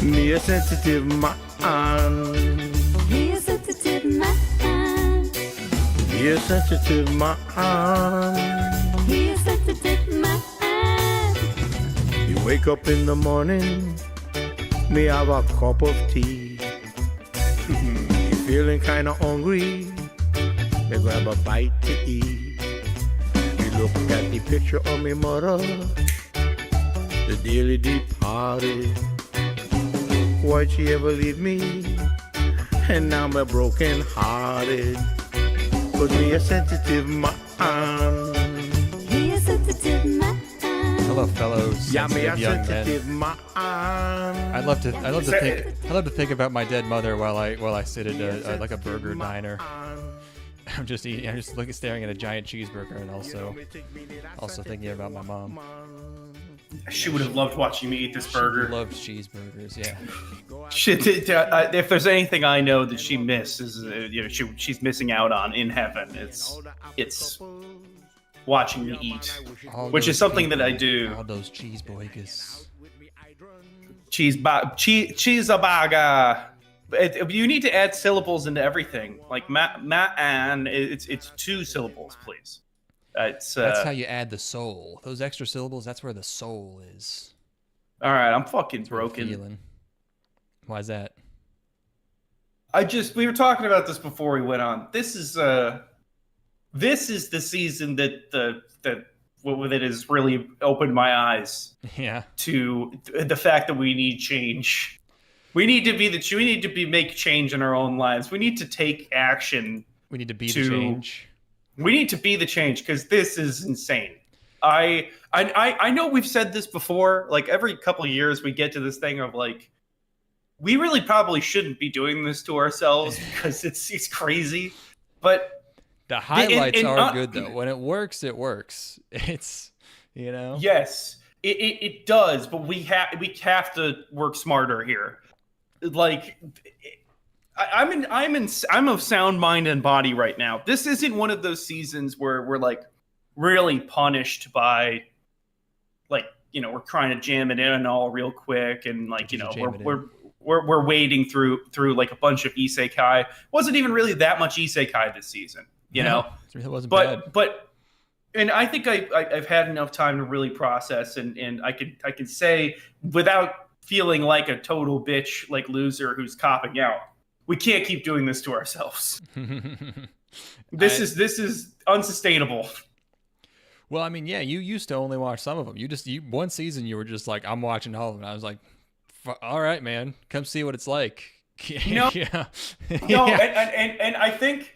Me a sensitive man. He a sensitive man. Me a sensitive man. He a sensitive man. You wake up in the morning, me have a cup of tea. You feeling kinda hungry, me grab a bite to eat. You look at the picture of me mother, the dearly departed. Why'd she ever leave me? And now I'm broken hearted. Cause me a sensitive man. He a sensitive man. Hello, fellows. Yeah, me a young sensitive men. man. I love to think about my dead mother while I sit at a burger diner. I'm just staring at a giant cheeseburger and also thinking about my mom. She would have loved watching me eat this burger. She loved cheeseburgers, yeah. If there's anything I know that she misses, she's missing out on in heaven, it's watching me eat, which is something that I do. All those cheeseburgers. Cheeseabaga. You need to add syllables into everything. Like and it's 2 syllables, please. That's how you add the soul. Those extra syllables, that's where the soul is. All right, I'm fucking broken. Feeling. Why is that? We were talking about this before we went on. This is the season that has really opened my eyes. Yeah. To the fact that we need change. We need to make change in our own lives. We need to take action. We need to be the change. We need to be the change because this is insane. I know we've said this before. Like every couple of years, we get to this thing of like, we really probably shouldn't be doing this to ourselves because it's crazy. But the highlights are good though. When it works, it works. It's Yes, it does. But we have to work smarter here. Like. I'm of sound mind and body right now. This isn't one of those seasons where we're like really punished by like, we're trying to jam it in all real quick and like, we're wading through like a bunch of isekai. Wasn't even really that much isekai this season, It wasn't bad. But and I think I've had enough time to really process and I could say without feeling like a total bitch like loser who's copping out. We can't keep doing this to ourselves. This is unsustainable. Well, I mean, yeah, you used to only watch some of them. One season you were just like, I'm watching all of them. I was like, all right, man, come see what it's like. No, yeah. No, and I think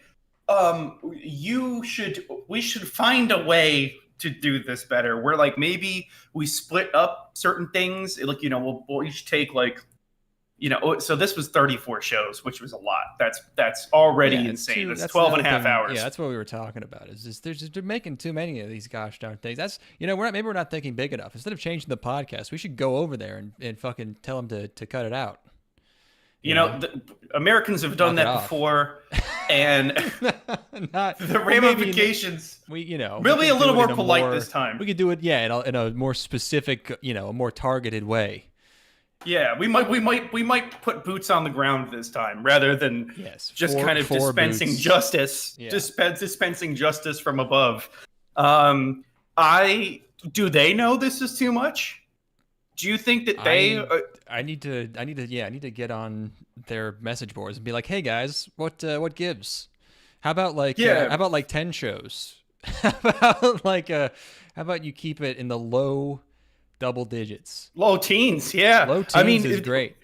we should find a way to do this better. Where like maybe we split up certain things. Like we'll each take like. So this was 34 shows, which was a lot. That's already insane. That's 12 and a half hours. Yeah, that's what we were talking about. Is just they're making too many of these gosh darn things. That's maybe we're not thinking big enough. Instead of changing the podcast, we should go over there and fucking tell them to cut it out. The Americans have done that before, and the ramifications. We'll be a little more polite this time. We could do it, in a more specific, a more targeted way. Yeah, we might put boots on the ground this time rather than kind of dispensing boots. Justice. Yeah. Dispensing justice from above. Do they know this is too much? Do you think that they? I need to get on their message boards and be like, hey guys, what gives? How about like 10 shows? How about you keep it in the low double digits, low teens? Yeah, low teens is great.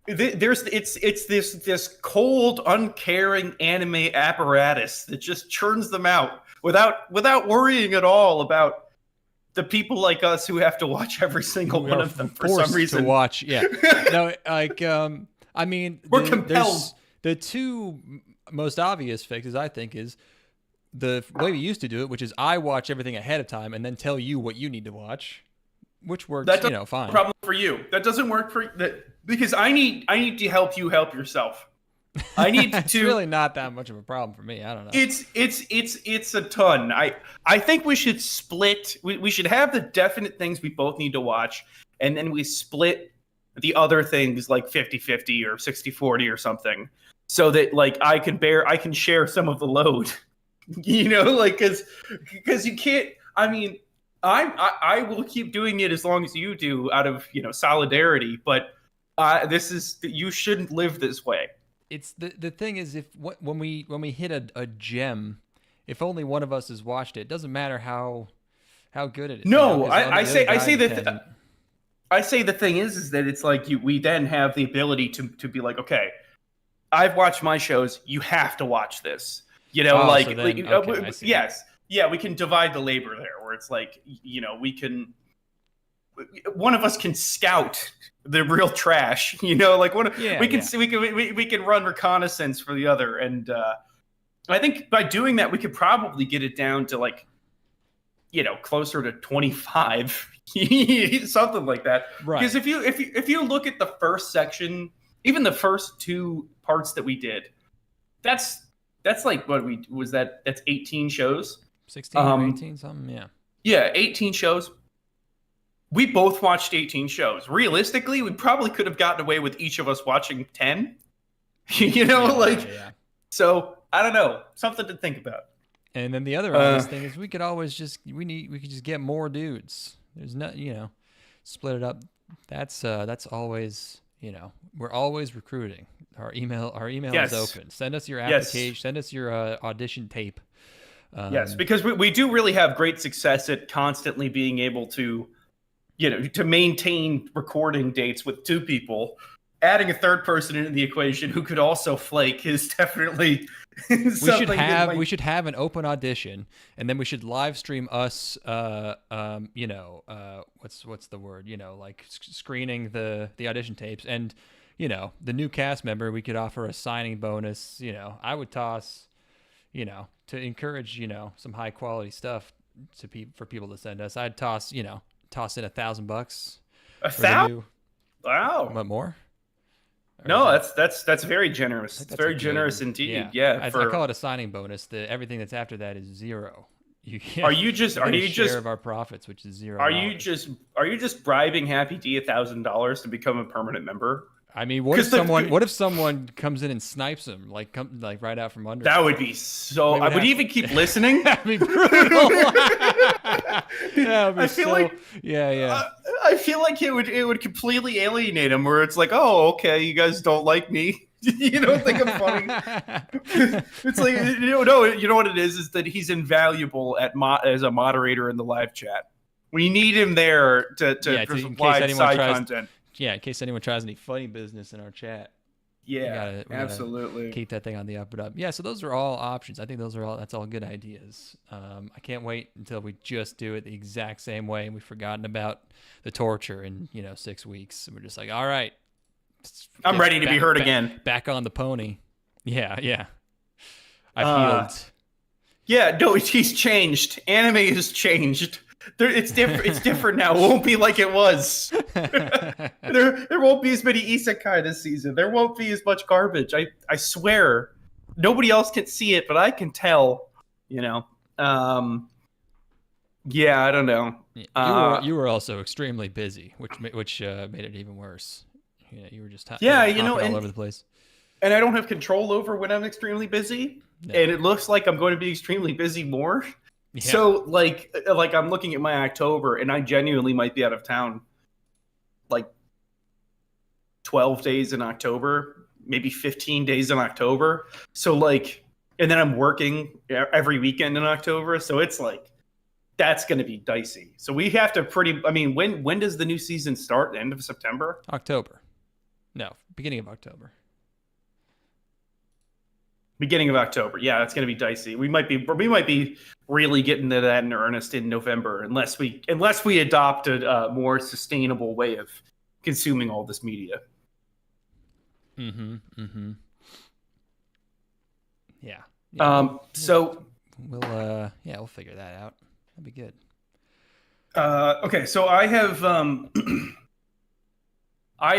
It's this cold, uncaring anime apparatus that just churns them out without worrying at all about the people like us who have to watch every single one of them for some reason. To watch, yeah. No, like I mean, we're compelled. The two most obvious fixes, I think, is the way we used to do it, which is I watch everything ahead of time and then tell you what you need to watch. Which works, fine. Problem for you. That doesn't work for that because I need to help you help yourself. I need it's to. Really not that much of a problem for me. I don't know. It's a ton. I think we should split. We should have the definite things we both need to watch, and then we split the other things like 50-50 or 60-40 or something, so that like I can share some of the load. Like because you can't. I mean, I will keep doing it as long as you do, out of solidarity. But you shouldn't live this way. It's the thing is, when we hit a gem, if only one of us has watched it, doesn't matter how good it is. No, I say the thing is that it's like we then have the ability to be like, okay, I've watched my shows, you have to watch this. Yes, yeah, we can divide the labor there, where it's like one of us can scout the real trash, we can run reconnaissance for the other, and I think by doing that we could probably get it down to like closer to 25, something like that. Right. Because if you look at the first section, even the first 2 parts that we did, that's like that's 18 shows. 16 or 18 something, yeah. Yeah, 18 shows. We both watched 18 shows. Realistically, we probably could have gotten away with each of us watching 10. Yeah. So, I don't know, something to think about. And then the other obvious thing is we could just get more dudes. There's not, split it up. That's always, we're always recruiting. Our email is open. Send us your application. Yes. Send us your audition tape. Yes, because we do really have great success at constantly being able to, to maintain recording dates with 2 people. Adding a third person into the equation who could also flake is definitely we should have an open audition, and then we should live stream us what's the word, like screening the audition tapes, and the new cast member, we could offer a signing bonus. I would toss to encourage some high quality stuff for people to send us. I'd toss in $1,000. $1,000? Wow. What more? No, that's very generous. It's very generous indeed. Yeah. I call it a signing bonus. Everything that's after that is zero. Are you just share of our profits, which is $0? Are you just bribing Happy D $1,000 to become a permanent member? I mean, what if someone comes in and snipes him, like right out from under? That would be so. Would he even keep listening? That'd be brutal. I feel like it would completely alienate him. Where it's like, oh, okay, you guys don't like me. You don't think I'm funny. It's like you know what it is that he's invaluable as a moderator in the live chat. We need him there to provide side content. Yeah, in case anyone tries any funny business in our chat. Yeah, absolutely. Keep that thing on the up and up. Yeah, so those are all options. I think that's all good ideas. I can't wait until we just do it the exact same way and we've forgotten about the torture in 6 weeks. We're just like, all right, I'm ready to be heard again. Back on the pony. Yeah. I healed. Yeah, no, he's changed. Anime has changed. It's different. It's different now. It won't be like it was. There won't be as many isekai this season. There won't be as much garbage. I swear. Nobody else can see it, but I can tell. Yeah, I don't know. You were also extremely busy, which made it even worse. You were just all over the place. And I don't have control over when I'm extremely busy. No. And it looks like I'm going to be extremely busy more. Yeah. So like I'm looking at my October, and I genuinely might be out of town like 12 days in October, maybe 15 days in October. So like, and then I'm working every weekend in October. So it's like, that's going to be dicey. So we have to when does the new season start? End of September? October. No, beginning of October. Beginning of October. Yeah, that's going to be dicey. We might be really getting to that in earnest in November, unless we adopt a more sustainable way of consuming all this media. Mm-hmm. Yeah. So we'll figure that out. That'd be good. Okay, so I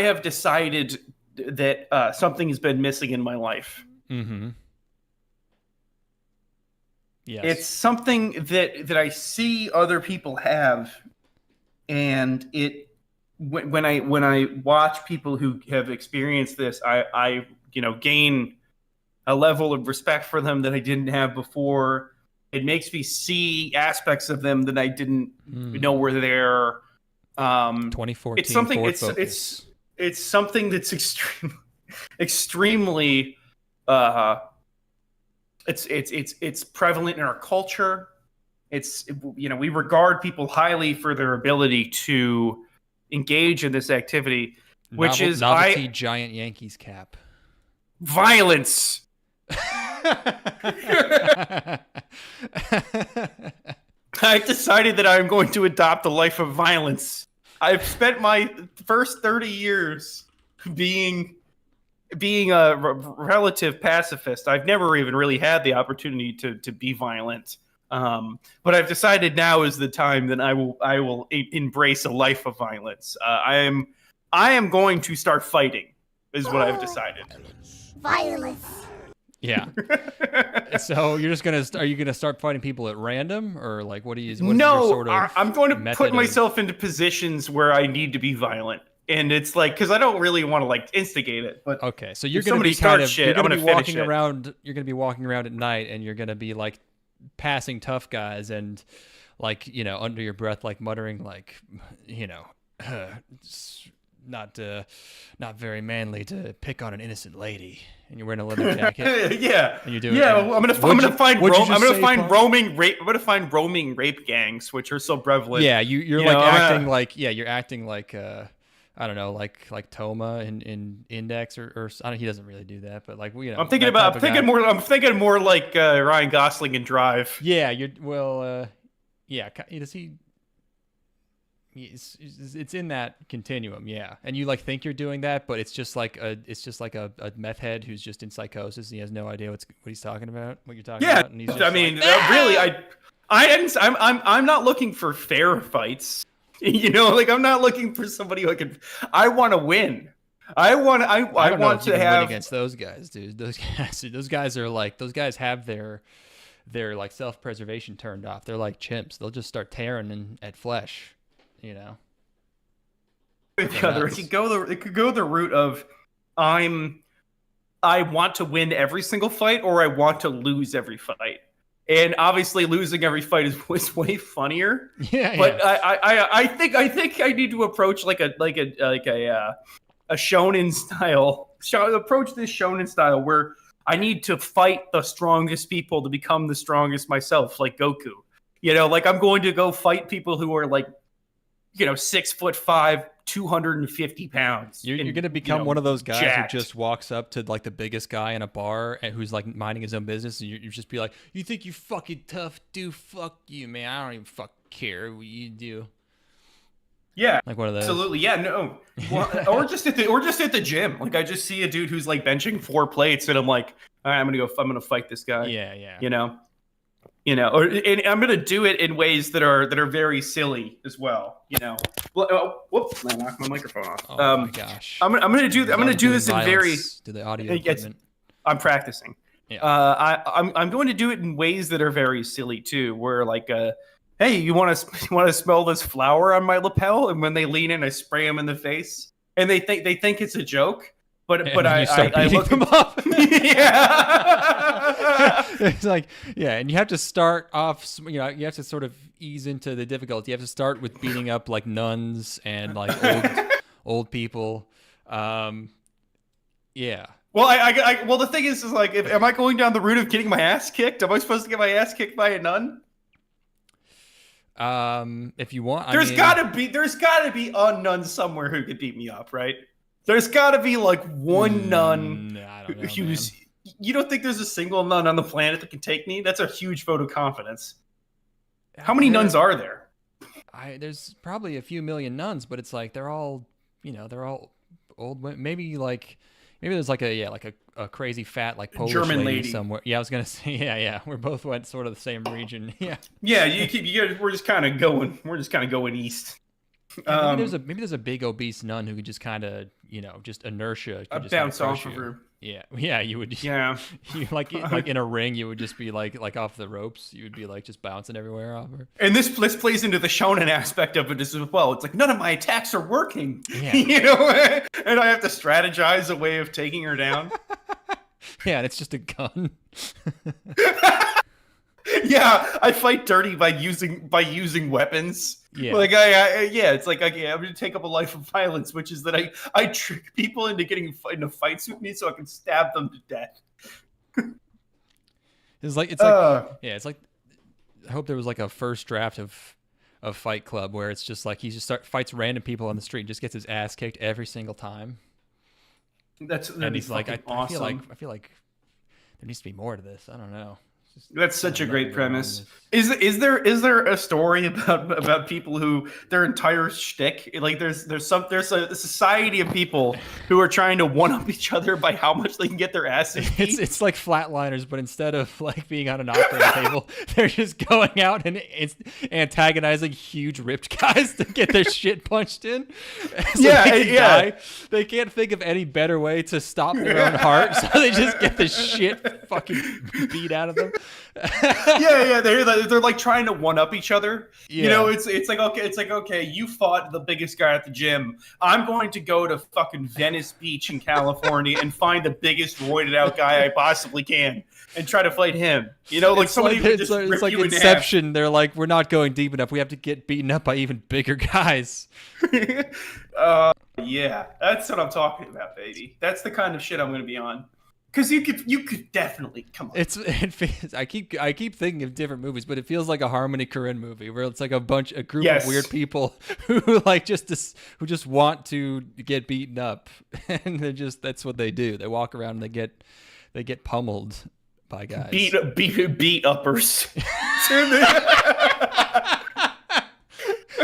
have decided that something has been missing in my life. Mm-hmm. Yes. It's something that I see other people have, and it when I watch people who have experienced this, I gain a level of respect for them that I didn't have before. It makes me see aspects of them that I didn't know were there. 2014. It's something. It's something that's extremely. It's prevalent in our culture. We regard people highly for their ability to engage in this activity, which is novelty giant Yankees cap. Violence. I've decided that I'm going to adopt a life of violence. I've spent my first 30 years being a relative pacifist. I've never even really had the opportunity to be violent. But I've decided now is the time that I will embrace a life of violence. I am going to start fighting, is what I've decided. Violence. Yeah. So you're just are you gonna start fighting people at random, or like what do you? I'm going to put myself into positions where I need to be violent, and it's like because I don't really want to like instigate it. But okay, so you're gonna be you're gonna be walking around. You're gonna be walking around at night, and you're gonna be like passing tough guys, and like under your breath, like muttering like not very manly to pick on an innocent lady, and you're wearing a leather jacket. Yeah, and you're doing. Yeah, I'm gonna find roaming rape gangs, which are so prevalent. Yeah, you're acting like I don't know, like Toma in Index or I don't. He doesn't really do that, but like I'm thinking more like Ryan Gosling in Drive. Yeah, yeah. Does he? It's in that continuum, yeah. And you like think you're doing that, but it's just like a meth head who's just in psychosis. And he has no idea what he's talking about, what you're talking about. And he's just really, I'm not looking for fair fights. Like I'm not looking for somebody who I want to win. I want to win against those guys, dude. Those guys have their like self-preservation turned off. They're like chimps. They'll just start tearing at flesh. It could go the route of I want to win every single fight, or I want to lose every fight. And obviously, losing every fight is way funnier. Yeah. But yeah. I think I need to approach like a shonen style. Approach this shonen style where I need to fight the strongest people to become the strongest myself, like Goku. Like I'm going to go fight people who are like 6'5", 250 pounds. You're going to become one of those guys jacked. Who just walks up to like the biggest guy in a bar and who's like minding his own business, and you just be like, "You think you fucking tough, dude? Fuck you, man. I don't even fucking care what you do." Yeah, like one of those. Absolutely, yeah, no, or just at the gym. Like I just see a dude who's like benching 4 plates, and I'm like, all right, I'm gonna fight this guy. Yeah. And I'm gonna do it in ways that are very silly as well. Whoops! I knocked my microphone off. Oh my gosh! I'm gonna do this in very. To the audio equipment. I'm practicing. Yeah. I'm going to do it in ways that are very silly too. Where like, hey, you want to smell this flower on my lapel? And when they lean in, I spray them in the face, and they think it's a joke. But I look them up. Yeah. It's like, yeah, and you have to start off, you have to sort of ease into the difficulty. You have to start with beating up like nuns and like old people. Yeah. Well, well, the thing is like, am I going down the route of getting my ass kicked? Am I supposed to get my ass kicked by a nun? If you want, there's gotta be a nun somewhere who could beat me up, right? There's gotta be like one nun who's. You don't think there's a single nun on the planet that can take me? That's a huge vote of confidence. How many nuns are there? There's probably a few million nuns, but it's like they're all old women. Maybe there's like a crazy fat like Polish German lady somewhere. Yeah, I was gonna say yeah. We both went sort of the same region. Yeah. Yeah, we're just kind of going east. Yeah, maybe there's a big obese nun who could just kind of, just inertia could just bounce kinda off crush of you. her. Yeah, you would. Yeah. You like in a ring, you would just be like off the ropes. You would be like just bouncing everywhere off her. And this plays into the shonen aspect of it as well. It's like none of my attacks are working, Yeah. and I have to strategize a way of taking her down. Yeah, and it's just a gun. Yeah, I fight dirty by using weapons. Yeah. Like it's like I'm gonna take up a life of violence, which is that I trick people into getting into fights with me so I can stab them to death. It's like I hope there was like a first draft of Fight Club where it's just like he just fights random people on the street and just gets his ass kicked every single time. And he's like, awesome. I feel like there needs to be more to this. I don't know. That's such a great premise. Is there a story about people who their entire shtick, like there's a society of people who are trying to one up each other by how much they can get their asses beat? It's like Flatliners, but instead of like being on an operating table, they're just going out and antagonizing huge ripped guys to get their shit punched in. So they can die. They can't think of any better way to stop their own heart, so they just get the shit fucking beat out of them. They're like trying to one up each other. Yeah. It's like okay, you fought the biggest guy at the gym. I'm going to go to fucking Venice Beach in California and find the biggest roided out guy I possibly can and try to fight him. Like somebody would just rip it's like you in Inception. half. They're like, we're not going deep enough. We have to get beaten up by even bigger guys. Yeah, that's what I'm talking about, baby. That's the kind of shit I'm going to be on. Because you could definitely come on. I keep thinking of different movies, but it feels like a Harmony Korine movie where it's like a group of weird people who just want to get beaten up, and that's what they do. They walk around and they get pummeled by guys. Beat uppers.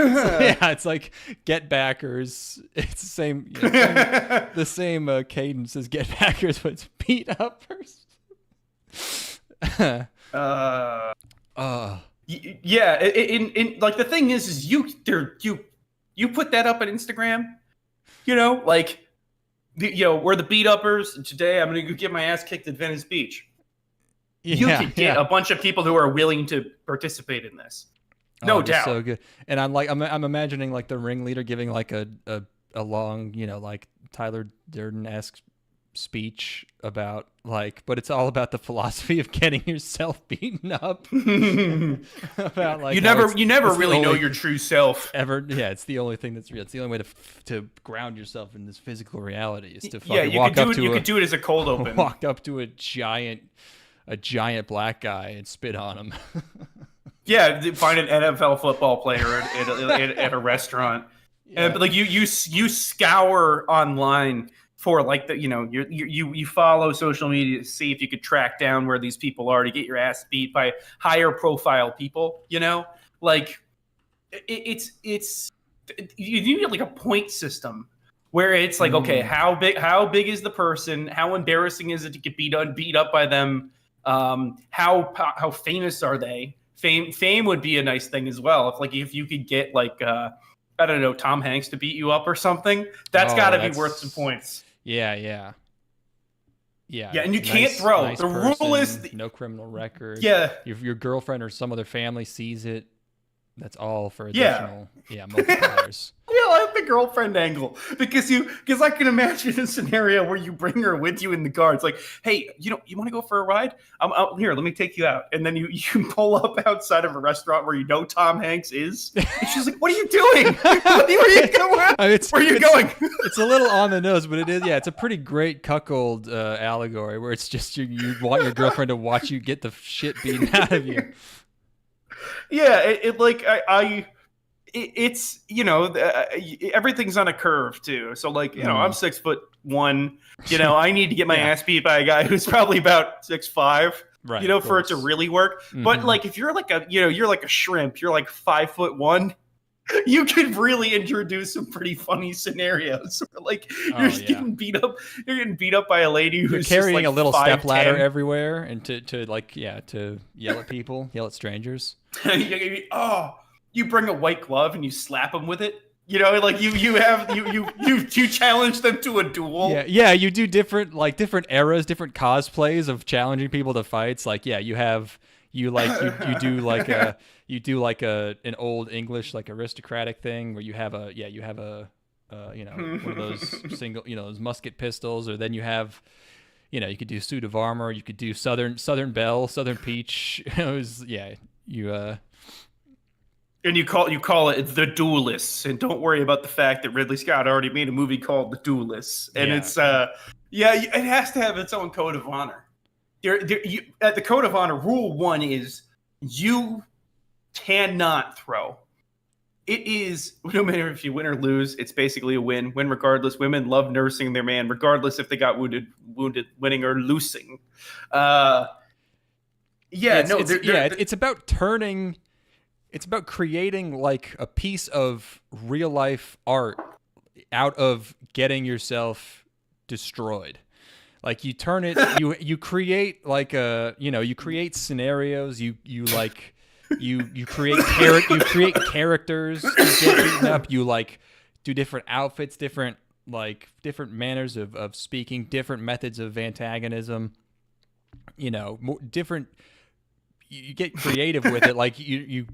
Yeah, it's like Get Backers. It's the same cadence as Get Backers, but it's beat uppers. Yeah. In like the thing is you put that up on Instagram, like we're the beat uppers. And today I'm gonna go get my ass kicked at Venice Beach. You could get a bunch of people who are willing to participate in this. No doubt. So good. And I'm imagining like the ringleader giving like a long, like Tyler Durden-esque speech about but it's all about the philosophy of getting yourself beaten up. About like you never really know your true self ever. Yeah, it's the only thing that's real. It's the only way to ground yourself in this physical reality is to fucking you could do it as a cold open. Walk up to a giant black guy and spit on him. Yeah, find an NFL football player at a restaurant, but like you scour online for like the you follow social media to see if you could track down where these people are to get your ass beat by higher profile people. Like it's you need like a point system where it's like okay, how big is the person? How embarrassing is it to get beat up by them? How famous are they? Fame would be a nice thing as well. If you could get like I don't know, Tom Hanks to beat you up or something, that's got to be worth some points. Yeah, and you can't throw. Nice The person, rule is no criminal record. Yeah, your girlfriend or some other family sees it. That's all for additional multipliers. I like the girlfriend angle because I can imagine a scenario where you bring her with you in the car. It's like, hey, you want to go for a ride? I'm out here. Let me take you out. And then you pull up outside of a restaurant where Tom Hanks is. And she's like, what are you doing? Where are you going? Where are you going? It's a little on the nose, but it is. Yeah, it's a pretty great cuckold allegory where it's just you want your girlfriend to watch you get the shit beaten out of you. Yeah, it's everything's on a curve too. So I'm 6'1". I need to get my ass beat by a guy who's probably about 6'5". Right, for it to really work. Mm-hmm. But if you're you're like a shrimp, you're like 5'1". You could really introduce some pretty funny scenarios. You're getting beat up. You're getting beat up by a lady who's carrying just a little 5'10". stepladder everywhere, and to yell at people, yell at strangers. You bring a white glove and you slap them with it. You know, like you challenge them to a duel. Yeah, you do different eras, different cosplays of challenging people to fights. Like, yeah, you do like an old English like aristocratic thing where you have a one of those single, those musket pistols, or then you have, you could do suit of armor, you could do Southern Belle, Southern Peach. And you call it The Duelists, and don't worry about the fact that Ridley Scott already made a movie called The Duelists, and it's it has to have its own code of honor. At the code of honor, rule 1 is you cannot throw. It is, no matter if you win or lose, it's basically a win. Win regardless. Women love nursing their man, regardless if they got wounded, winning or losing. It's about turning. It's about creating like a piece of real life art out of getting yourself destroyed. Like you turn it, you create like you create scenarios. You create characters. You get beaten up. You like do different outfits, different manners of speaking, different methods of antagonism. Different. You get creative with it. Like you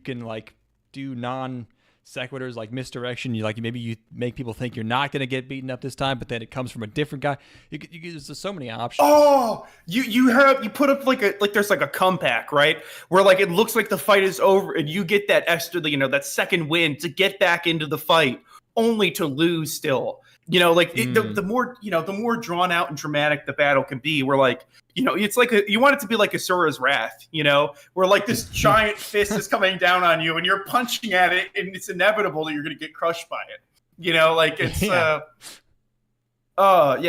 can like do non sequiturs, like misdirection. Maybe you make people think you're not going to get beaten up this time, but then it comes from a different guy. There's so many options. Oh, you put up there's like a comeback, right? Where like it looks like the fight is over, and you get that extra, that second win to get back into the fight, only to lose still. The more drawn out and dramatic the battle can be, where like, it's like you want it to be like Asura's Wrath, where like this giant fist is coming down on you and you're punching at it and it's inevitable that you're going to get crushed by it.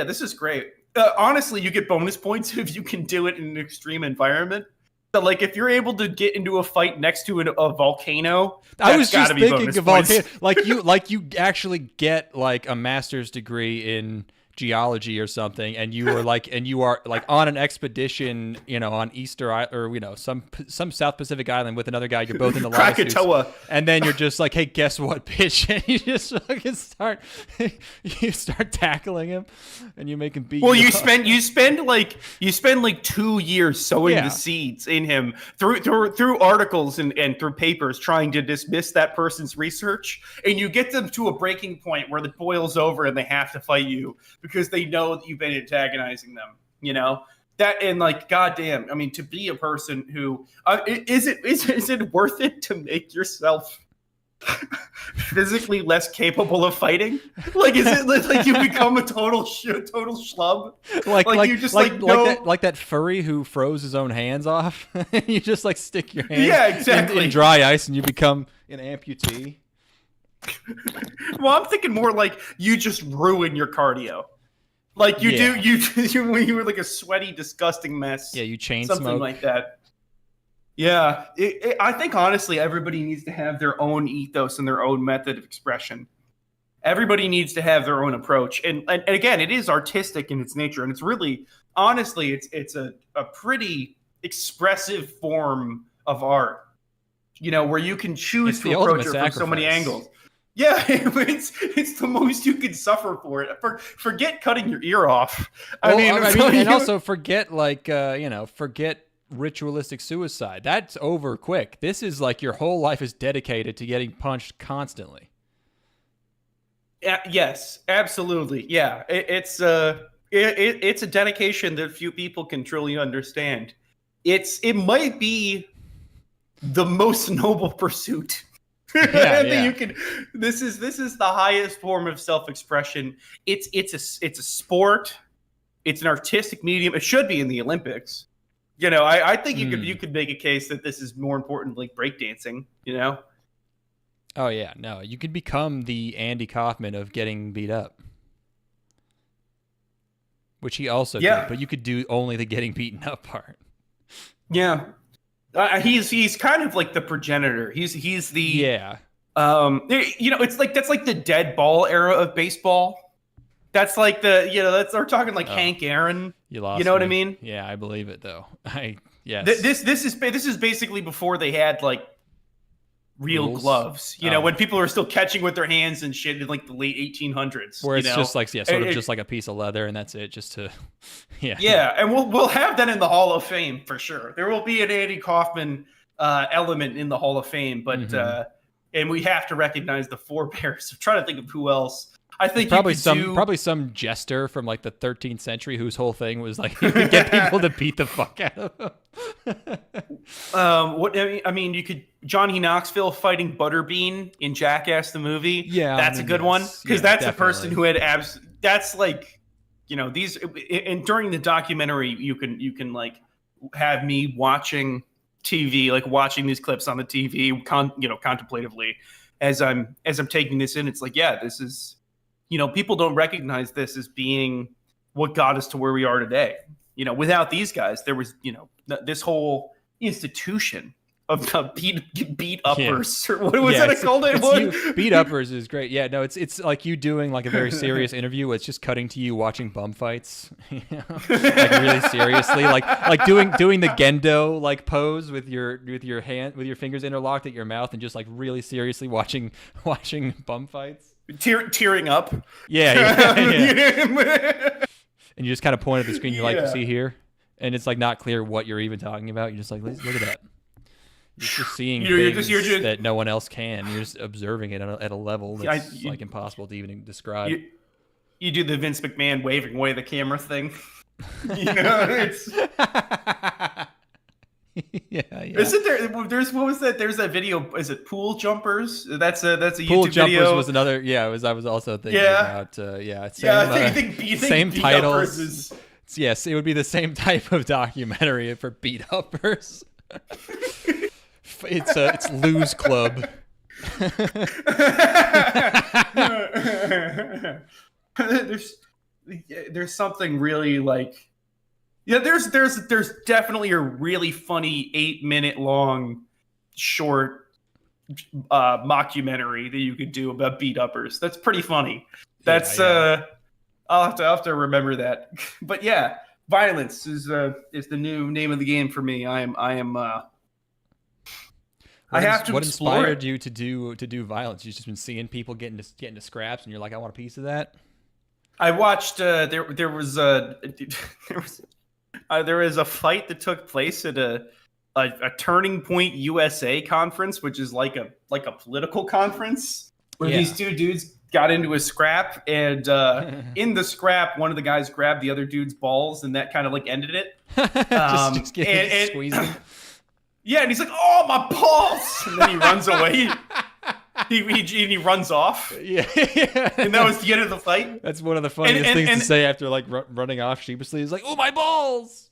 This is great. Honestly, you get bonus points if you can do it in an extreme environment. So, like, if you're able to get into a fight next to a volcano, I was just thinking of volcano. Like you actually get like a master's degree in geology or something, and you are like on an expedition, on Easter or some South Pacific island with another guy. You're both in the Krakatoa, and then you're just like, hey, guess what, bitch? And you just fucking start tackling him, and you make him beat. Well, you spend like 2 years sowing the seeds in him through articles and through papers, trying to dismiss that person's research, and you get them to a breaking point where it boils over and they have to fight you because they know that you've been antagonizing them, that, and like, goddamn, I mean, to be a person who is it worth it to make yourself physically less capable of fighting? Like, is it like you become a total schlub? Like that furry who froze his own hands off. You just like stick your hands in dry ice and you become an amputee. Well, I'm thinking more like you just ruin your cardio. Like when you were like a sweaty, disgusting mess. Yeah, you chain something smoke. like that. Yeah, I think honestly, everybody needs to have their own ethos and their own method of expression. Everybody needs to have their own approach, and again, it is artistic in its nature, and it's really, honestly, it's a pretty expressive form of art. Where you can choose to approach it from so many angles. Yeah, it's the most you can suffer for it. Forget cutting your ear off. Also forget forget ritualistic suicide. That's over quick. This is like your whole life is dedicated to getting punched constantly. Yes, absolutely. Yeah, it's a dedication that few people can truly understand. It might be the most noble pursuit. You can. This is the highest form of self-expression. It's a sport. It's an artistic medium. It should be in the Olympics. I think you could make a case that this is more important, like breakdancing. Oh yeah, no, you could become the Andy Kaufman of getting beat up, which he also did, but you could do only the getting beaten up part. Yeah. He's kind of like the progenitor. He's the it's like that's like the dead ball era of baseball. That's like we're talking like Hank Aaron. You lost. You know what I mean? Yeah, I believe it though. Yes. This is basically before they had like real rules. gloves. When people are still catching with their hands and shit in like the late 1800s. Where it's just like sort of just like a piece of leather, and that's it. Just to Yeah, and we'll have that in the Hall of Fame for sure. There will be an Andy Kaufman element in the Hall of Fame, but and we have to recognize the forebears. I'm trying to think of who else. I think probably some jester from like the 13th century whose whole thing was like you could get people to beat the fuck out of them. You could Johnny Knoxville fighting Butterbean in Jackass the movie. Yeah, that's a good one because that's a person who had That's like, these. And during the documentary, you can like have me watching TV, like watching these clips on the TV, contemplatively as I'm taking this in. It's like, yeah, this is. People don't recognize this as being what got us to where we are today. Without these guys, there was, this whole institution of beat uppers. Yeah. Or what was that called? Beat uppers is great. Yeah, no, it's like you doing like a very serious interview. It's just cutting to you watching bum fights, like really seriously, like doing the Gendo like pose with your fingers interlocked at your mouth and just like really seriously watching bum fights. Tearing up. Yeah. And you just kind of point at the screen. You're like, see here, and it's like not clear what you're even talking about. You're just like, look at that. You're just seeing things that no one else can. You're just observing it at a level that's like impossible to even describe. You do the Vince McMahon waving away the camera thing. It's. Yeah. Isn't there? There's what was that? There's that video. Is it Pool Jumpers? That's a YouTube Pool Jumpers video. Was another. Yeah, I was also thinking about. Same titles. Yes, it would be the same type of documentary for beat uppers. It's Lou's Club. There's something really like. Yeah, there's definitely a really funny 8-minute long short mockumentary that you could do about beat uppers. That's pretty funny. That's I'll have to remember that. But yeah, violence is the new name of the game for me. I have to. What explore inspired it. you to do violence? You've just been seeing people getting to scraps, and you're like, I want a piece of that. I watched. There was a fight that took place at a Turning Point USA conference, which is like a political conference where these two dudes got into a scrap, and in the scrap, one of the guys grabbed the other dude's balls, and that kind of like ended it. Just squeezing. Yeah, and he's like, "Oh, my balls!" And then he runs away. He runs off. Yeah. And that was the end of the fight. That's one of the funniest things to say after like running off sheepishly. He's like, "Oh, my balls!"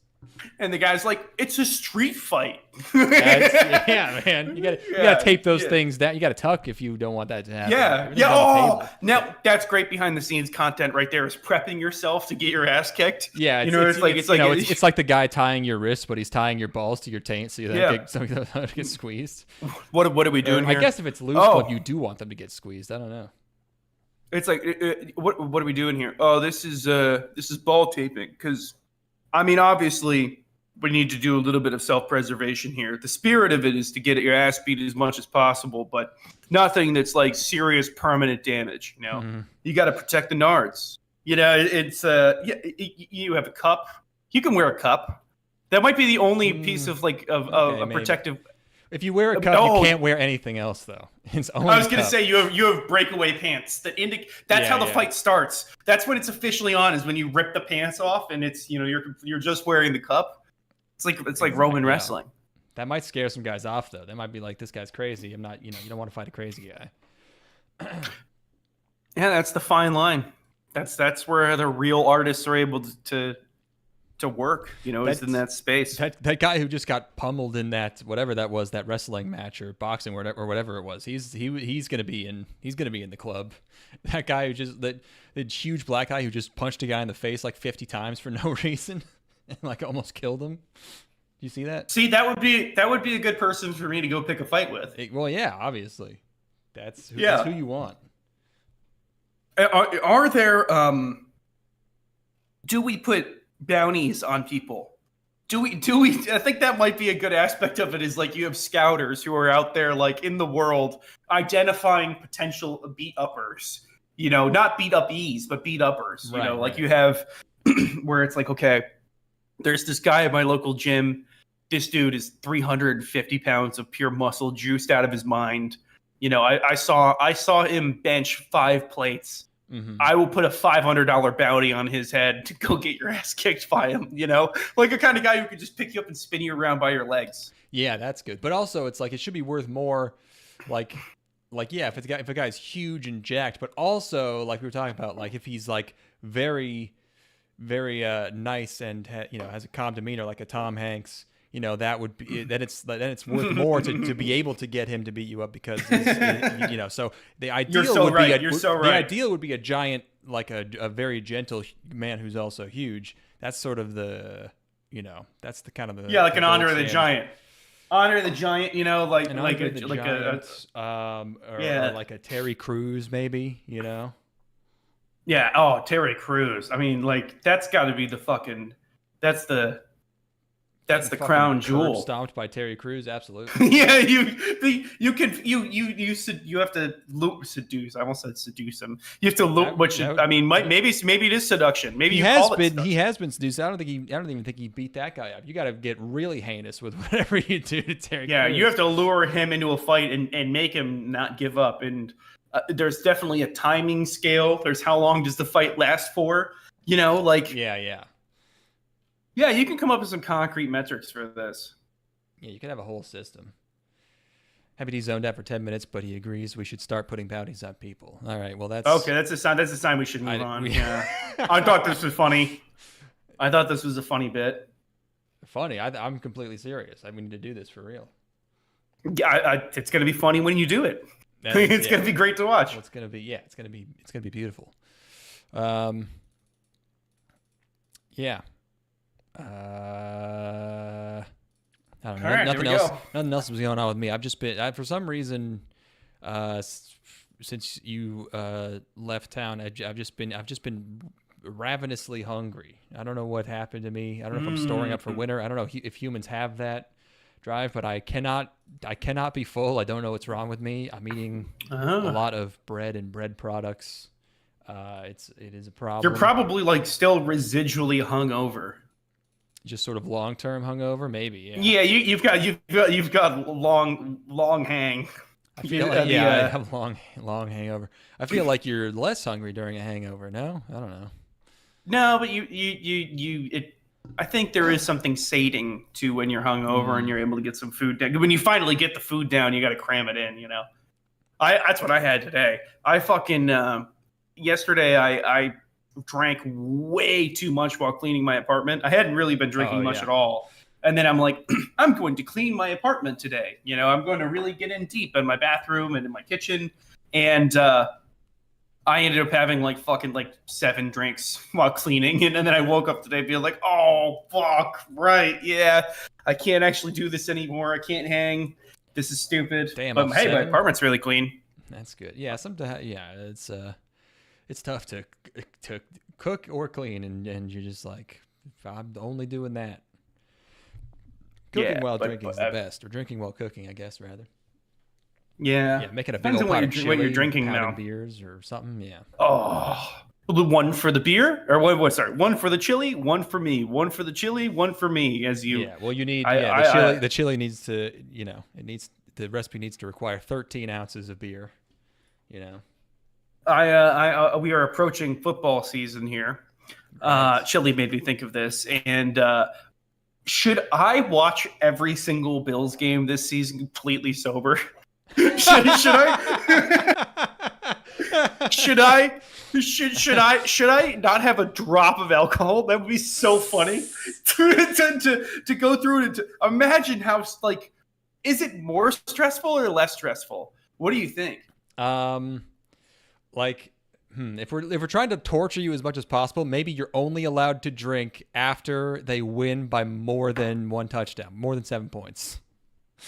And the guy's like, "It's a street fight." Yeah, man. You gotta tape those things down. You gotta tuck if you don't want that to happen. Yeah. Oh, now that's great behind the scenes content right there. Is prepping yourself to get your ass kicked. Yeah, it's like the guy tying your wrist, but he's tying your balls to your taint, so you don't get squeezed. What are we doing here? I guess if it's Lou's Club, you do want them to get squeezed. I don't know. It's like, what are we doing here? Oh, this is ball taping because. I mean, obviously, we need to do a little bit of self-preservation here. The spirit of it is to get your ass beat as much as possible, but nothing that's like serious permanent damage. You got to protect the nards. It's you have a cup. You can wear a cup. That might be the only piece of a protective. If you wear a cup, you can't wear anything else, though. It's only I was going to say you have breakaway pants that indicate. That's how the fight starts. That's when it's officially on. Is when you rip the pants off and it's you're just wearing the cup. It's like Roman wrestling. That might scare some guys off though. They might be like, "This guy's crazy. I'm not." You don't want to fight a crazy guy. Yeah, that's the fine line. That's where the real artists are able to work, is in that space. That guy who just got pummeled in that whatever that was, that wrestling match or boxing or whatever it was, he's gonna be in the club. That guy who just the huge black guy who just punched a guy in the face like 50 times for no reason and like almost killed him. You see that? See, that would be a good person for me to go pick a fight with. Well, yeah, obviously, that's who you want. Are there? Do we put bounties on people Do we? I think that might be a good aspect of it. Is like you have scouters who are out there, like in the world, identifying potential beat uppers. You know, not beat up e's, but beat uppers. You know, like you have where it's like, okay, there's this guy at my local gym. This dude is 350 pounds of pure muscle, juiced out of his mind. You know, I saw him bench 5 plates. Mm-hmm. I will put a $500 bounty on his head to go get your ass kicked by him, you know? Like a kind of guy who could just pick you up and spin you around by your legs. Yeah, that's good. But also it's like it should be worth more like yeah, if a guy's huge and jacked, but also like we were talking about, like if he's like very very nice and has a calm demeanor like a Tom Hanks, you know, that would be then it's worth more to be able to get him to beat you up because you know. So the ideal the ideal would be a giant, like a very gentle man who's also huge. That's sort of the, you know, that's the kind of the like an Andre the Giant. Andre the Giant, you know, like or like a Terry Crews maybe, you know. Yeah. Oh, Terry Crews. I mean, like that's got to be the fucking. That's the crown jewel. Stomped by Terry Crews, absolutely. Yeah, you have to seduce. I almost said seduce him. You have to maybe it is seduction. Maybe he has been seduced. I don't even think he beat that guy up. You got to get really heinous with whatever you do to Terry Crews. Yeah, you have to lure him into a fight and make him not give up. And there's definitely a timing scale. There's how long does the fight last for? You know, like yeah, you can come up with some concrete metrics for this. Yeah, you could have a whole system. Happy he zoned out for 10 minutes, but he agrees we should start putting bounties on people. All right, well that's okay. That's a sign. That's a sign we should move on. Yeah, I thought this was funny. I thought this was a funny bit. Funny? I'm completely serious. We need to do this for real. Yeah, it's gonna be funny when you do it. It's gonna be great to watch. Well, it's gonna be beautiful. Yeah. I don't know. All right, nothing else was going on with me. I've just been for some reason since you left town, I've just been ravenously hungry. I don't know what happened to me. I don't know if I'm storing up for winter. I don't know if humans have that drive, but I cannot be full. I don't know what's wrong with me. I'm eating a lot of bread and bread products. It is a problem. You're probably like still residually hungover. Just sort of long-term hungover, maybe. Yeah, you've got long hang. I feel like I have long hangover. I feel like you're less hungry during a hangover. No, I don't know. No, but I think there is something sating to when you're hungover and you're able to get some food down. When you finally get the food down, you got to cram it in. You know, that's what I had today. I fucking yesterday I drank way too much while cleaning my apartment. I hadn't really been drinking much at all. And then I'm like, I'm going to clean my apartment today. You know, I'm going to really get in deep in my bathroom and in my kitchen. And I ended up having like 7 drinks while cleaning. And then I woke up today being like, oh, fuck, right. Yeah, I can't actually do this anymore. I can't hang. This is stupid. Damn, but hey, my apartment's really clean. That's good. Yeah, sometimes, it's tough to cook or clean, and you're just like, I'm only doing that. Cooking while drinking is the best, or drinking while cooking, I guess, rather. Yeah. Making a big old pot of chili, what you're drinking now. Beers or something, yeah. Oh, one for the beer, or what? Sorry, one for the chili, one for me, one for the chili, one for me. Yeah, well, you need the chili needs to, the recipe needs to require 13 ounces of beer, you know. We are approaching football season here. Chili made me think of this. And should I watch every single Bills game this season completely sober? should I not have a drop of alcohol? That would be so funny to go through it and to imagine how, like, is it more stressful or less stressful? What do you think? If we're trying to torture you as much as possible, maybe you're only allowed to drink after they win by more than 1 touchdown, more than 7 points.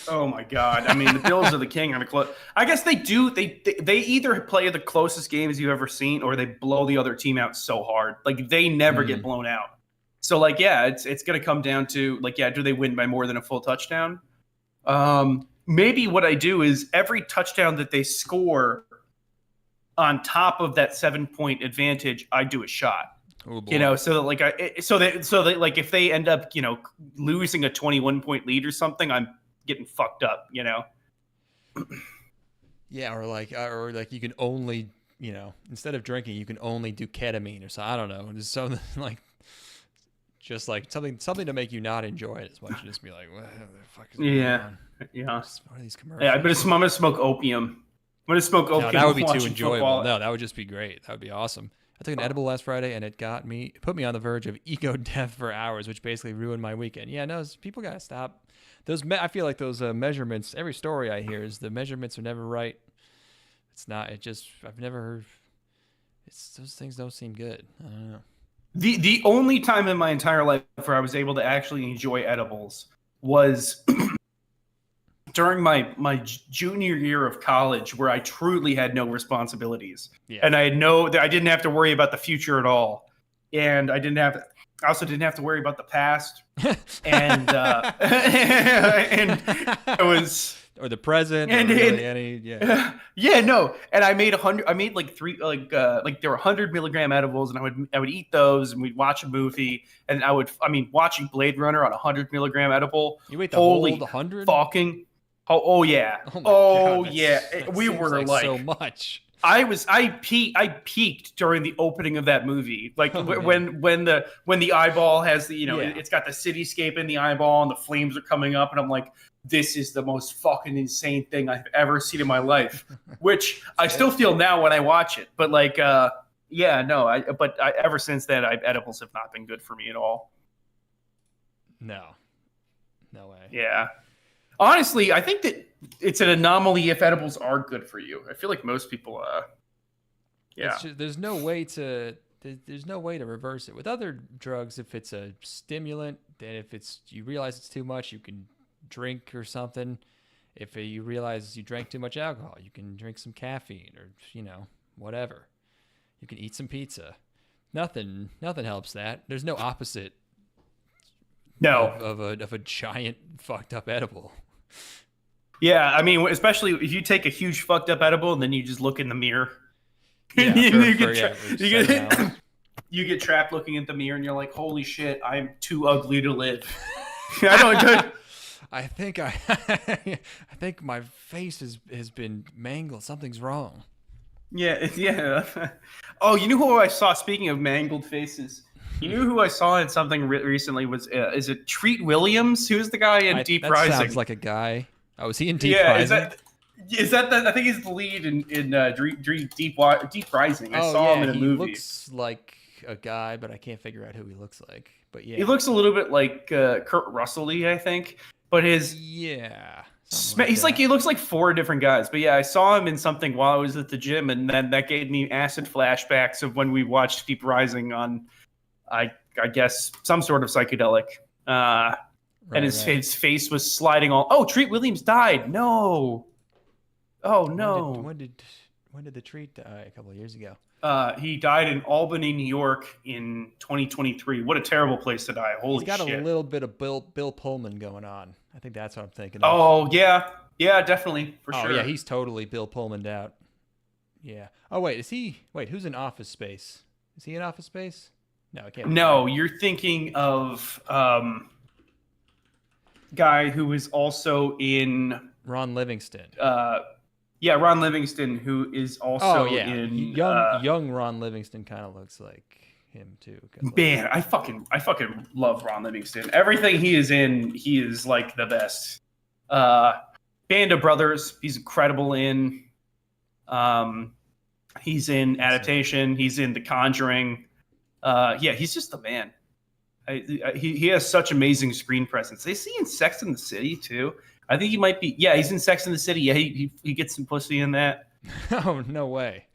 Oh my God! I mean, the Bills are the king on the close. I guess they do. They either play the closest games you've ever seen, or they blow the other team out so hard. Like they never get blown out. So like, yeah, it's gonna come down to like, yeah, do they win by more than a full touchdown? Maybe what I do is every touchdown that they score on top of that 7-point advantage, I do a shot. Oh, boy. You know, so that like so that like if they end up, you know, losing a 21-point lead or something, I'm getting fucked up, you know. Yeah, or like you can only, you know, instead of drinking, you can only do ketamine or so. I don't know, just something like, just like something to make you not enjoy it as much. And just be like, what the fuck is going on? Yeah. What are these commercials? Yeah, I'm gonna smoke opium. I'm gonna smoke opium. No, that would be too watching enjoyable. football. No, that would just be great. That would be awesome. I took an edible last Friday, and it put me on the verge of ego death for hours, which basically ruined my weekend. Yeah, no, people gotta stop. I feel like those measurements. Every story I hear is the measurements are never right. It's not. I've never heard. Those things don't seem good. I don't know. The only time in my entire life where I was able to actually enjoy edibles was during my junior year of college, where I truly had no responsibilities, and I didn't have to worry about the future at all, and I also didn't have to worry about the past, and and it was. Or the present, and or really any, no. And I made like three, like there were 100 milligram edibles, and I would eat those, and we'd watch a movie, and watching Blade Runner on 100 milligram edible. You ate the whole 100? Fucking, oh yeah, oh God, yeah. That we were like so much. I peaked during the opening of that movie, like when the eyeball has the, it's got the cityscape in the eyeball and the flames are coming up, and I'm like, this is the most fucking insane thing I've ever seen in my life, which I still feel now when I watch it. But like, ever since then, edibles have not been good for me at all. No way. Yeah. Honestly, I think that it's an anomaly if edibles are good for you. I feel like most people, there's no way to reverse it. With other drugs, if it's a stimulant, then if you realize it's too much, you can drink or something. If you realize you drank too much alcohol, you can drink some caffeine or, whatever. You can eat some pizza. Nothing helps that. There's no opposite. No. Of a giant fucked up edible. Yeah, I mean, especially if you take a huge fucked up edible and then you just look in the mirror. Yeah, you get trapped looking at the mirror and you're like, holy shit, I'm too ugly to live. I think my face has been mangled. Something's wrong. Yeah. Oh, you know who I saw? Speaking of mangled faces, you know who I saw in something recently was is it Treat Williams? Who's the guy in Deep Rising? Sounds like a guy. Oh, is he in Deep Rising? Is that I think he's the lead in Deep Rising. I saw him in a movie. He looks like a guy, but I can't figure out who he looks like. But yeah, he looks a little bit like Kurt Russell-y, I think. But his he looks like 4 different guys. But yeah, I saw him in something while I was at the gym, and then that gave me acid flashbacks of when we watched Deep Rising on, I guess, some sort of psychedelic. And his face was sliding all. Oh, Treat Williams died. No. Oh no. When did the Treat die? A couple of years ago. He died in Albany, New York in 2023. What a terrible place to die. Holy shit. He's got a little bit of Bill Pullman going on. I think that's what I'm thinking of. Oh, yeah. Yeah, definitely. For sure. Oh, yeah, he's totally Bill Pullman'd out. Yeah. Oh, wait, who's in Office Space? Is he in Office Space? No, I can't. No, you're thinking of guy who is also in Ron Livingston. Yeah, Ron Livingston, who is also in young Ron Livingston, kind of looks like him too. Man, I fucking love Ron Livingston. Everything he is in, he is like the best. Band of Brothers, he's incredible in. He's in Adaptation. He's in The Conjuring. Yeah, he's just the man. He has such amazing screen presence. They see in Sex and the City too. I think he might be. Yeah, he's in Sex and the City. Yeah, he gets some pussy in that. Oh, no way.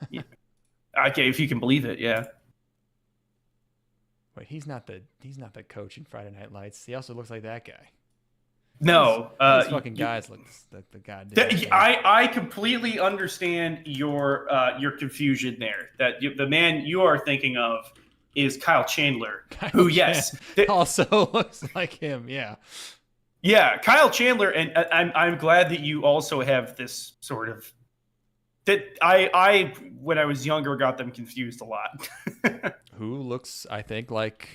Yeah. Okay, if you can believe it, yeah. Wait, he's not the coach in Friday Night Lights. He also looks like that guy. No, these fucking guys look like the goddamn. I completely understand your confusion there. That the man you are thinking of is Kyle Chandler, who also looks like him. Yeah. Yeah, Kyle Chandler, and I'm glad that you also have this sort of that I when I was younger got them confused a lot. Who looks, I think, like,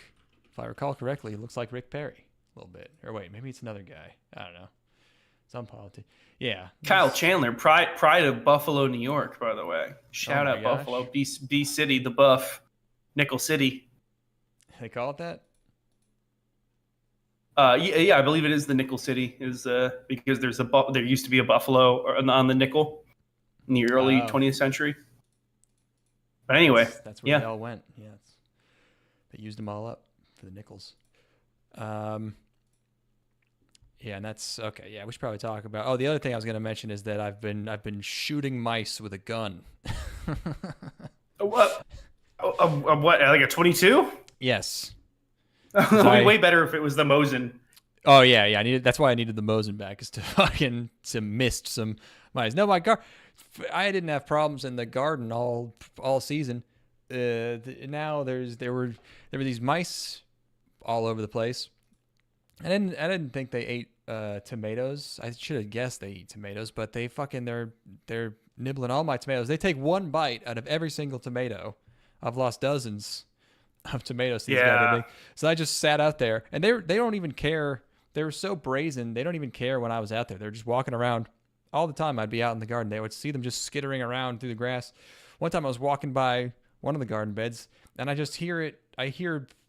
if I recall correctly, looks like Rick Perry a little bit. Or wait, maybe it's another guy. I don't know. Some politics. Yeah. Kyle Chandler, pride of Buffalo, New York, by the way. Shout out gosh. Buffalo, B City, the Buff, Nickel City. They call it that? Yeah, I believe it is the Nickel City, is because there used to be a Buffalo on the Nickel in the early 20th century. But anyway, that's where they all went. Yeah, they used them all up for the nickels. Yeah, and that's okay. Yeah, we should probably talk about. Oh, the other thing I was going to mention is that I've been shooting mice with a gun. What? What? Like a 22? Yes. Way better if it was the Mosin. Oh yeah. That's why I needed the Mosin back, is to mist some mice. No, I didn't have problems in the garden all season. Now there were these mice all over the place. I didn't think they ate tomatoes. I should have guessed they eat tomatoes, but they're nibbling all my tomatoes. They take one bite out of every single tomato. I've lost dozens of tomatoes to these guys. So I just sat out there, and they don't even care. They were so brazen. They don't even care when I was out there. They're just walking around all the time. I'd be out in the garden. They would see them just skittering around through the grass. One time I was walking by one of the garden beds, and I just hear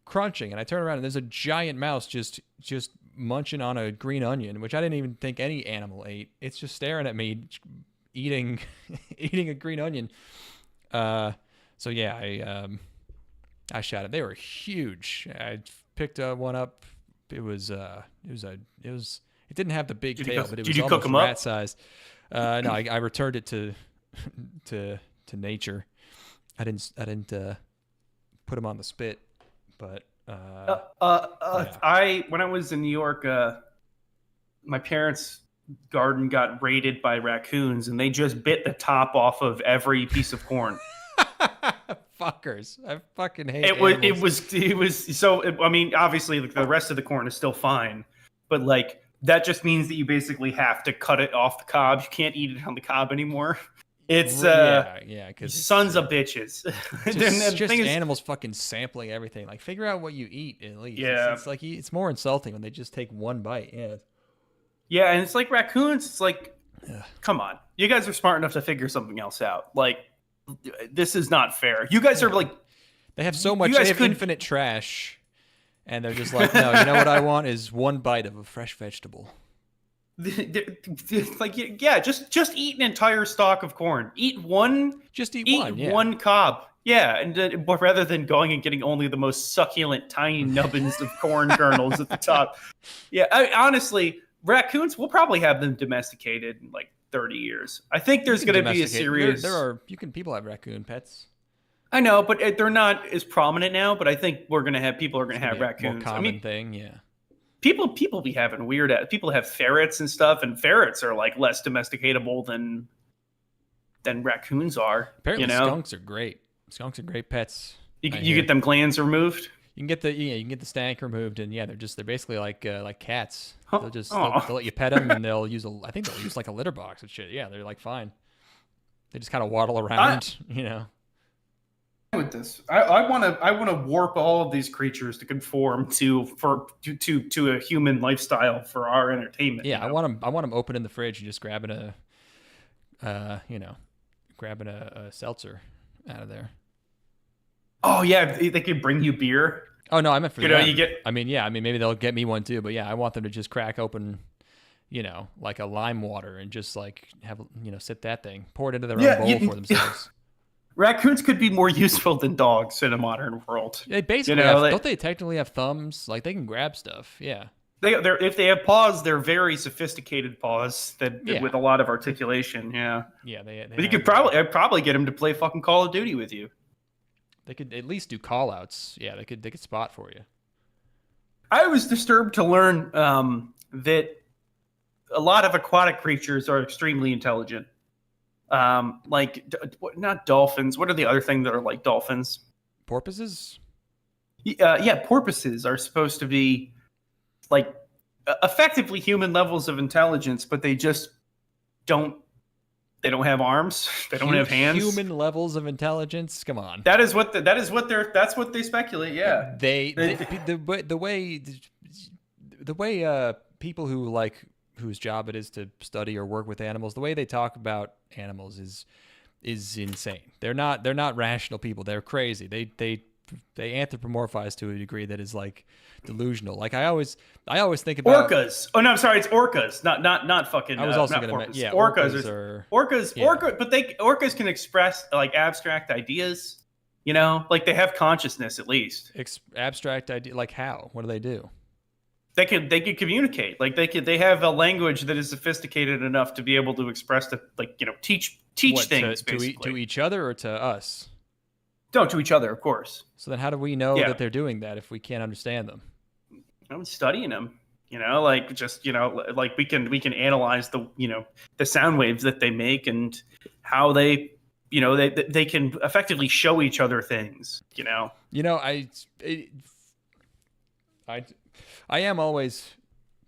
crunching, and I turn around, and there's a giant mouse just munching on a green onion, which I didn't even think any animal ate. It's just staring at me, eating a green onion. So yeah, I shot it. They were huge. I picked one up. It didn't have the big tail, but it was almost rat sized. No, I returned it to nature. I didn't put him on the spit, but when I was in New York, my parents' garden got raided by raccoons, and they just bit the top off of every piece of corn. Fuckers! I fucking hate it. It was so. I mean, obviously, the rest of the corn is still fine, but like that just means that you basically have to cut it off the cob. You can't eat it on the cob anymore. It's because sons of bitches. Just animals fucking sampling everything. Like, figure out what you eat at least. Yeah, it's like it's more insulting when they just take one bite. Yeah, and it's like raccoons. It's like, come on, you guys are smart enough to figure something else out. Like, this is not fair. You guys are like, they have so much. They have infinite trash, and they're just like, no, you know what I want is one bite of a fresh vegetable. Like, yeah, just eat an entire stalk of corn. Eat one. Just eat one. Yeah. One cob. Yeah, and rather than going and getting only the most succulent, tiny nubbins of corn kernels at the top. Yeah, honestly, raccoons, we'll probably have them domesticated in like 30 years. I think there's going to be a serious. People have raccoon pets. I know, but they're not as prominent now. But I think people are going to have raccoons. More common thing, yeah. People be having weird. People have ferrets and stuff, and ferrets are like less domesticatable than raccoons are. Apparently, skunks are great. Skunks are great pets. You get them glands removed. You can get the stank removed, and yeah, they're basically like cats. They'll let you pet them, and they'll use like a litter box and shit. Yeah, they're like fine. They just kind of waddle around, With this, I want to warp all of these creatures to conform to a human lifestyle for our entertainment. Yeah, I want them open in the fridge and just grabbing a seltzer out of there. Oh yeah, they could bring you beer. Oh no, I meant for them. You get. Maybe they'll get me one too. But yeah, I want them to just crack open, like a lime water and just like have sip that thing, pour it into their own bowl for themselves. Raccoons could be more useful than dogs in a modern world. They basically don't they technically have thumbs? Like they can grab stuff. Yeah. If they have paws, they're very sophisticated paws with a lot of articulation. Yeah. Yeah. But you could probably get them to play fucking Call of Duty with you. They could at least do call outs. Yeah. They could spot for you. I was disturbed to learn that a lot of aquatic creatures are extremely intelligent. Like not dolphins. What are the other things that are like dolphins? Porpoises? porpoises are supposed to be like effectively human levels of intelligence, but they just don't. They don't have arms. They don't have hands. Human levels of intelligence. Come on. That's what they speculate. Yeah. The way people whose job it is to study or work with animals, the way they talk about animals is insane. They're not rational people. They're crazy. They anthropomorphize to a degree that is like delusional. Like I always think about orcas. Oh no, I'm sorry, it's orcas, not fucking. I was also not going to porpoises. yeah, orcas, but orcas can express like abstract ideas. You know, like they have consciousness at least. Abstract idea, like how? What do they do? They could communicate. Like they have a language that is sophisticated enough to be able to express teach things to each other or to us. No, to each other, of course. So then how do we know that they're doing that if we can't understand them? I'm studying them, like we can analyze the sound waves that they make and how they can effectively show each other things, I am always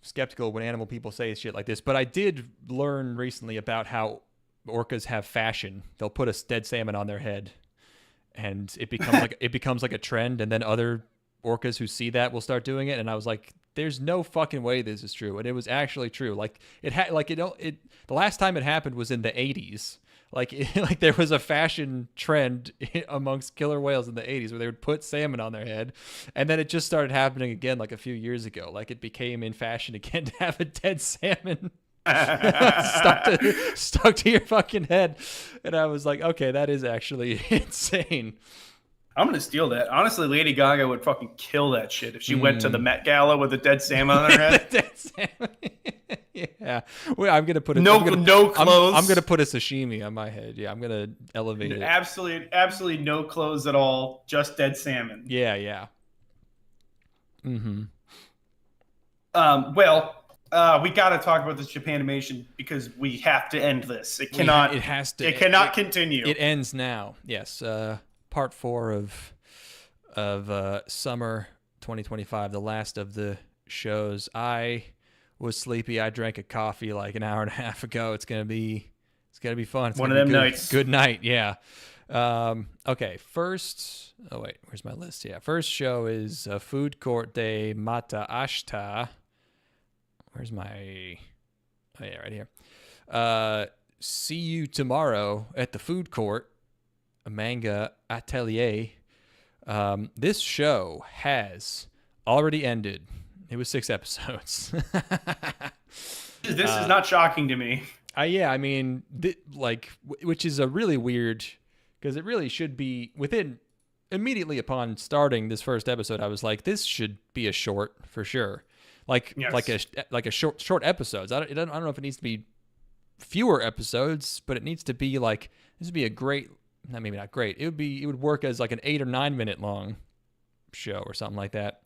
skeptical when animal people say shit like this, but I did learn recently about how orcas have fashion. They'll put a dead salmon on their head and it becomes like a trend, and then other orcas who see that will start doing it. And I was like, there's no fucking way this is true. And it was actually true. Like the last time it happened was in the 80s. Like there was a fashion trend amongst killer whales in the 80s where they would put salmon on their head, and then it just started happening again like a few years ago. Like it became in fashion again to have a dead salmon stuck to your fucking head. And I was like, okay, that is actually insane. I'm gonna steal that. Honestly, Lady Gaga would fucking kill that shit if she went to the Met Gala with a dead salmon on her head. Dead salmon. Yeah. Well, I'm gonna put no clothes. I'm gonna put a sashimi on my head. Yeah, I'm gonna elevate it. Absolutely no clothes at all. Just dead salmon. Yeah. Mm-hmm. We got to talk about this Japanimation because we have to end this. It cannot. It cannot continue. It ends now. Yes. Part 4 of summer 2025, the last of the shows. I was sleepy. I drank a coffee like an hour and a half ago. It's gonna be fun. It's one of them nights. Good night. Yeah. Okay. First. Oh wait, where's my list? Yeah. First show is Food Court de Mata Ashita. Where's my? Oh yeah, right here. See you tomorrow at the food court. A manga atelier. This show has already ended. It was 6 episodes. This is not shocking to me. Yeah, I mean, which is a really weird, because it really should be immediately upon starting this first episode. I was like, this should be a short for sure. Like a short episodes. I don't know if it needs to be fewer episodes, but it needs to be like, this would be a great. Maybe not great. It would work as like an 8 or 9 minute long show or something like that.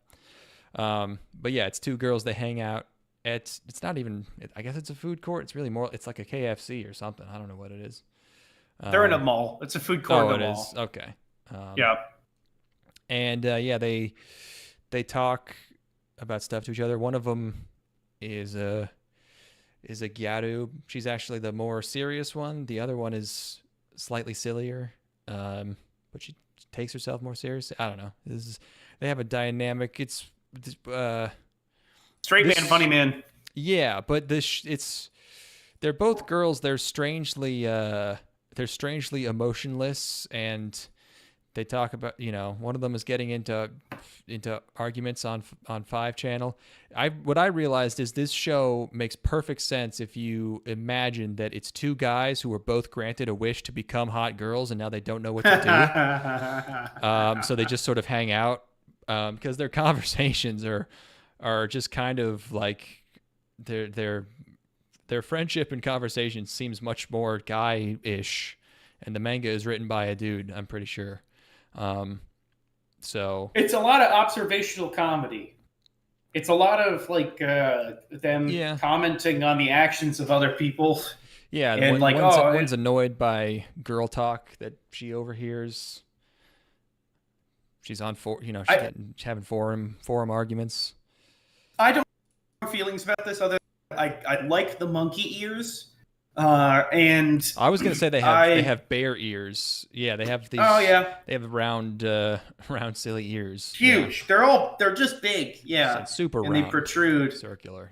But yeah, it's 2 girls. They hang out at. It's not even. I guess it's a food court. It's really more. It's like a KFC or something. I don't know what it is. They're in a mall. It's a food court in a mall. Is? Okay. Yeah. And they talk about stuff to each other. One of them is a gyaru. She's actually the more serious one. The other one is slightly sillier, but she takes herself more seriously. I don't know. They have a dynamic. It's straight man, funny man. Yeah, but they're both girls. They're strangely emotionless, and they talk about, one of them is getting into arguments on 5 channel. What I realized is this show makes perfect sense if you imagine that it's 2 guys who were both granted a wish to become hot girls, and now they don't know what to do. So they just sort of hang out, because their conversations are just kind of like their friendship and conversation seems much more guy-ish, and the manga is written by a dude, I'm pretty sure. So it's a lot of observational comedy. It's a lot of like them commenting on the actions of other people. Yeah, and one's annoyed by girl talk that she overhears. she's on she's having forum arguments. I don't have feelings about this other than I like the monkey ears. And I was gonna say they have bear ears. Yeah, they have these. Oh yeah, they have round silly ears. Huge. Yeah. They're just big. Yeah, it's super and round. They protrude. Circular.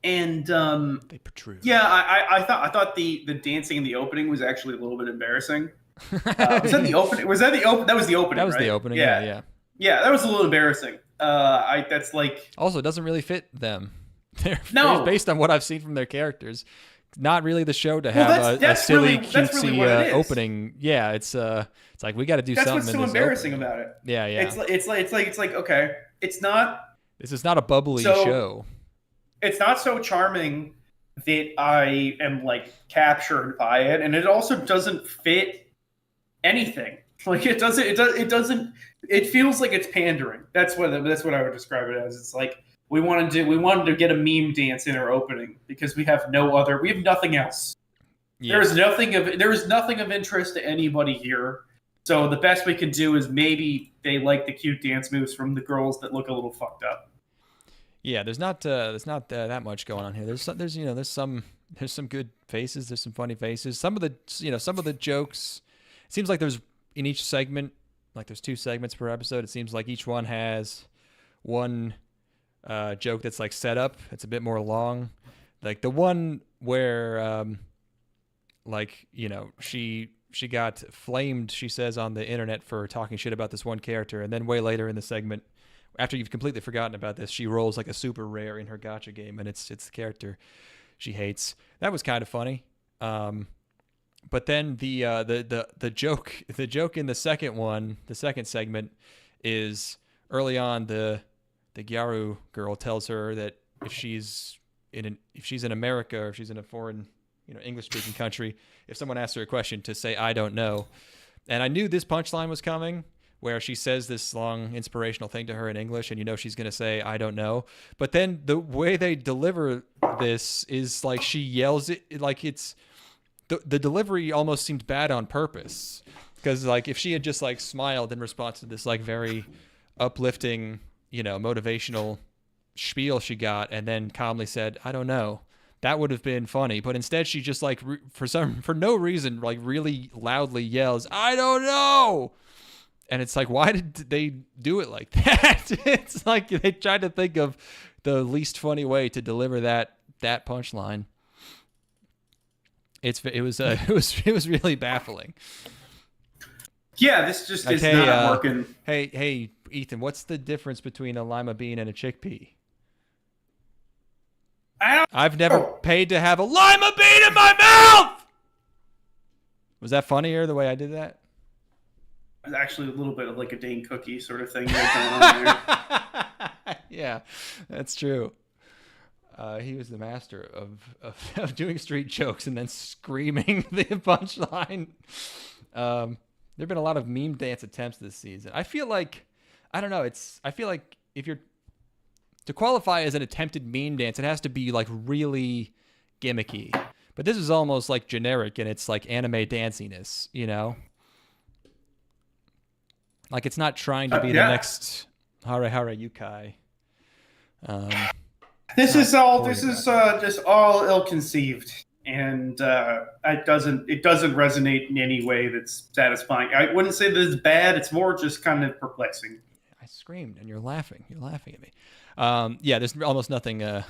And they protrude. Yeah, I thought the dancing in the opening was actually a little bit embarrassing. Was that the opening? Was that the opening? That was the opening. That was right? the opening. Yeah. Yeah, that was a little embarrassing. That's like. Also, it doesn't really fit them. They're based on what I've seen from their characters. Not really the show to have a silly, cutesy opening. Yeah, it's like we got to do something. That's what's so embarrassing about it. Yeah. It's like okay, it's not. This is not a bubbly show. It's not so charming that I am like captured by it, and it also doesn't fit anything. Like it doesn't. It feels like it's pandering. That's what I would describe it as. It's like. We wanted to get a meme dance in our opening because we have nothing else. Yeah. There is nothing of interest to anybody here. So the best we can do is maybe they like the cute dance moves from the girls that look a little fucked up. Yeah, there's not that much going on here. There's some good faces. There's some funny faces. Some of the jokes. It seems like there's in each segment, like there's 2 segments per episode. It seems like each one has one. Joke that's like set up. It's a bit more long. Like the one where she got flamed, she says, on the internet for talking shit about this one character, and then way later in the segment, after you've completely forgotten about this, she rolls like a super rare in her gacha game, and it's the character she hates. That was kind of funny. But then the joke in the second segment is early on the Gyaru girl tells her that if she's in America or if she's in a foreign, English-speaking country, if someone asks her a question, to say "I don't know." And I knew this punchline was coming, where she says this long inspirational thing to her in English, and she's gonna say "I don't know." But then the way they deliver this is like she yells it, like it's the delivery almost seemed bad on purpose, because like if she had just like smiled in response to this like very uplifting, motivational spiel she got, and then calmly said, "I don't know," that would have been funny. But instead, she just like for no reason, like really loudly yells, "I don't know," and it's like, why did they do it like that? It's like they tried to think of the least funny way to deliver that punchline. It was really baffling. Yeah, this just is not working. Hey, Ethan, what's the difference between a lima bean and a chickpea? I've never paid to have a lima bean in my mouth! Was that funnier the way I did that? It's actually a little bit of like a Dane cookie sort of thing going on there. Yeah, that's true. He was the master of doing street jokes and then screaming the punchline. There have been a lot of meme dance attempts this season. I feel like, if you're to qualify as an attempted meme dance, it has to be like really gimmicky. But this is almost like generic, and it's like anime danciness, Like it's not trying to be the next Hare Hare Yukai. This is just all ill-conceived, and it doesn't resonate in any way that's satisfying. I wouldn't say that it's bad. It's more just kind of perplexing. I screamed, and you're laughing. You're laughing at me. There's almost nothing to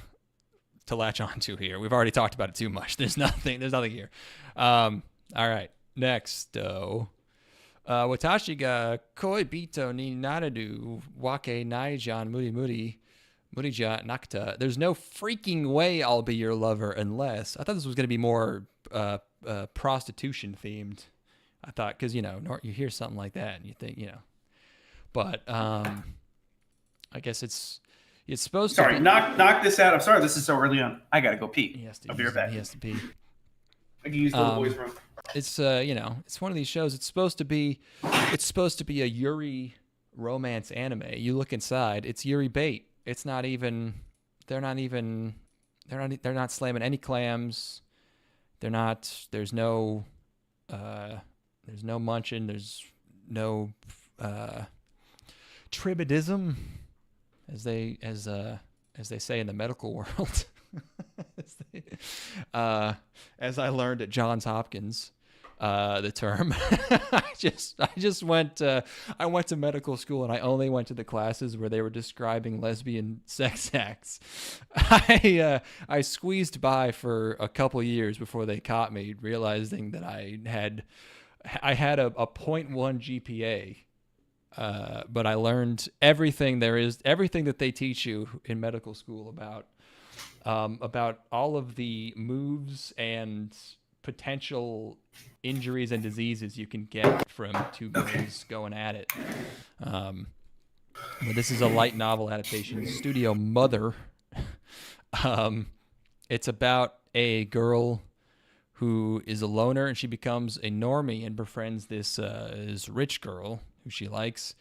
latch onto here. We've already talked about it too much. There's nothing here. All right, next. Watashi ga Koibito ni nareru wake Naijan Murimuri Murija Nakatta. There's no freaking way I'll be your lover unless. I thought this was going to be more prostitution themed. I thought, because, you hear something like that and you think, But I guess it's supposed to be. Knock this out. I'm sorry, this is so early on. I got to go pee. I'll be right back. He has to pee. I can use the boys' room. It's it's one of these shows. It's supposed to be a Yuri romance anime. You look inside, it's Yuri bait. It's not even. They're not slamming any clams. They're not. There's no munching. There's no tribadism, as they say in the medical world. As I learned at Johns Hopkins, the term. I went to medical school and I only went to the classes where they were describing lesbian sex acts. I squeezed by for a couple years before they caught me, realizing that I had a 0.1 GPA. But I learned everything that they teach you in medical school about all of the moves and potential injuries and diseases you can get from two girls going at it. But this is a light novel adaptation. Studio Mother. It's about a girl who is a loner, and she becomes a normie and befriends this rich girl who she likes.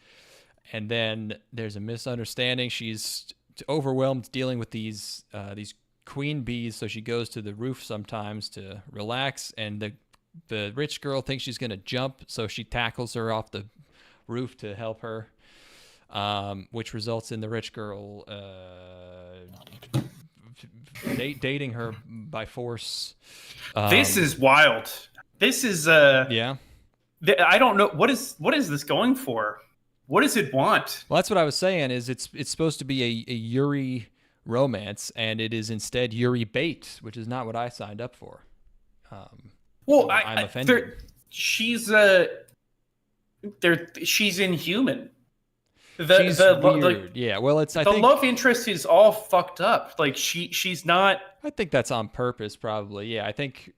And then there's a misunderstanding. She's overwhelmed dealing with these queen bees, so she goes to the roof sometimes to relax, and the rich girl thinks she's going to jump, so she tackles her off the roof to help her, which results in the rich girl dating her by force. This is wild. This is yeah. I don't know what is this going for? What does it want? Well, that's what I was saying. Is it's supposed to be a Yuri romance, and it is instead Yuri bait, which is not what I signed up for. Well, I'm offended. She's inhuman. She's weird. Yeah. Well, I think the love interest is all fucked up. Like she's not. I think that's on purpose, probably. Yeah. I think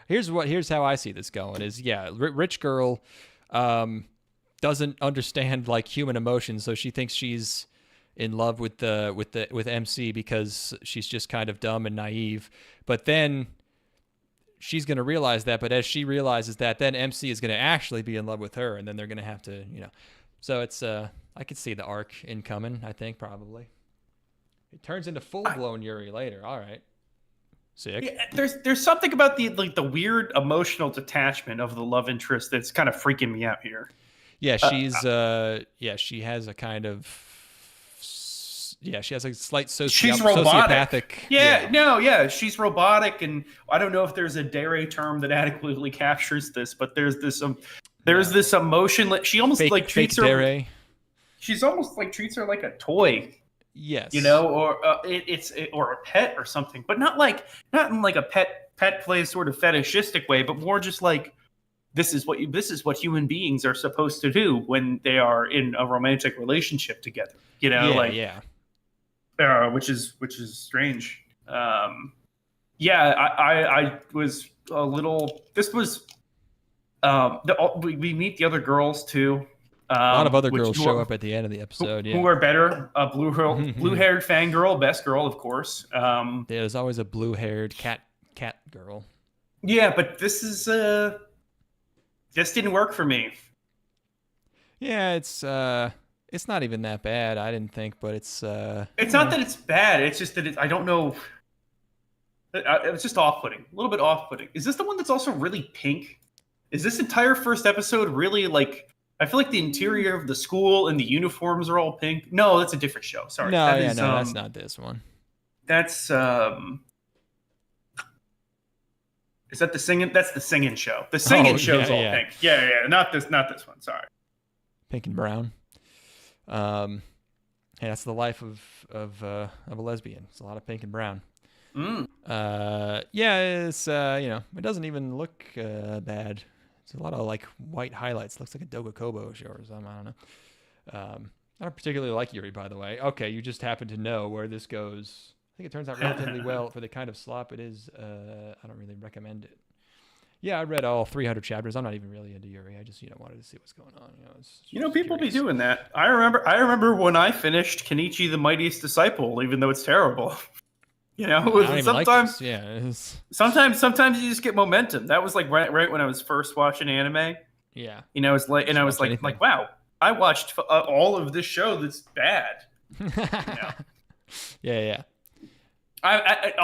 here's how I see this going. Is rich girl, doesn't understand like human emotions, so she thinks she's in love with MC because she's just kind of dumb and naive. But then she's going to realize that. But as she realizes that, then MC is going to actually be in love with her, and then they're going to have to, So it's I could see the arc incoming. I think probably it turns into full blown Yuri later. All right, sick. Yeah, there's something about the weird emotional detachment of the love interest that's kind of freaking me out here. Yeah, she has a kind of. Yeah, she has a slight she's robotic. sociopathic. She's robotic, and I don't know if there's a dere term that adequately captures this, but there's this emotion. She almost fake, like treats fake her. dere. She's almost like treats her like a toy. Yes. Or or a pet or something, but not in like a pet play sort of fetishistic way, but more just like this is what human beings are supposed to do when they are in a romantic relationship together. Which is strange. I was a little. This was. We meet the other girls too. A lot of other girls show up at the end of the episode. Who are better? Blue-haired fangirl, best girl, of course. There's always a blue-haired cat girl. Yeah, but this is this didn't work for me. Yeah, it's not even that bad. I didn't think, but it's. It's not that it's bad. It's just that I don't know. It was just off-putting, a little bit off-putting. Is this the one that's also really pink? Is this entire first episode really like? I feel like the interior of the school and the uniforms are all pink. No, that's a different show. Sorry. That's not this one. That's Is that the singing? That's the singing show. The singing show's all pink. Yeah. Not this one. Sorry. Pink and brown. Hey, that's the life of a lesbian. It's a lot of pink and brown. It's it doesn't even look bad. It's a lot of like white highlights. Looks like a Dogakobo show or something. I don't know. I don't particularly like Yuri, by the way. Okay, you just happen to know where this goes. I think it turns out relatively well for the kind of slop it is. I don't really recommend it. Yeah, I read all 300 chapters. I'm not even really into Yuri. I just wanted to see what's going on. People be doing that. I remember when I finished Kenichi the Mightiest Disciple, even though it's terrible. Sometimes you just get momentum. That was like right when I was first watching anime. Yeah. I was like, wow, I watched all of this show that's bad. Yeah. I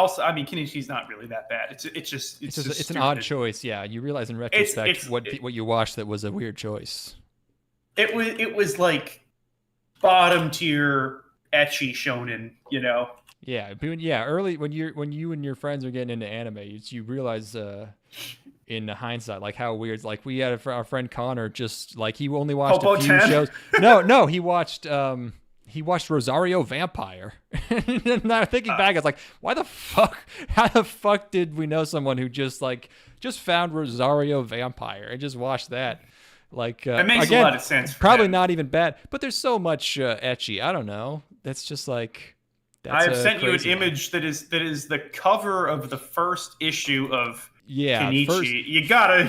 Kenichi's not really that bad. It's an odd choice. Yeah, you realize in retrospect what you watched that was a weird choice. it was like bottom tier ecchi shonen, you know. Yeah, early when you and your friends are getting into anime, you realize in hindsight like how weird. Like we had our friend Connor, just like he only watched a few shows. No, he watched Rosario Vampire. And now thinking back, it's like, how the fuck did we know someone who just found Rosario Vampire and just watched that? Like it makes again, a lot of sense. Probably not even bad, but there's so much ecchi. I don't know. That's just like. I have sent you an image that is the cover of the first issue of Kenichi. You gotta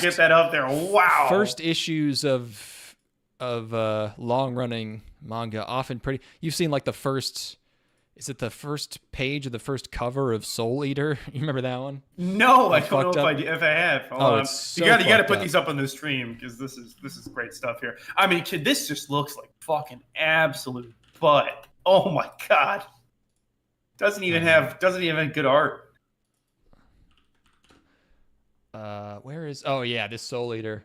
get that up there. Wow. First issues of long running manga, often pretty. You've seen like the first. Is it the first page of the first cover of Soul Eater? You remember that one? No, I don't know if I have. It's so you gotta put these up on the stream because this is great stuff here. I mean, kid, this just looks like fucking absolute butt. Oh my god. Doesn't even have good art. Where is? Oh yeah, this Soul Eater.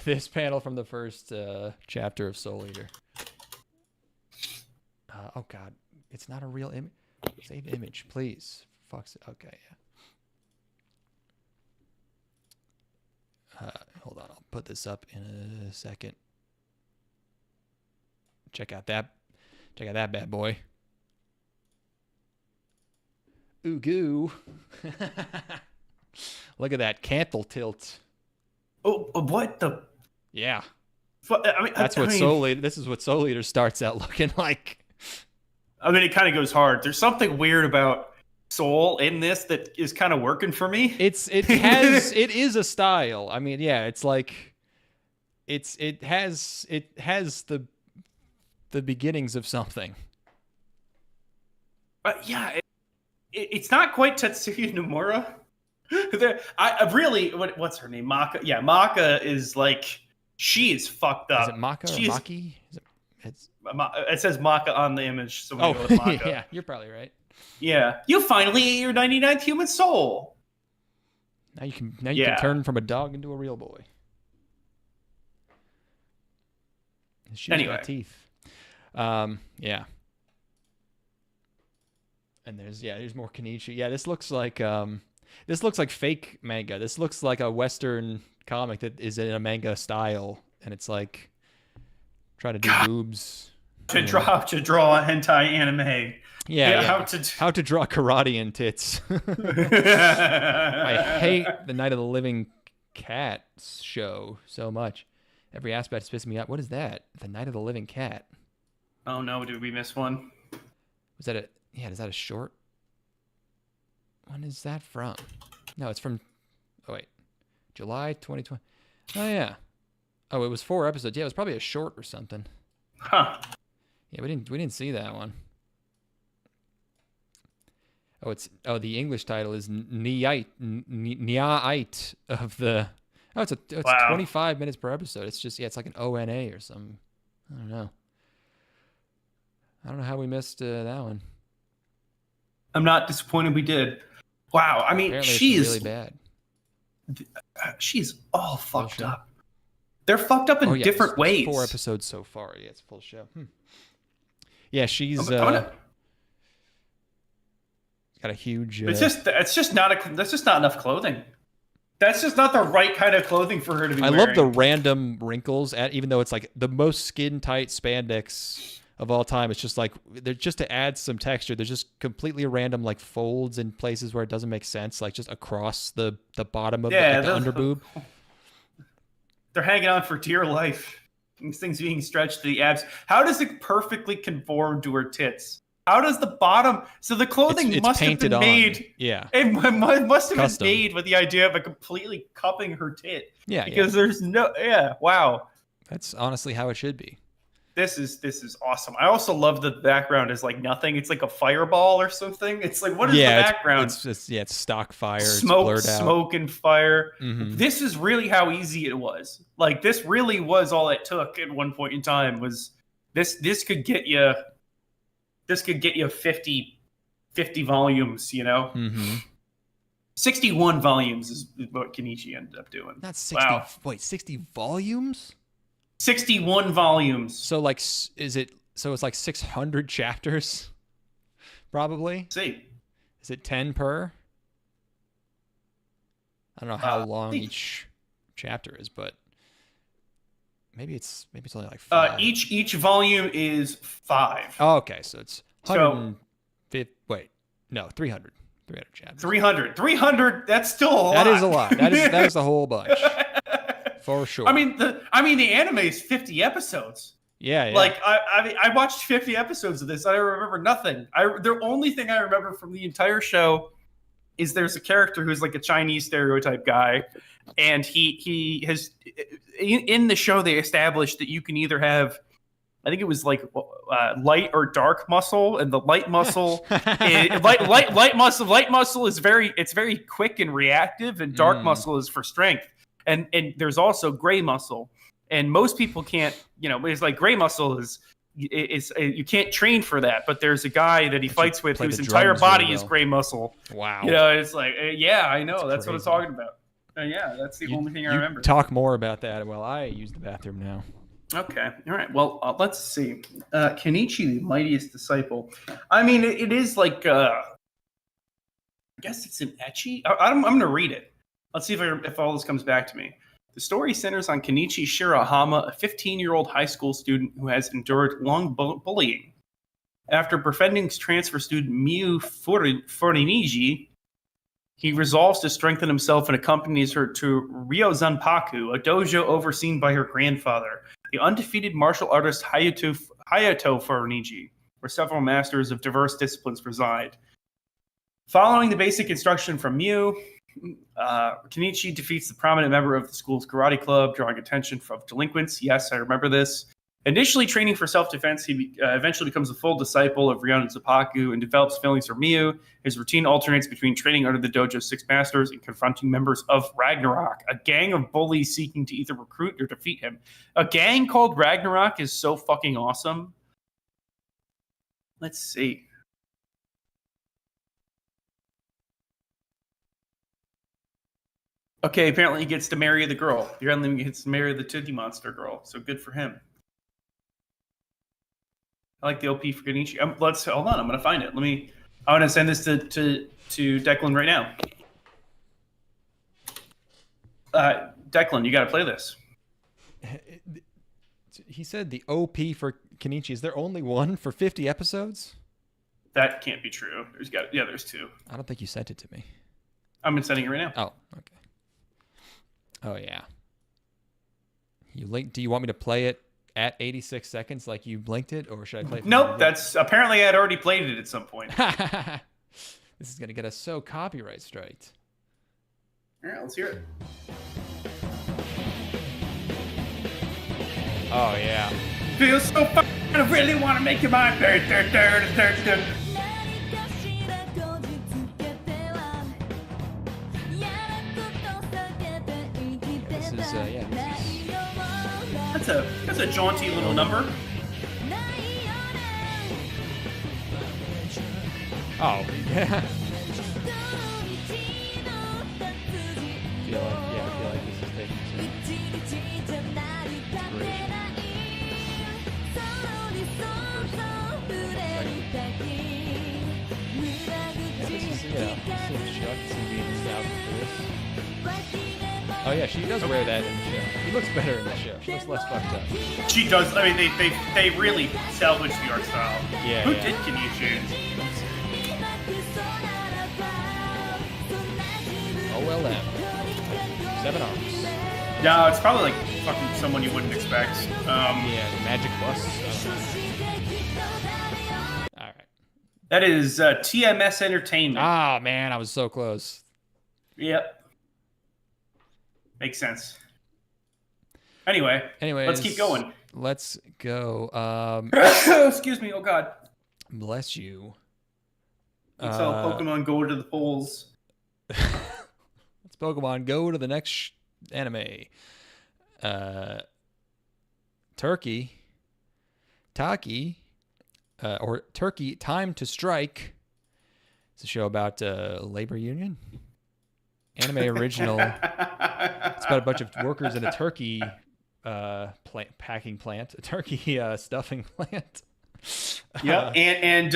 This panel from the first chapter of Soul Eater. Oh god, it's not a real image. Save image, please. Fuck's it. Okay, yeah. Hold on, I'll put this up in a second. Check out that bad boy. Ooh goo. Look at that cantle tilt. Oh, what the? Yeah. I mean, Soul Eater. This is what Soul Eater starts out looking like. I mean, it kind of goes hard. There's something weird about Soul in this that is kind of working for me. It is a style. I mean, yeah, it's like it has the beginnings of something. Yeah. It's not quite Tetsuya Nomura. I really, what's her name? Maka. Yeah, Maka is like, she is fucked up. Is it Maka or Maki? It says Maka on the image. So go with Maka. Yeah, you're probably right. Yeah, you finally ate your 99th human soul. Now you can turn from a dog into a real boy. She's got teeth. Yeah. And there's more Kenichi. Yeah, this looks like fake manga. This looks like a Western comic that is in a manga style, and it's like trying to do boobs. To draw a hentai anime. Yeah. How to draw karate and tits. I hate the Night of the Living Cat show so much. Every aspect is pissing me off. What is that? The Night of the Living Cat. Oh no, did we miss one? Was that is that a short? When is that from? No, it's from. Oh wait, July 2020. Oh yeah. Oh, it was 4 episodes. Yeah, it was probably a short or something. Huh. Yeah, we didn't see that one. The English title is Nyait of the. Oh, it's 25 minutes per episode. It's just it's like an ONA or something. I don't know how we missed that one. I'm not disappointed we did. Wow, I mean, Apparently she's really bad. She's all fucked up. They're fucked up in different ways. 4 episodes so far. Yeah, it's a full show. Yeah, she's got a huge. That's just not enough clothing. That's just not the right kind of clothing for her to be wearing. I love the random wrinkles, even though it's like the most skin tight spandex of all time. It's just like they're just to add some texture. There's just completely random like folds in places where it doesn't make sense, like just across the bottom of the underboob. They're hanging on for dear life. These things being stretched to the abs. How does it perfectly conform to her tits? How does the bottom? So the clothing it's must have been made. On. Yeah, it must have been made with the idea of completely cupping her tit. Yeah, because there's no. Yeah, wow. That's honestly how it should be. This is awesome. I also love the background is like nothing. It's like a fireball or something. It's like, what is the background? It's stock fire. Smoke and fire. Mm-hmm. This is really how easy it was. Like this really was all it took at one point in time. Was this could get you? This could get you 50 volumes. You know, 61 volumes is what Kenichi ended up doing. Not 60. Wow. Wait, 60 volumes? 61 volumes. So like, is it? So it's like 600 chapters, probably. Let's see. Is it 10 per? I don't know how long each chapter is, but maybe it's only like 5. Each volume is 5. Oh, okay, so it's 150. Wait, no, 300. 300 chapters. 300. That's still a lot. That is a lot. That is a whole bunch, for sure. I mean, the anime is 50 episodes. Yeah. Like I watched 50 episodes of this. I remember nothing. The only thing I remember from the entire show is there's a character who's like a Chinese stereotype guy, and he has in the show they established that you can either have, I think it was like light or dark muscle, and the light muscle, light muscle is very quick and reactive, and dark muscle is for strength. And there's also gray muscle, and most people can't. It's like gray muscle is you can't train for that. But there's a guy that he fights with whose entire body is gray muscle. Wow. It's like yeah, I know that's what I'm talking about. Yeah, that's the only thing I remember. Talk more about that while I use the bathroom now. Okay. All right. Well, let's see. Kenichi, the Mightiest Disciple. I mean, it is like, I guess it's an ecchi. I'm going to read it. Let's see if all this comes back to me. The story centers on Kenichi Shirahama, a 15-year-old high school student who has endured long bullying. After befriending transfer student Mille-Feuille, he resolves to strengthen himself and accompanies her to Ryozanpaku, a dojo overseen by her grandfather, the undefeated martial artist Hayato Feuille, where several masters of diverse disciplines reside. Following the basic instruction from Mew, Kenichi defeats the prominent member of the school's karate club, drawing attention from delinquents. Yes, I remember this. Initially training for self-defense, he eventually becomes a full disciple of Ryozanpaku and develops feelings for Miyu. His routine alternates between training under the dojo's 6 masters and confronting members of Ragnarok, a gang of bullies seeking to either recruit or defeat him. A gang called Ragnarok is so fucking awesome. Let's see. Okay, apparently he gets to marry the girl. Apparently he gets to marry the Tootie Monster girl, so good for him. I like the OP for Kenichi. Let's hold on. I'm gonna find it. I want to send this to Declan right now. Declan, you got to play this. He said the OP for Kenichi. Is there only one for 50 episodes? That can't be true. There's 2. I don't think you sent it to me. I'm sending it right now. Oh, okay. Oh yeah. Do you want me to play it at 86 seconds like you blinked it, or should I play it? Nope, that's apparently I'd already played it at some point. This is gonna get us so copyright striked. All right, let's hear it. Oh yeah. Feels so fun. I really want to make you mine. That's a jaunty little number. Oh yeah. I feel like this is taking some Oh yeah, she does wear that in the show. She looks better in the show. She looks less fucked up. She does. I mean, they really salvaged the art style. Yeah. Who did Kenichi? OLM. 7 arms. No, it's probably like fucking someone you wouldn't expect. Yeah, the Magic Bus. All right. That is TMS Entertainment. Ah, man, I was so close. Yep. Makes sense. Anyways, let's keep going. Let's go. Excuse me. Oh God. Bless you. Let's all Pokemon go to the polls. Let's Pokemon go to the next anime. Turkey. Taki. Or Turkey Time to Strike. It's a show about labor union. Anime original. It's about a bunch of workers in a turkey packing plant, a turkey stuffing plant. Yeah, and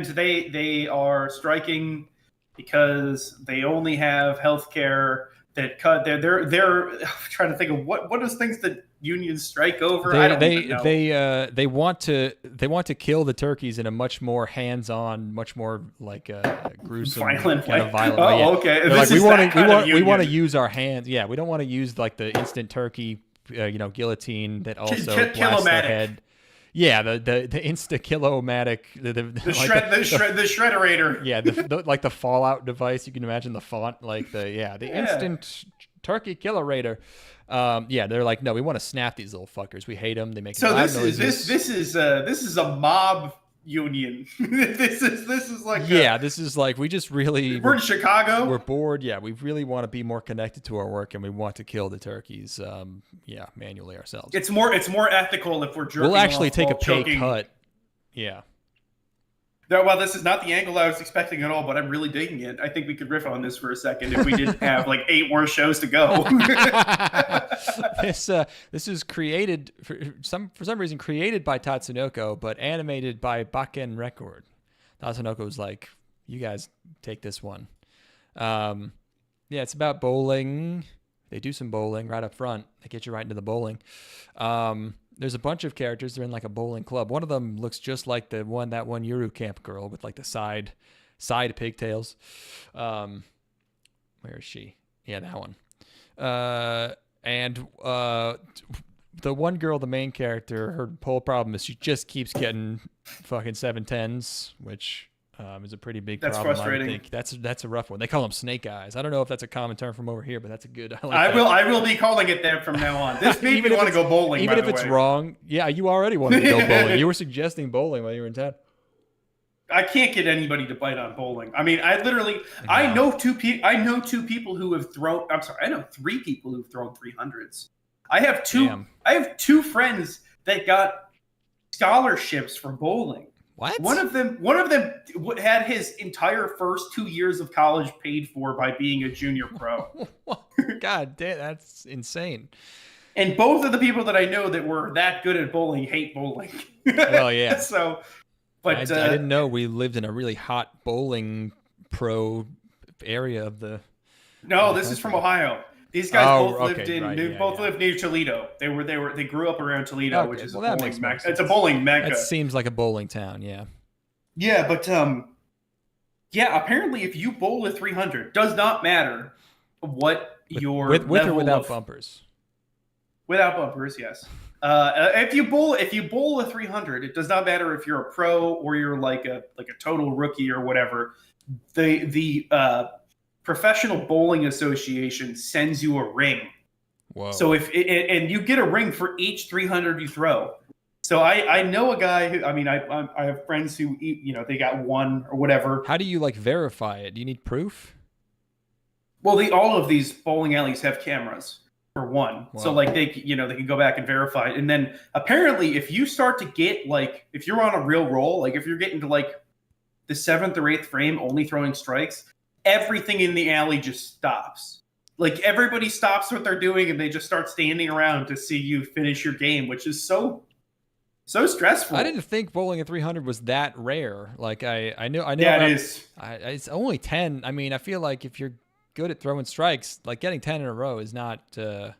they are striking because they only have healthcare that cut. They're I'm trying to think of what is things that unions strike over. I don't even know. They want to kill the turkeys in a much more hands-on, much more like gruesome, violent kind of violent. Oh, yeah. okay. Like, we want to use our hands. Yeah, we don't want to use like the instant turkey, guillotine that also blasts their head. Yeah, the insta-kilomatic, the shredderator. Yeah, like the Fallout device. You can imagine the font, like the instant turkey killerator. They're like, no, we want to snap these little fuckers. We hate them. They make loud noises. This is a mob union. this is like this is like we're in Chicago. We're bored. Yeah, we really want to be more connected to our work, and we want to kill the turkeys. Manually ourselves. It's more ethical if we're jerking. We'll actually off take a while pay choking. cut. Yeah. No, well, this is not the angle I was expecting at all, but I'm really digging it. I think we could riff on this for a second if we didn't have like 8 more shows to go. This is created for some reason created by Tatsunoko, but animated by Bakken Record. Tatsunoko's like, you guys take this one. It's about bowling. They do some bowling right up front. They get you right into the bowling. There's a bunch of characters. They're in like a bowling club. One of them looks just like that one Yuru Camp girl with like the side pigtails. Where is she? Yeah, that one. The one girl, the main character, her whole problem is she just keeps getting fucking 710s, which is a pretty big problem. That's frustrating. I think that's a rough one. They call them snake eyes. I don't know if that's a common term from over here, but that's a good. I will be calling it that from now on. This made me want to go bowling. Even if it's wrong, yeah, you already wanted to go bowling. You were suggesting bowling while you were in town. I can't get anybody to bite on bowling. I mean, I know two people who have thrown. I'm sorry, I know 3 people who've thrown 300s. I have two friends that got scholarships for bowling. What? One of them had his entire first 2 years of college paid for by being a junior pro. God damn, that's insane. And both of the people that I know that were that good at bowling hate bowling. Well, yeah. So, but I didn't know we lived in a really hot bowling pro area of the. No, this is from Ohio. These guys lived near Toledo. They grew up around Toledo, which is a bowling mecca. It's a bowling mecca. That seems like a bowling town, yeah. Yeah, but apparently if you bowl a 300, does not matter what your with level or without bumpers. Without bumpers, yes. If you bowl a 300, it does not matter if you're a pro or you're like a total rookie or whatever. The Professional Bowling Association sends you a ring. Whoa. So and you get a ring for each 300 you throw. So I know a guy who, I have friends who, they got one or whatever. How do you like verify it? Do you need proof? Well, all of these bowling alleys have cameras for one. Wow. So like they can go back and verify it. And then apparently if you start to get like, if you're on a real roll, like if you're getting to like the 7th or 8th frame, only throwing strikes, everything in the alley just stops. Like everybody stops what they're doing and they just start standing around to see you finish your game, which is so stressful. I didn't think bowling at 300 was that rare. Like I know. Yeah, it is. It's only 10. I mean, I feel like if you're good at throwing strikes, like getting 10 in a row is not. Well,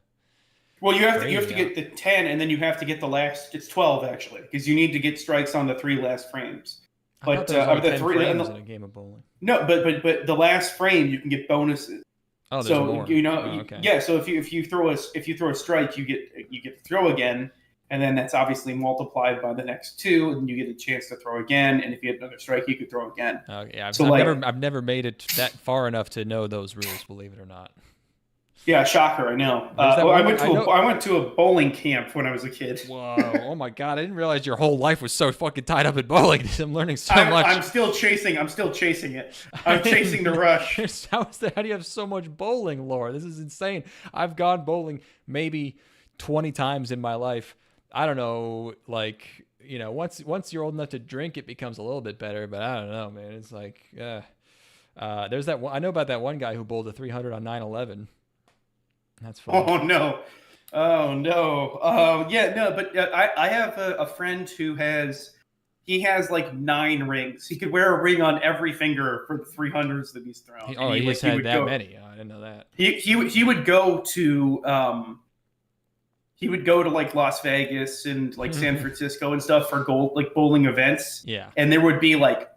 you have to get the 10 and then you have to get the last. It's 12 actually, because you need to get strikes on the 3 last frames. But the 3 frames in a game of bowling. No, but the last frame you can get bonuses. Oh, there's more. Okay. Yeah. So if you throw a strike, you get to throw again, and then that's obviously multiplied by the next 2, and you get a chance to throw again. And if you get another strike, you could throw again. Yeah. I've never made it that far enough to know those rules. Believe it or not. Yeah, shocker. I know. I went to a bowling camp when I was a kid. Whoa! Oh my god! I didn't realize your whole life was so fucking tied up in bowling. I'm learning so much. I'm still chasing it. I'm chasing the rush. How do you have so much bowling lore? This is insane. I've gone bowling maybe 20 times in my life. I don't know, like once you're old enough to drink, it becomes a little bit better. But I don't know, man. It's like, there's that one. I know about that one guy who bowled a 300 on 9/11. That's funny. Oh no! Oh no. Yeah, no, but I have a friend who has like 9 rings. He could wear a ring on every finger for the 300s that he's thrown. He just had that many. I didn't know that. He would go to like Las Vegas and like San Francisco and stuff for bowling events. Yeah. And there would be like,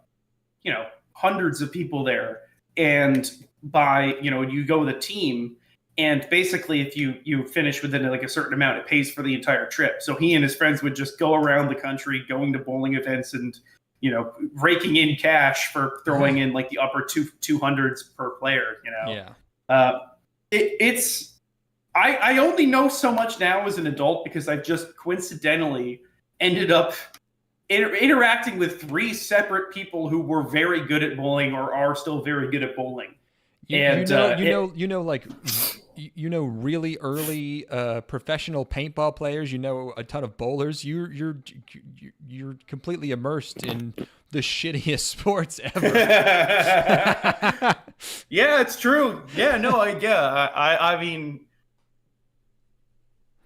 hundreds of people there. And you go with a team, and basically if you finish within like a certain amount, it pays for the entire trip. So he and his friends would just go around the country going to bowling events and, raking in cash for throwing in like the upper 200s per player, Yeah. I only know so much now as an adult because I've just coincidentally ended up interacting with 3 separate people who were very good at bowling or are still very good at bowling. Really early professional paintball players. A ton of bowlers. You're completely immersed in the shittiest sports ever. Yeah, it's true. Yeah, no, I mean,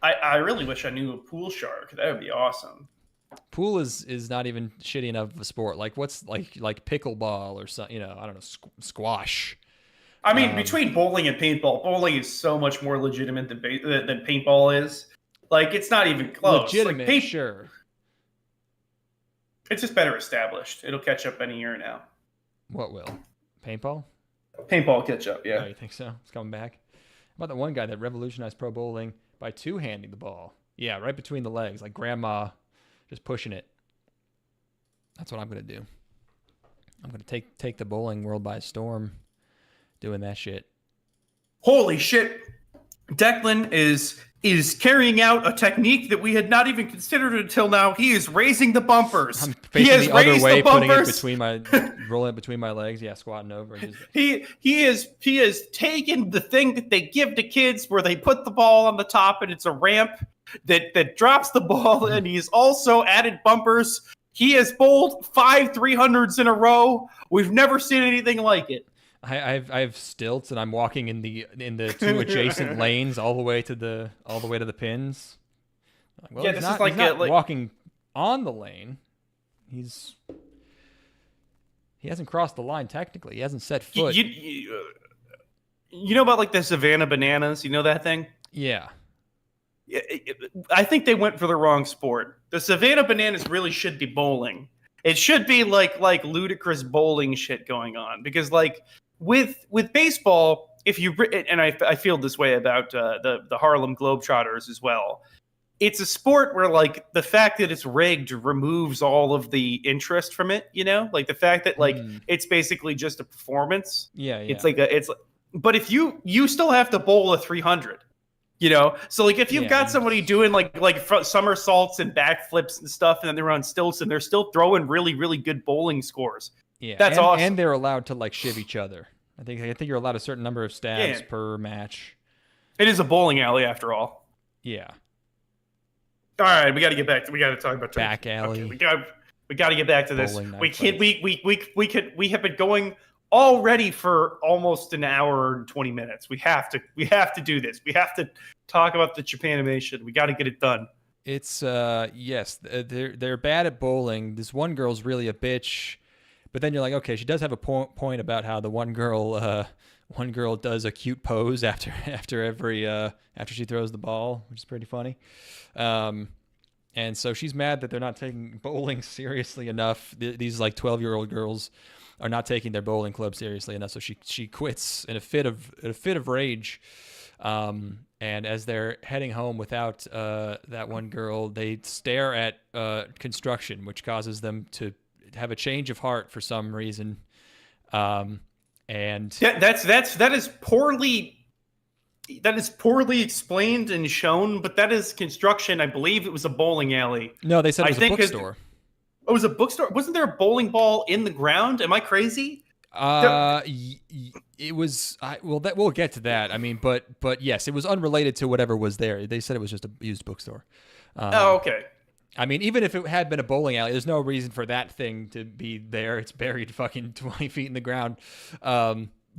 I really wish I knew a pool shark. That would be awesome. Pool is not even shitty enough of a sport. Like what's like pickleball or something? I don't know, squash. I mean, between bowling and paintball, bowling is so much more legitimate than paintball is. Like, it's not even close. Legitimate, like, sure. It's just better established. It'll catch up any year now. What will? Paintball? Paintball catch up, yeah. Oh, you think so? It's coming back. How about the one guy that revolutionized pro bowling by two-handing the ball? Yeah, right between the legs, like grandma just pushing it. That's what I'm going to do. I'm going to take the bowling world by storm doing that shit. Holy shit. Declan is carrying out a technique that we had not even considered until now. He is raising the bumpers. I'm facing the other way, putting it between rolling it between my legs. Yeah, squatting over. He is taking the thing that they give to kids where they put the ball on the top and it's a ramp that drops the ball, and he's also added bumpers. He has bowled 5 300s in a row. We've never seen anything like it. I have stilts, and I'm walking in the 2 adjacent lanes all the way to the pins. Well, yeah, he's not walking on the lane. He hasn't crossed the line technically. He hasn't set foot. You know about like the Savannah Bananas? You know that thing? Yeah. I think they went for the wrong sport. The Savannah Bananas really should be bowling. It should be like ludicrous bowling shit going on, because like with baseball, if you and I feel this way about the Harlem Globetrotters as well. It's a sport where like the fact that it's rigged removes all of the interest from it. Like the fact that like it's basically just a performance. Yeah. It's but if you still have to bowl a 300. So like if you've got somebody doing like somersaults and backflips and stuff, and then they're on stilts and they're still throwing really, really good bowling scores. Yeah, that's awesome. And they're allowed to like shiv each other. I think you're allowed a certain number of stabs per match. It is a bowling alley after all. Yeah. All right, we got to talk about back alley. Okay, we got to get back to this. We can't. We have been going already for almost an hour and 20 minutes. We have to do this. We have to talk about the Japanimation. We got to get it done. It's yes, they're bad at bowling. This one girl's really a bitch, but then you're like, okay, she does have a point about how the one girl does a cute pose after she throws the ball, which is pretty funny. And so she's mad that they're not taking bowling seriously enough. These like 12-year-old girls are not taking their bowling club seriously enough. So she quits in a fit of rage. And as they're heading home without that one girl, they stare at construction, which causes them to have a change of heart for some reason. And that is poorly explained and shown, but that is construction. I believe it was a bowling alley. No, they said it was a bookstore. It was a bookstore. Wasn't there a bowling ball in the ground? Am I crazy? It was. We'll get to that. I mean, but yes, it was unrelated to whatever was there. They said it was just a used bookstore. Okay. I mean, even if it had been a bowling alley, there's no reason for that thing to be there. It's buried fucking 20 feet in the ground.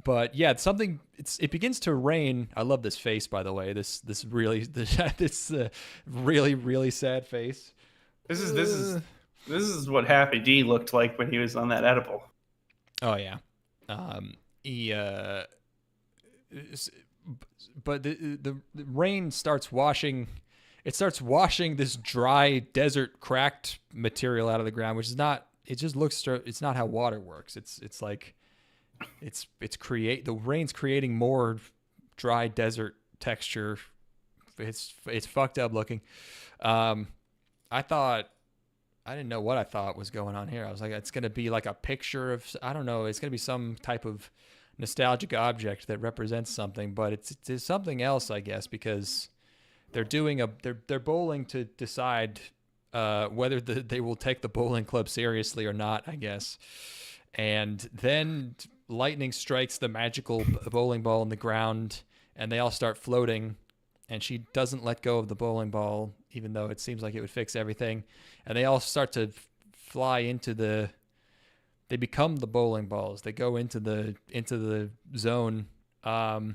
But yeah, it begins to rain. I love this face, by the way. This really really sad face. This is what Happy D looked like when he was on that edible. Oh yeah. But the rain starts washing. It starts washing this dry desert cracked material out of the ground, which is not. It just looks. It's not how water works. It's like. The rain's creating more dry desert texture. It's fucked up looking. I didn't know what I thought was going on here. I was like, it's gonna be like a picture of, I don't know, it's gonna be some type of nostalgic object that represents something, but it's something else, I guess, because they're doing they're bowling to decide whether they will take the bowling club seriously or not, I guess. And then lightning strikes the magical bowling ball in the ground, and they all start floating, and she doesn't let go of the bowling ball, even though it seems like it would fix everything. And they all start to fly they become the bowling balls. They go into the zone, and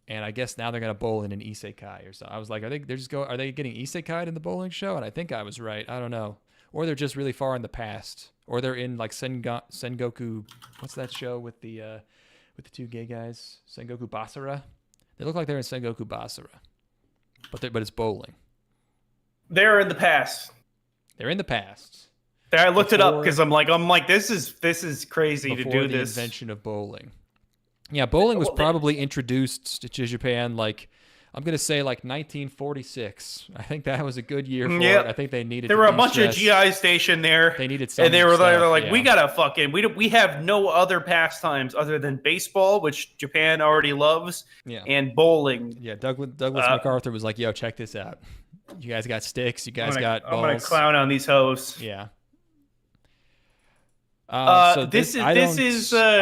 I guess now they're gonna bowl in an isekai or something. I was like, are they getting isekai'd in the bowling show? And I think I was right. I don't know. Or they're just really far in the past. Or they're in like Sengoku. What's that show with the two gay guys? Sengoku Basara. They look like they're in Sengoku Basara, but it's bowling. They're in the past. They're in the past. I looked it up because I'm like this is crazy to do the this. Invention of bowling. Yeah, bowling was probably introduced to Japan like. I'm going to say like 1946. I think that was a good year for it. I think they needed. There were a bunch of GI stationed there. They needed some. And they were like, yeah. we got to fucking, we have no other pastimes other than baseball, which Japan already loves, and bowling. Yeah, Douglas MacArthur was like, yo, check this out. You guys got sticks. You guys got balls. I'm going to clown on these hoes. Yeah. So this is I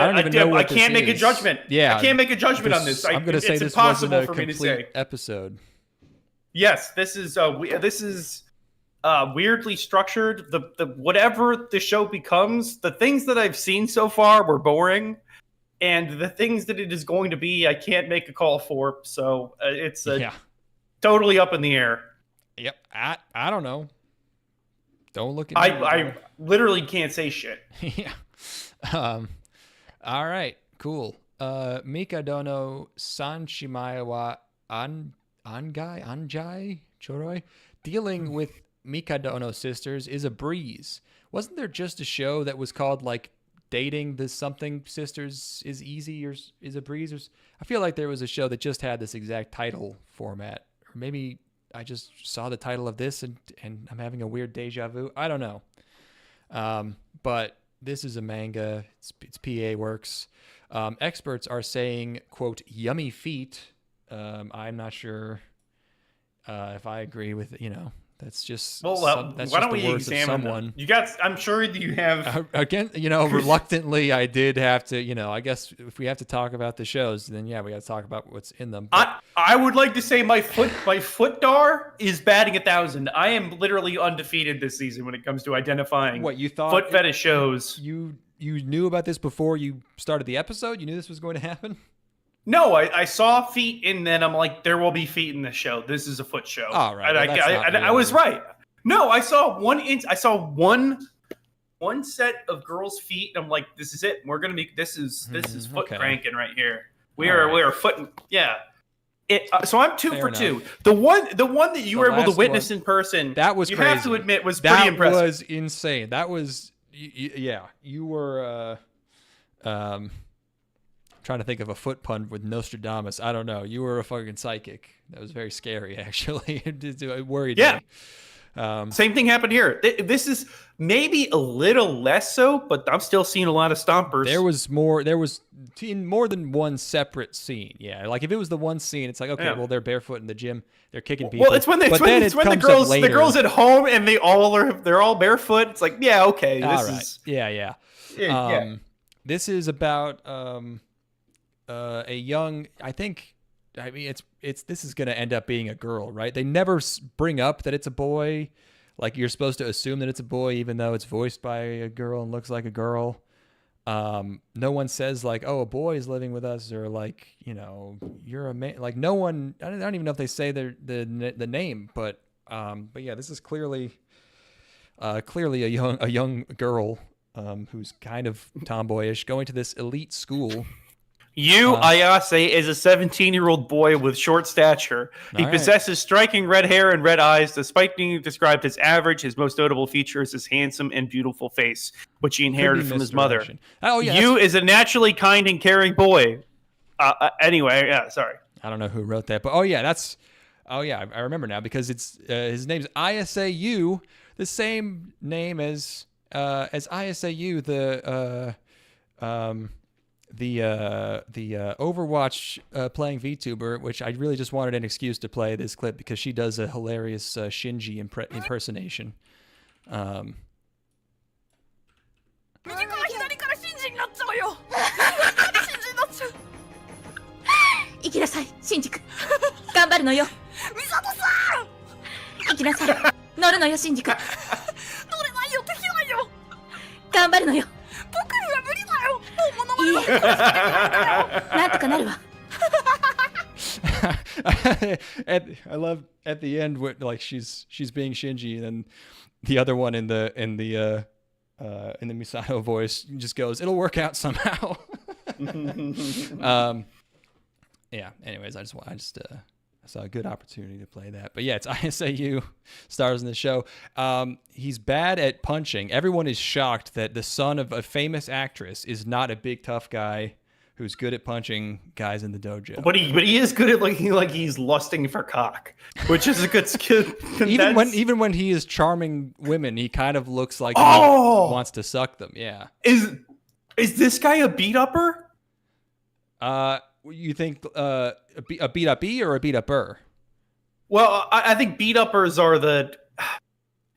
don't even know what this can't make a judgment. Yeah, I can't make a judgment on this. I'm going to say it's this impossible wasn't a for me to complete say. episode. Yes, this is weirdly structured. The whatever the show becomes, the things that I've seen so far were boring, and the things that it is going to be, I can't make a call for. So it's totally up in the air. Yep, I don't know. Don't look at me. I literally can't say shit. Yeah. All right. Cool. Mikadono Sanshimai wa Angai Choroi. Dealing with Mikadono sisters is a breeze. Wasn't there just a show that was called like Dating the Something Sisters is Easy or is a Breeze? Or I feel like there was a show that just had this exact title format. Or maybe I just saw the title of this and I'm having a weird deja vu. I don't know. But this is a manga. It's PA Works. Experts are saying, quote, yummy feet. I'm not sure if I agree with, that's just why don't we examine someone. You got? I'm sure you have. Again, reluctantly, I did have to. I guess if we have to talk about the shows, then yeah, we got to talk about what's in them. But I would like to say my foot dar is batting 1,000. I am literally undefeated this season when it comes to identifying what you thought foot fetish shows. You knew about this before you started the episode. You knew this was going to happen. No, I saw feet, and then I'm like, there will be feet in this show. This is a foot show. All right, I was right. No, I saw one set of girls' feet, and I'm like, this is it. We're gonna make this is foot cranking right here. We are foot. Yeah. So I'm two for two. The one that you were able to witness in person, that was crazy. You have to admit was pretty impressive. That was insane. That was You were. Trying to think of a foot pun with Nostradamus. I don't know. You were a fucking psychic. That was very scary, actually. It worried me. Same thing happened here. This is maybe a little less so, but I'm still seeing a lot of stompers. There was in more than one seperate scene. Yeah, like if it was the one scene, it's like, okay, well, they're barefoot in the gym, they're kicking people. Well, it's when the girls at home and they're all barefoot. It's like, yeah, okay. This is about a young, this is going to end up being a girl, right? They never bring up that it's a boy. Like, you're supposed to assume that it's a boy, even though it's voiced by a girl and looks like a girl. no one says like, oh, a boy is living with us, or like, you know, you're a man. Like no one, I don't even know if they say the name, but yeah, this is clearly a young girl who's kind of tomboyish, going to this elite school. Ayase is a 17-year-old boy with short stature. He possesses striking red hair and red eyes. Despite being described as average, his most notable feature is his handsome and beautiful face, which he inherited from his mother. Oh, yeah, Yu is a naturally kind and caring boy. Anyway, yeah, sorry. I don't know who wrote that, but I remember now, because it's his name's Ayase Yu, the same name as Ayase Yu, the Overwatch playing VTuber, which I really just wanted an excuse to play this clip because she does a hilarious Shinji impersonation. 右から左からシンジになっちゃうよシンジになっちゃう行きなさいシンジ君頑張るのよミサトさん行きなさい乗るのよシンジ君乗れないよできないよ頑張るのよ僕には無理だよもう物まねはなんとかなるわ I love at the end what, like she's being Shinji, and then the other one in the Misato voice just goes, "It'll work out somehow." Yeah. Anyways, I saw a good opportunity to play that. But yeah, it's ISAU stars in the show. He's bad at punching. Everyone is shocked that the son of a famous actress is not a big tough guy who's good at punching guys in the dojo. But he is good at looking like he's lusting for cock, which is a good skill. even when he is charming women, he kind of looks like he wants to suck them. Yeah. Is this guy a beat upper? You think a beat up E or a beat upper? Well, I think beat uppers are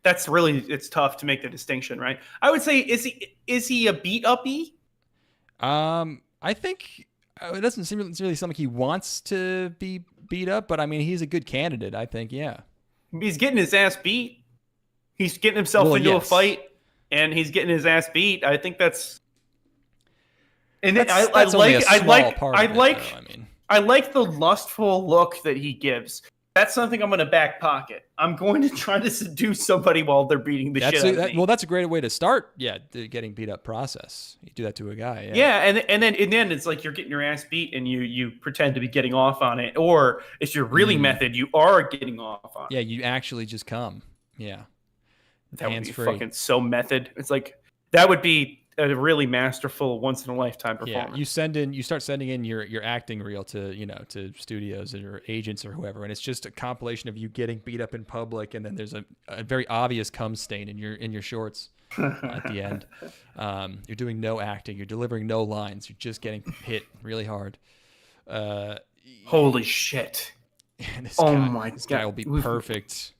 that's really, it's tough to make the distinction, right? I would say, is he a beat up E? I think it doesn't seem really something he wants to be beat up, but I mean, he's a good candidate, I think. Yeah. He's getting his ass beat. He's getting himself into a fight, and he's getting his ass beat. I think that's. And I like the lustful look that he gives. That's something I'm going to back pocket. I'm going to try to seduce somebody while they're beating the shit out of me. Well, that's a great way to start. Yeah, the getting beat up process. You do that to a guy. Yeah, and then it's like you're getting your ass beat and you pretend to be getting off on it, or if you're really method, you are getting off on it. Yeah, you actually just come. Yeah, that would be fucking so method. It's like that would be a really masterful once in a lifetime performance. Yeah, you start sending in your acting reel to studios or agents or whoever, and it's just a compilation of you getting beat up in public, and then there's a very obvious cum stain in your shorts at the end. You're doing no acting, you're delivering no lines, you're just getting hit really hard. Holy shit! This guy will be perfect.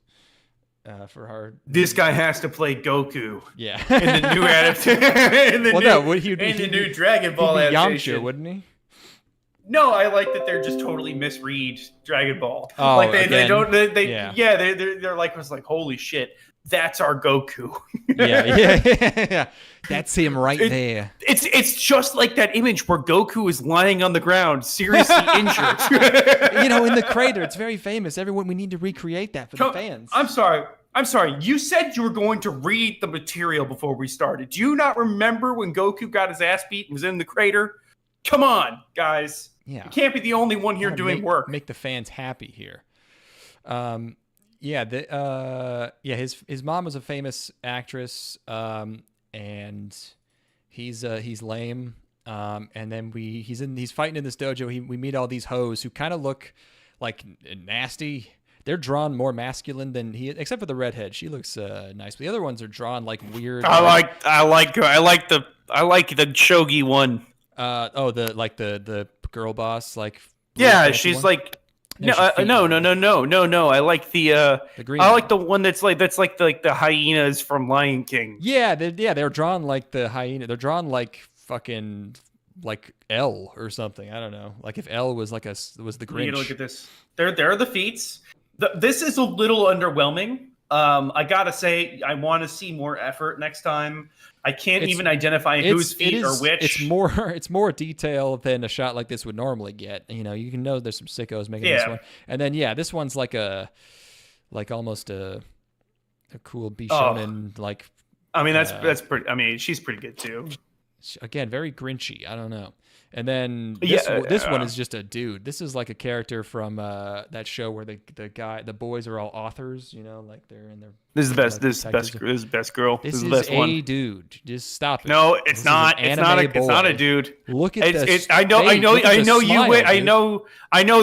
For her, this guy has to play Goku. Yeah, in the new adaptation. the new Dragon Ball adaptation, Yamcha, wouldn't he? No, I like that they're just totally misread Dragon Ball. Oh, like they're like was like, holy shit, that's our Goku. yeah. That's him right there. It's just like that image where Goku is lying on the ground, seriously injured. In the crater. It's very famous. Everyone, we need to recreate that for the fans. I'm sorry. You said you were going to read the material before we started. Do you not remember when Goku got his ass beat and was in the crater? Come on, guys. Yeah. You can't be the only one here doing work. Make the fans happy here. His mom was a famous actress, and he's lame. And then he's fighting in this dojo. We meet all these hoes who kind of look like nasty. They're drawn more masculine than he, except for the redhead. She looks nice, but the other ones are drawn like weird. I like the shogi one. The girl boss, like. Yeah, she's one? Like. No. I like the green. I like the one that's like the hyenas from Lion King. Yeah, they're drawn like the hyena. They're drawn like fucking like L or something. I don't know. Like if L was the Grinch. You look at this. There are the feats. This is a little underwhelming. I gotta say, I want to see more effort next time. I can't even identify whose feet are which. It's more detail than a shot like this would normally get. You know, you can know there's some sickos making this one, and then this one's like almost a cool Bishonen like. I mean, that's pretty. I mean, she's pretty good too. Again, very Grinchy. I don't know. And then this one is just a dude. This is like a character from that show where the boys are all authors. You know, like they're in their. This is the best. This is the best girl. This is the best a one. Dude. Just stop it. No, it's not. It's not a dude. Look at this. I know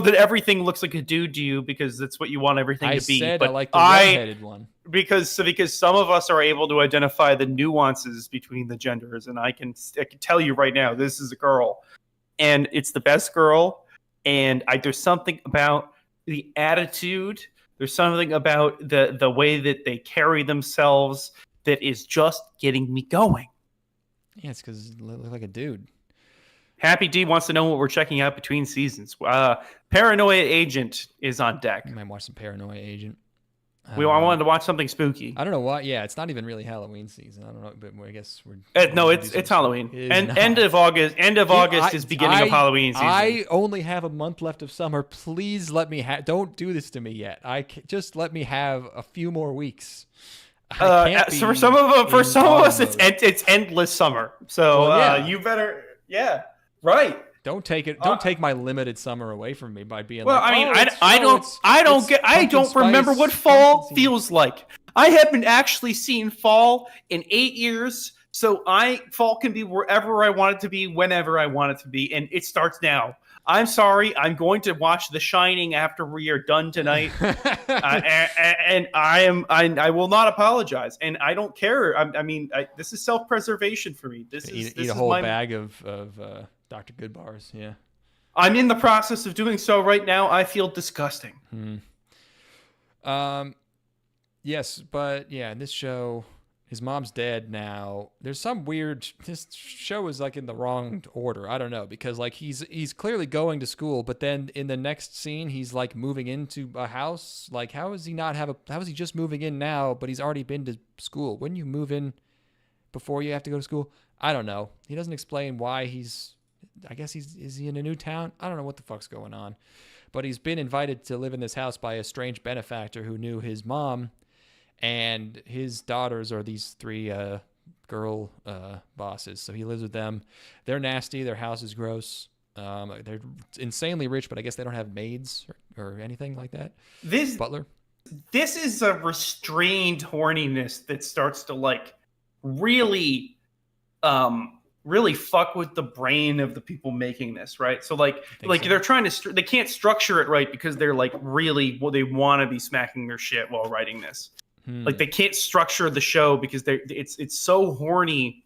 that everything looks like a dude to you because that's what you want everything to be. But I like the red-headed one. Because some of us are able to identify the nuances between the genders, and I can tell you right now, this is a girl, and it's the best girl. And there's something about the attitude. There's something about the way that they carry themselves that is just getting me going. Yeah, it's because they look like a dude. Happy D wants to know what we're checking out between seasons. Paranoia Agent is on deck. I might watch some Paranoia Agent. I wanted to watch something spooky. I don't know why. Yeah, it's not even really Halloween season. I don't know, but I guess we're. It's Halloween. End of August. August is beginning of Halloween season. I only have a month left of summer. Please let me don't do this to me yet. Just let me have a few more weeks. So for some of us, it's endless summer. So you better, right. Don't take my limited summer away from me by being I don't remember what fall feels like. I haven't actually seen fall in 8 years, so fall can be wherever I want it to be, whenever I want it to be, and it starts now. I'm sorry, I'm going to watch The Shining after we are done tonight, and I will not apologize, and I don't care. This is self-preservation for me. Eat a whole bag of Dr. Goodbars, yeah. I'm in the process of doing so right now. I feel disgusting. Yes, but yeah, in this show, his mom's dead now. There's some weird. This show is like in the wrong order. I don't know, because like he's clearly going to school, but then in the next scene he's like moving into a house. Like how is he just moving in now? But he's already been to school. Wouldn't you move in before you have to go to school? I don't know. He doesn't explain why he's. I guess is he in a new town? I don't know what the fuck's going on. But he's been invited to live in this house by a strange benefactor who knew his mom, and his daughters are these three girl bosses. So he lives with them. They're nasty. Their house is gross. They're insanely rich, but I guess they don't have maids or anything like that. Butler. This is a restrained horniness that starts to like really fuck with the brain of the people making this, right? So they're trying to they can't structure it right because they're like they want to be smacking their shit while writing this. Like they can't structure the show because it's so horny,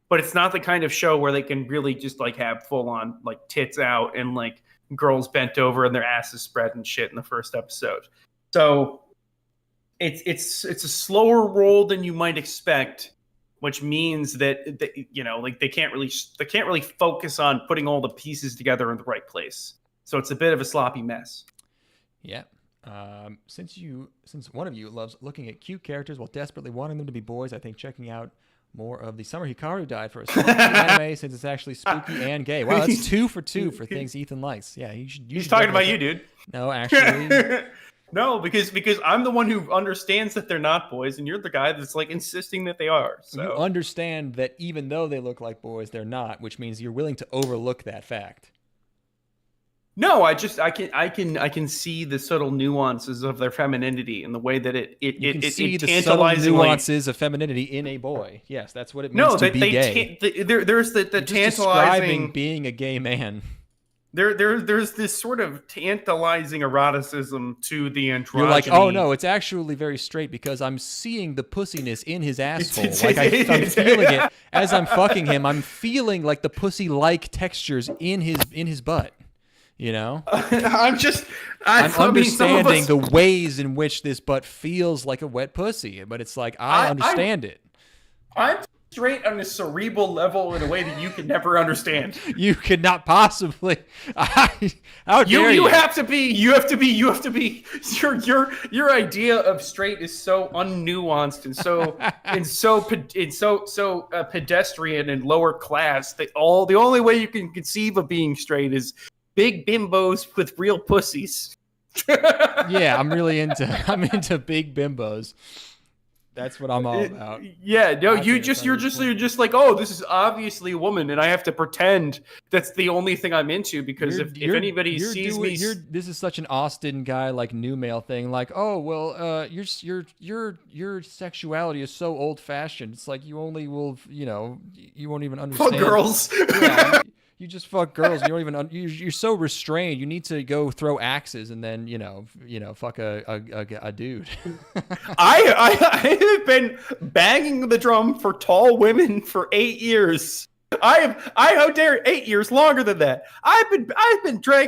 but it's not the kind of show where they can really just like have full on like tits out and like girls bent over and their asses spread and shit in the first episode. So it's a slower roll than you might expect, which means that they can't really focus on putting all the pieces together in the right place. So it's a bit of a sloppy mess. Yeah. Since one of you loves looking at cute characters while desperately wanting them to be boys, I think checking out more of the Summer Hikaru died for a spooky anime, since it's actually spooky and gay. Wow, that's 2 for 2 for things Ethan likes. Yeah, he's talking about you, dude. No, actually. No, because I'm the one who understands that they're not boys, and you're the guy that's like insisting that they are. So you understand that even though they look like boys, they're not, which means you're willing to overlook that fact. No, I can see the subtle nuances of their femininity and the way that it see the subtle nuances of femininity in a boy. Yes, that's what it means to be gay. There's the tantalizing describing being a gay man. There's this sort of tantalizing eroticism to the androgyny. You're like, oh no, it's actually very straight because I'm seeing the pussiness in his asshole. I'm feeling it as I'm fucking him. I'm feeling like the pussy-like textures in his butt. You know, I'm understanding the ways in which this butt feels like a wet pussy, but it's like I understand it. straight on a cerebral level in a way that you can never understand. You could not possibly. How dare you? You have to be. Your idea of straight is so unnuanced and so pedestrian and lower class that the only way you can conceive of being straight is big bimbos with real pussies. Yeah, I'm into big bimbos. That's what I'm all about. Yeah, no, you're just like, oh, this is obviously a woman, and I have to pretend that's the only thing I'm into because if anybody sees me, this is such an Austin guy like new male thing. Like, oh well, your sexuality is so old fashioned. It's like you only will, you won't even understand. Fuck girls. Yeah, you just fuck girls. You don't even. You're so restrained. You need to go throw axes and then fuck a dude. I have been banging the drum for tall women for 8 years. How dare 8 years longer than that? I've been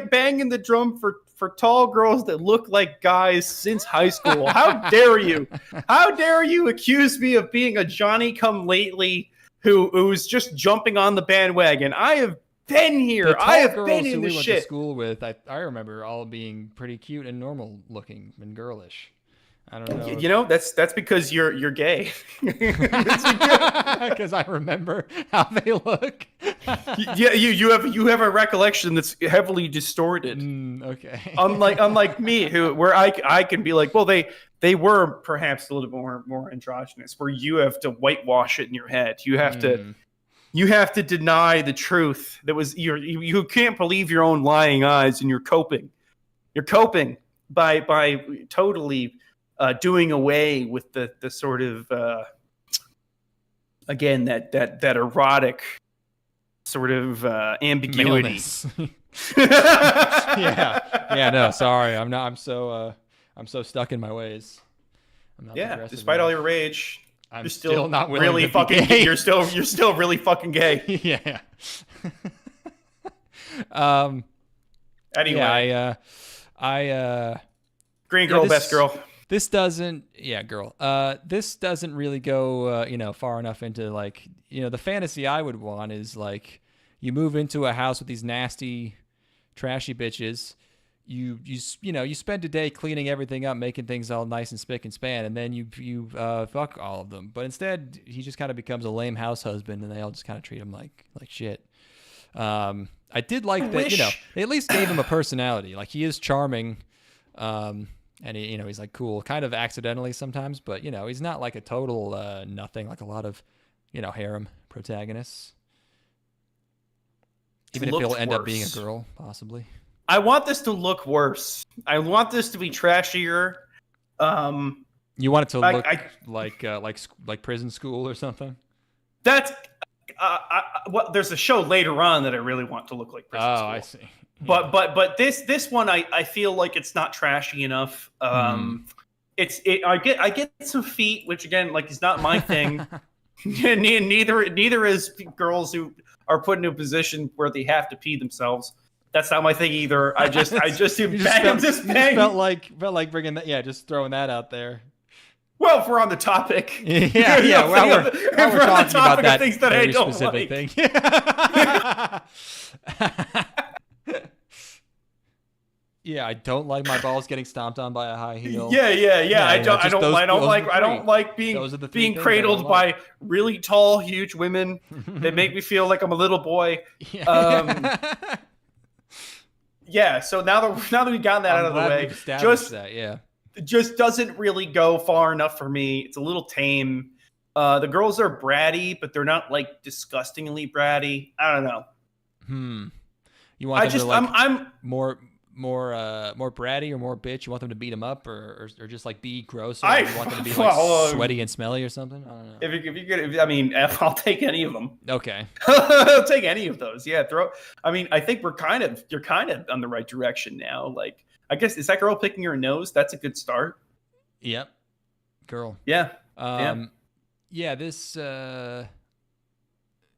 banging the drum for tall girls that look like guys since high school. How dare you? How dare you accuse me of being a Johnny come lately who's just jumping on the bandwagon? I have been here. I have been in this shit. Went to school with, I remember all being pretty cute and normal looking and girlish. I don't know. That's because you're gay. Because I remember how they look. Yeah, you have a recollection that's heavily distorted. Okay. Unlike me, where I can be like, well, they were perhaps a little bit more androgynous, where you have to whitewash it in your head. You have to deny the truth. You can't believe your own lying eyes, and you're coping. You're coping by totally doing away with the sort of again that erotic sort of ambiguity. Yeah. No, sorry. I'm so stuck in my ways. I'm not despite all your rage. I'm you're still not really fucking gay. You're still really fucking gay. Yeah. Anyway, I green girl, best girl. This doesn't really go far enough into like, the fantasy I would want is like you move into a house with these nasty, trashy bitches. You spend a day cleaning everything up, making things all nice and spick and span, and then you fuck all of them. But instead, he just kind of becomes a lame house husband, and they all just kind of treat him like shit. I did like that. They at least gave him a personality. Like he is charming, and he's like cool, kind of accidentally sometimes, but he's not like a total nothing like a lot of harem protagonists. Even if he'll end up being a girl, possibly. I want this to look worse. I want this to be trashier. You want it to look like prison school or something? That's there's a show later on that I really want to look like prison school. Oh, I see. Yeah. But this one I feel like it's not trashy enough. I get some feet, which again like is not my thing. neither is girls who are put in a position where they have to pee themselves. That's not my thing either. I just felt like bringing that. Yeah, just throwing that out there. Well, if we're on the topic, yeah. Well, we're talking about that things that I don't specific like. Thing. Yeah, I don't like my balls getting stomped on by a high heel. Yeah. I don't like being cradled by really tall, huge women that make me feel like I'm a little boy. Yeah, so now that we've gotten that out of the way, just doesn't really go far enough for me. It's a little tame. The girls are bratty, but they're not like disgustingly bratty. I don't know. You want them to like I'm more bratty or more bitch? You want them to beat them up or just like be gross? Or you want them to be like sweaty and smelly or something? I don't know. If you could, I'll take any of them. Okay. I'll take any of those. Yeah. I think you're kind of on the right direction now. Like, I guess, is that girl picking her nose? That's a good start. Yep. Girl. Yeah. Yeah. This, it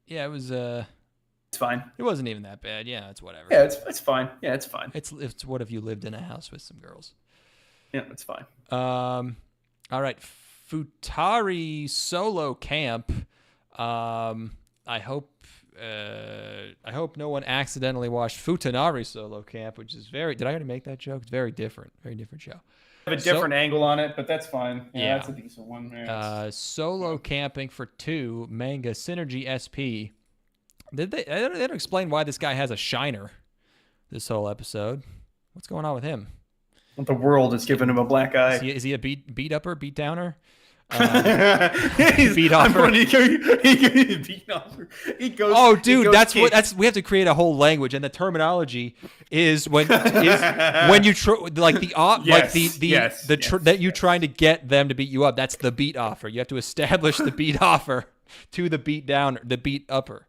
was, it's fine. It wasn't even that bad. Yeah, it's whatever. Yeah, it's fine. Yeah, it's fine. It's what if you lived in a house with some girls? Yeah, it's fine. All right, Futari Solo Camp. I hope no one accidentally watched Futanari Solo Camp, which is very. Did I already make that joke? It's very different show. Have a different angle on it, but that's fine. Yeah. That's a decent one. Yeah, Solo Camping for 2 manga Synergy SP. They don't explain why this guy has a shiner this whole episode. What's going on with him? the world is giving him a black eye. Is he a beat upper, beat downer? Beat offer. He goes. Oh, dude, we have to create a whole language, and the terminology is when you that you trying to get them to beat you up. That's the beat offer. You have to establish the beat offer to the beat downer, the beat upper.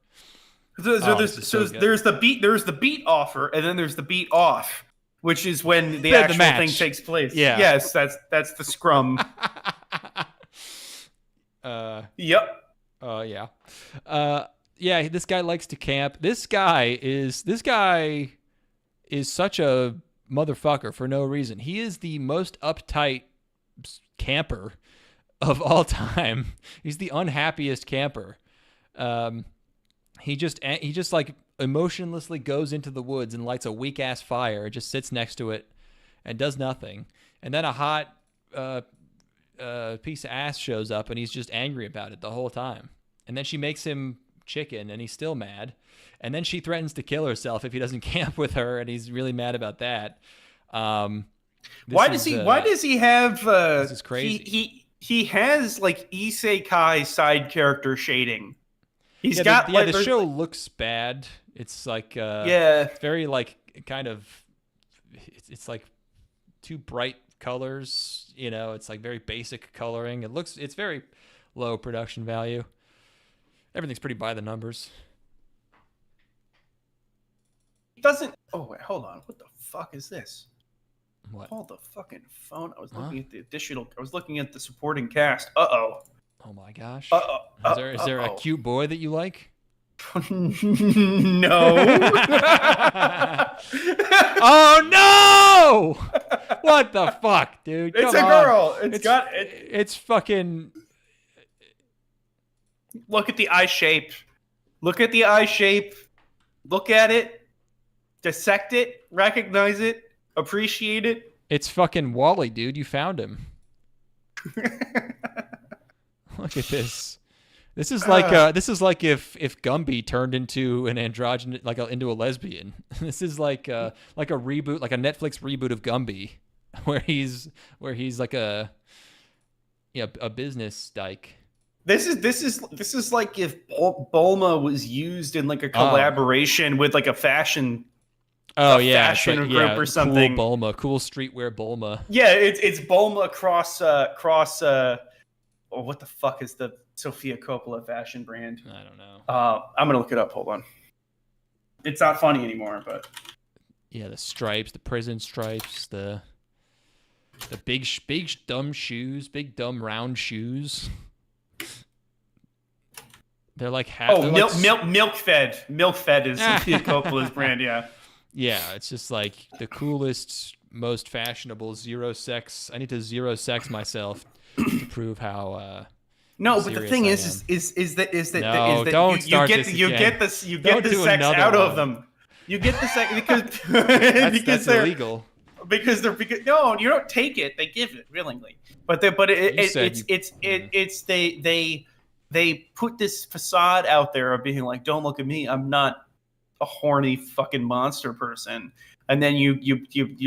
There's the beat offer, and then there's the beat off, which is when the actual thing takes place. Yeah. Yes, that's the scrum. Yep. Yeah. Yeah, this guy likes to camp. This guy is such a motherfucker for no reason. He is the most uptight camper of all time. He's the unhappiest camper. He just like emotionlessly goes into the woods and lights a weak ass fire, just sits next to it and does nothing. And then a hot piece of ass shows up and he's just angry about it the whole time. And then she makes him chicken and he's still mad. And then she threatens to kill herself if he doesn't camp with her, and he's really mad about that. Why does he have this is crazy. He has like isekai side character shading. He's got the show looks bad. It's like it's very like kind of it's like too bright colors, you know. It's like very basic coloring. It's very low production value. Everything's pretty by the numbers. It doesn't. Oh wait, hold on. What the fuck is this? What? Hold the fucking phone. I was looking at the additional. I was looking at the supporting cast. Oh my gosh. Is there a cute boy that you like? No. Oh no! What the fuck, dude? It's a girl. It's fucking. Look at the eye shape. Look at the eye shape. Look at it. Dissect it. Recognize it. Appreciate it. It's fucking Wally, dude. You found him. Look at this. This is like if Gumby turned into an androgynous, into a lesbian. This is like a reboot, like a Netflix reboot of Gumby, where he's like a business dyke. This is like if Bulma was used in like a collaboration with like a fashion. Fashion group or something. Cool Bulma, cool streetwear Bulma. Yeah, it's Bulma cross. What the fuck is the Sofia Coppola fashion brand? I don't know. I'm gonna look it up. Hold on. It's not funny anymore, but yeah, the stripes, the prison stripes, the big dumb shoes, big dumb round shoes. They're like Milk Fed. Milk Fed is Sofia Coppola's brand. Yeah. Yeah, it's just like the coolest, most fashionable zero sex. I need to zero sex myself to prove how. No, but the thing is that you get the sex out of them. You get the sex because that's illegal. Because no, you don't take it. They give it willingly. They put this facade out there of being like, don't look at me. I'm not a horny fucking monster person, and then you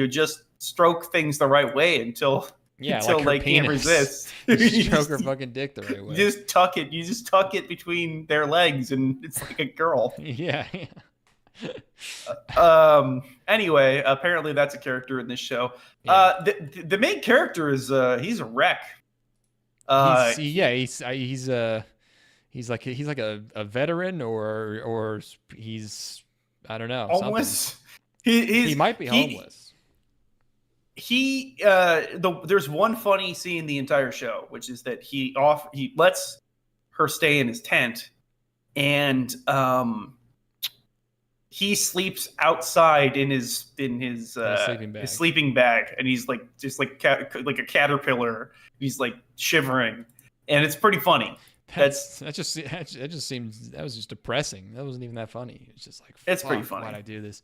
just stroke things the right way until they can't resist. You stroke her fucking dick the right way. You just tuck it between their legs, and it's like a girl. Yeah. Anyway, apparently that's a character in this show. Yeah. The main character is he's a wreck. He's like a veteran or he's I don't know, homeless. He might be homeless. There's one funny scene in the entire show, which is that he lets her stay in his tent, and he sleeps outside in his sleeping bag, and he's like a caterpillar. He's like shivering, and it's pretty funny. That just seems that was just depressing. That wasn't even that funny. It's just like it's pretty funny. Why'd I do this?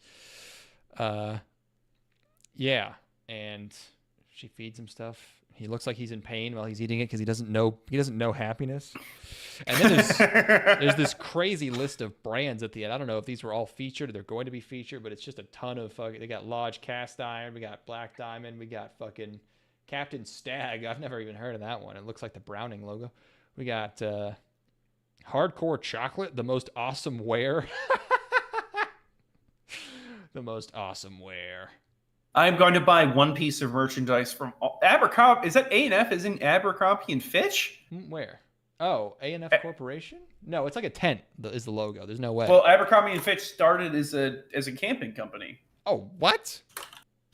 Yeah, and she feeds him stuff. He looks like he's in pain while he's eating it because he doesn't know happiness. And then there's this crazy list of brands at the end. I don't know if these were all featured or they're going to be featured, but it's just a ton of fucking. They got Lodge Cast Iron, we got Black Diamond, we got fucking Captain Stag. I've never even heard of that one. It looks like the Browning logo. We got Hardcore Chocolate, the most awesome wear. The most awesome wear. I'm going to buy one piece of merchandise from Abercrombie. Is that A&F? Isn't Abercrombie and Fitch? Where? Oh, A&F Corporation? No, it's like a tent is the logo. There's no way. Well, Abercrombie and Fitch started as a camping company. Oh, what?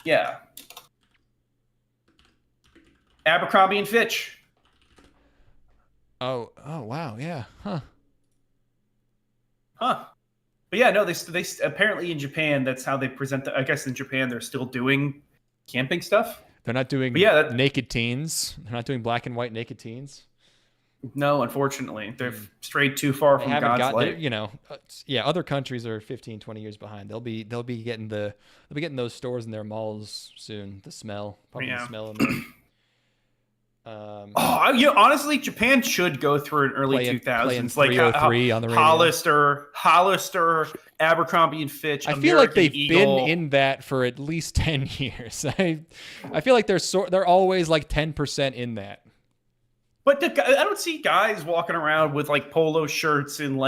Yeah. Abercrombie and Fitch. Oh, wow, yeah. Huh. But yeah, no, they apparently in Japan, that's how they present I guess in Japan they're still doing camping stuff. They're not doing naked teens. They're not doing black and white naked teens. No, unfortunately. They've strayed too far from God's light. You know, other countries are 15, 20 years behind. They'll be getting those stores in their malls soon. The smell. Probably the smell in there. Honestly, Japan should go through an early 2000s, like on the radio. Hollister, Abercrombie and Fitch. I feel like they've been in that for at least 10 years. I feel like they're always like 10% in that. But I don't see guys walking around with like polo shirts and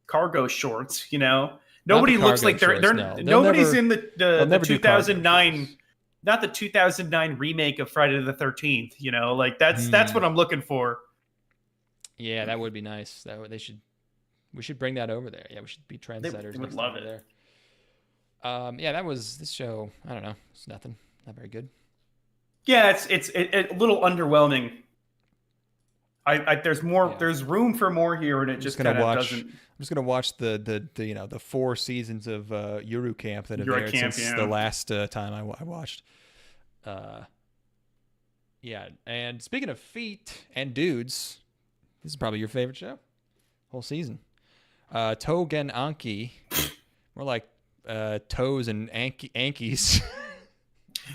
cargo shorts. You know, nobody looks like nobody's in the 2009. Not the 2009 remake of Friday the 13th, you know, like that's what I'm looking for. Yeah, that would be nice. We should bring that over there. Yeah, we should be trendsetters. They would love it there. Yeah, that was this show. I don't know. It's nothing. Not very good. Yeah, it's a little underwhelming. There's more. Yeah. There's room for more here, and it just kind of doesn't. I'm just gonna watch the 4 seasons of Yuru Camp that have aired since the last time I watched. Yeah, and speaking of feet and dudes, this is probably your favorite show, whole season. Tougen Anki, more like toes and Ankies.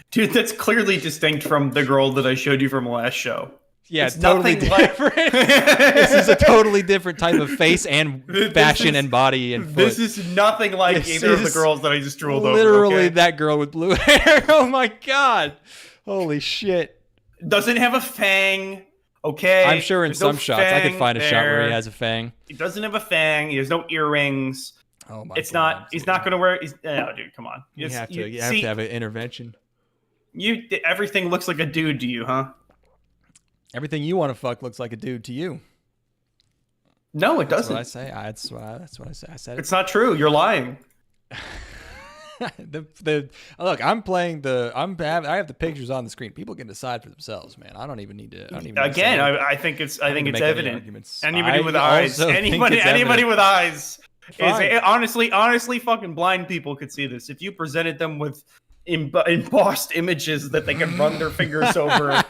Dude, that's clearly distinct from the girl that I showed you from last show. Yeah, it's totally different. This is a totally different type of face and fashion and body and foot. This is nothing like either of the girls that I just drooled over. Literally that girl with blue hair. Oh my god. Holy shit. Doesn't have a fang. Okay. I'm sure in some shots I could find a shot where he has a fang. He doesn't have a fang. He has no earrings. Oh my god. He's not going to wear no, dude, come on. You have to have an intervention. Everything looks like a dude to you, huh? Everything you want to fuck looks like a dude to you. No, it doesn't. That's what I say. That's what I say. I said it's not true. You're lying. Look, I'm playing I have the pictures on the screen. People can decide for themselves, man. I don't even need to. I think it's evident. Anybody with eyes. Anybody with eyes. Honestly, fucking blind people could see this. If you presented them with embossed images that they can run their fingers over,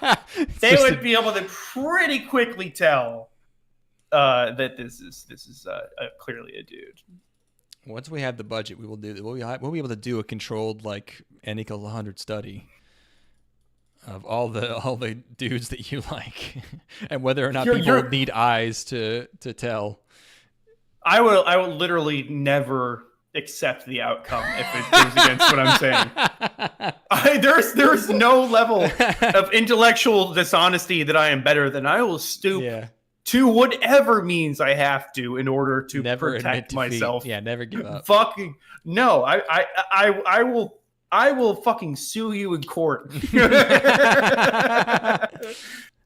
they would be able to pretty quickly tell that this is clearly a dude. Once we have the budget, we will do. We'll be able to do a controlled like n equals 100 study of all the dudes that you like, and whether or not people need eyes to tell. I will literally never accept the outcome if it goes against what I'm saying. There's no level of intellectual dishonesty that I am better than. I will stoop to whatever means I have to in order to protect myself. Yeah, never give up. Fucking no, I will fucking sue you in court.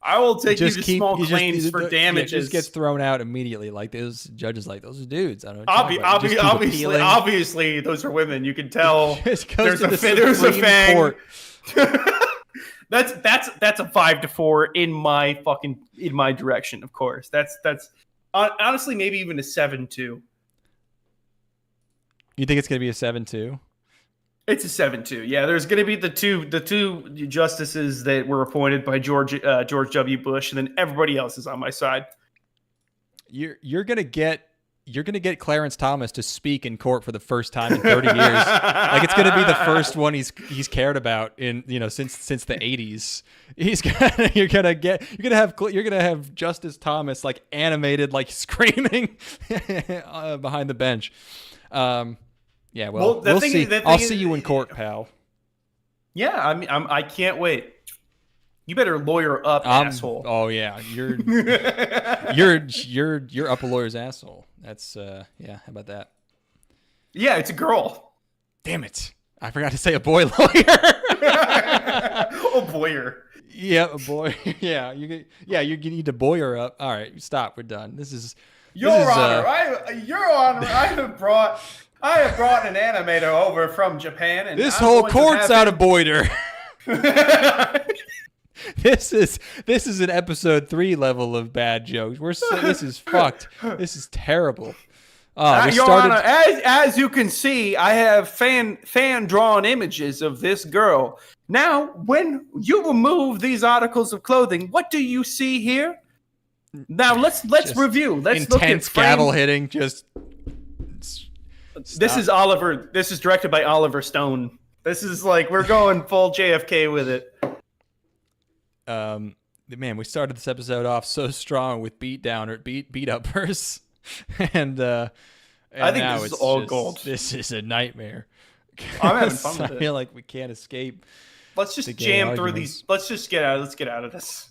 I will take you to small claims for damages. It just gets thrown out immediately. Like those judges, like those are dudes. I don't know. Obviously, those are women. You can tell. There's a fang. Court. That's a 5-4 in my direction. Of course, that's honestly maybe even a 7-2. You think it's gonna be a 7-2? It's a 7-2. Yeah, there's going to be the two justices that were appointed by George W. Bush, and then everybody else is on my side. You're gonna get Clarence Thomas to speak in court for the first time in 30 years. Like it's gonna be the first one he's cared about in since the 80s. You're gonna have Justice Thomas like animated like screaming behind the bench. Yeah, well we'll see. I'll see you in court, pal. Yeah, I can't wait. You better lawyer up, asshole. Oh yeah, you're up a lawyer's asshole. That's yeah. How about that? Yeah, it's a girl. Damn it! I forgot to say a boy lawyer. Oh, boyer. Yeah, a boy. Yeah, you need to boy her up. All right, stop. We're done. Your Honor. I have brought an animator over from Japan, and this whole court's out of boider. This is an episode 3 level of bad jokes. This is fucked. This is terrible. Your Honor, as you can see, I have fan drawn images of this girl. Now, when you remove these articles of clothing, what do you see here? Now let's review. Let's look at intense gavel hitting. Just this is Oliver. This is directed by Oliver Stone. This is like we're going full JFK with it. Man, we started this episode off so strong with beat uppers, and I think now this is it's all just, gold. This is a nightmare. I'm having fun with it. I feel like we can't escape. Let's just jam through these. Let's get out of this.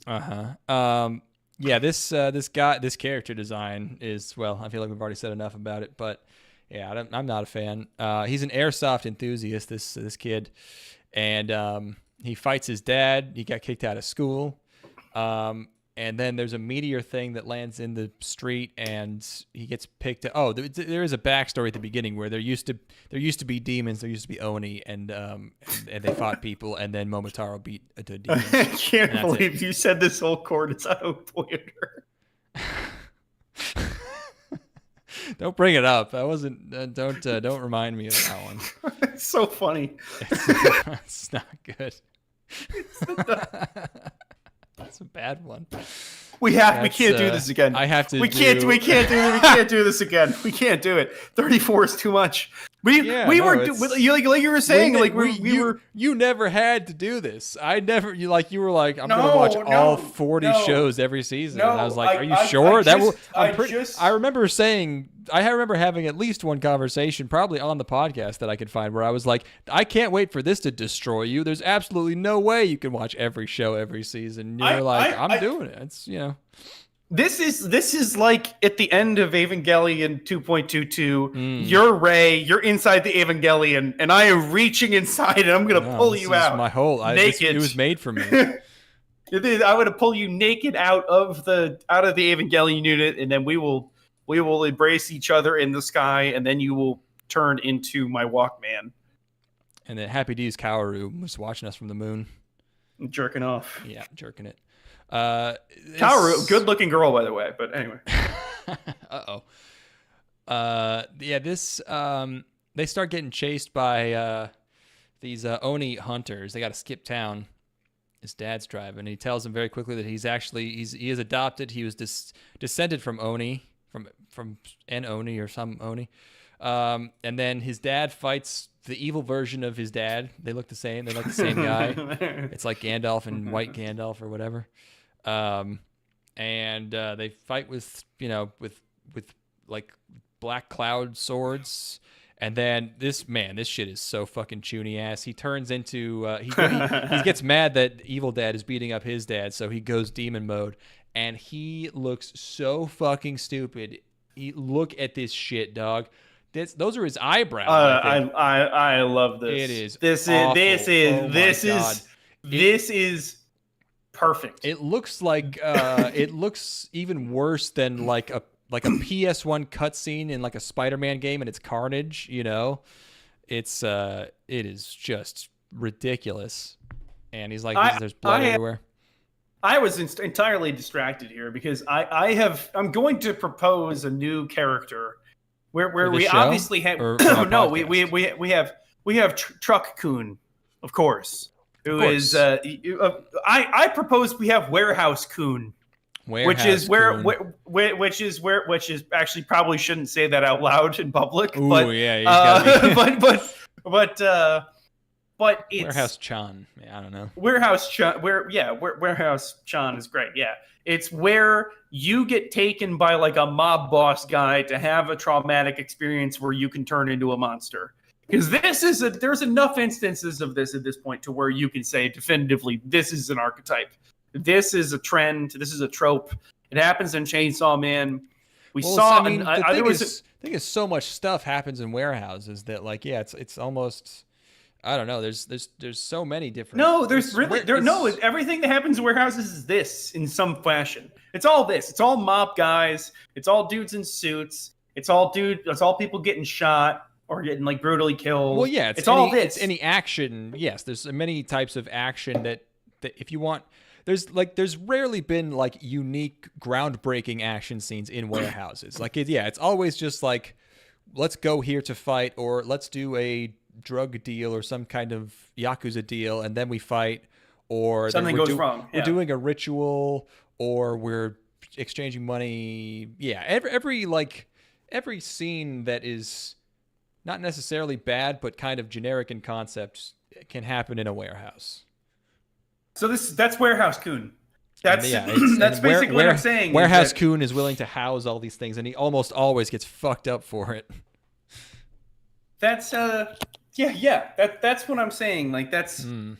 Yeah, this character design is, well, I feel like we've already said enough about it, but yeah, I'm not a fan. He's an airsoft enthusiast, this kid, and he fights his dad. He got kicked out of school. And then there's a meteor thing that lands in the street, and he gets picked up. Oh, there is a backstory at the beginning where there used to be demons, there used to be Oni, and they fought people, and then Momotaro beat the demons. I can't believe you said this whole court is out of order. Don't bring it up. I wasn't. Don't remind me of that one. It's so funny. It's not good. That's a bad one. We can't do this again. I have to. We can't do this again. We can't do it. 34 is too much. Like you were saying, you never had to do this. I never. You were like, I'm gonna watch all 40 shows every season. And I was like, are you sure? I remember having at least one conversation, probably on the podcast that I could find, where I was like, I can't wait for this to destroy you. There's absolutely no way you can watch every show every season. You're I'm doing it. It's This is like at the end of Evangelion 2.22. You're Rey. You're inside the Evangelion, and I am reaching inside, and I'm gonna pull you out. My whole naked. It was made for me. I would pull you naked out of the Evangelion unit, and then we will embrace each other in the sky, and then you will turn into my Walkman. And then Happy D's Kaoru was watching us from the moon, jerking off. Yeah, jerking it. Kaoru, good-looking girl, by the way. But anyway. They start getting chased by these Oni hunters. They got to skip town. His dad's driving, and he tells them very quickly that he is adopted. He was descended from Oni, from an Oni or some Oni. And then his dad fights the evil version of his dad. They look the same. They're like the same guy. It's like Gandalf and White Gandalf or whatever. And they fight with like black cloud swords. And then this shit is so fucking chuny ass. He turns into he gets mad that evil dad is beating up his dad, so he goes demon mode, and he looks so fucking stupid. Look at this shit, dog. Those are his eyebrows. I love this. It is. This is perfect. It looks like it looks even worse than like a PS1 cutscene in like a Spider-Man game, and it's Carnage. It is just ridiculous. And he's like, there's blood everywhere. I was entirely distracted here because I'm going to propose a new character where we show? obviously have we we have Truck-kun, of course, who is I propose we have Warehouse-kun. Which is actually probably shouldn't say that out loud in public. Ooh, but yeah, he's gotta be. but it's Warehouse-chan. Yeah, I don't know. Warehouse-chan. Warehouse-chan is great. Yeah, it's where you get taken by like a mob boss guy to have a traumatic experience where you can turn into a monster. Because there's enough instances of this at this point to where you can say definitively this is an archetype. This is a trend. This is a trope. It happens in Chainsaw Man. The thing is, so much stuff happens in warehouses that, like, yeah, it's almost, I don't know. There's so many different. No, everything that happens in warehouses is this in some fashion. It's all this. It's all mob guys. It's all dudes in suits. It's all people getting shot or getting like brutally killed. Well, yeah, it's all this. It's any action. Yes, there's many types of action that if you want. There's rarely been like unique, groundbreaking action scenes in warehouses. Like, it's always just like, let's go here to fight, or let's do a drug deal or some kind of Yakuza deal, and then we fight, or something goes wrong. We're doing a ritual, or we're exchanging money. Yeah, every scene that is not necessarily bad, but kind of generic in concept can happen in a warehouse. So that's Warehouse-kun. That's basically what I'm saying. Warehouse-kun is willing to house all these things, and he almost always gets fucked up for it. That's that's what I'm saying. Like that's when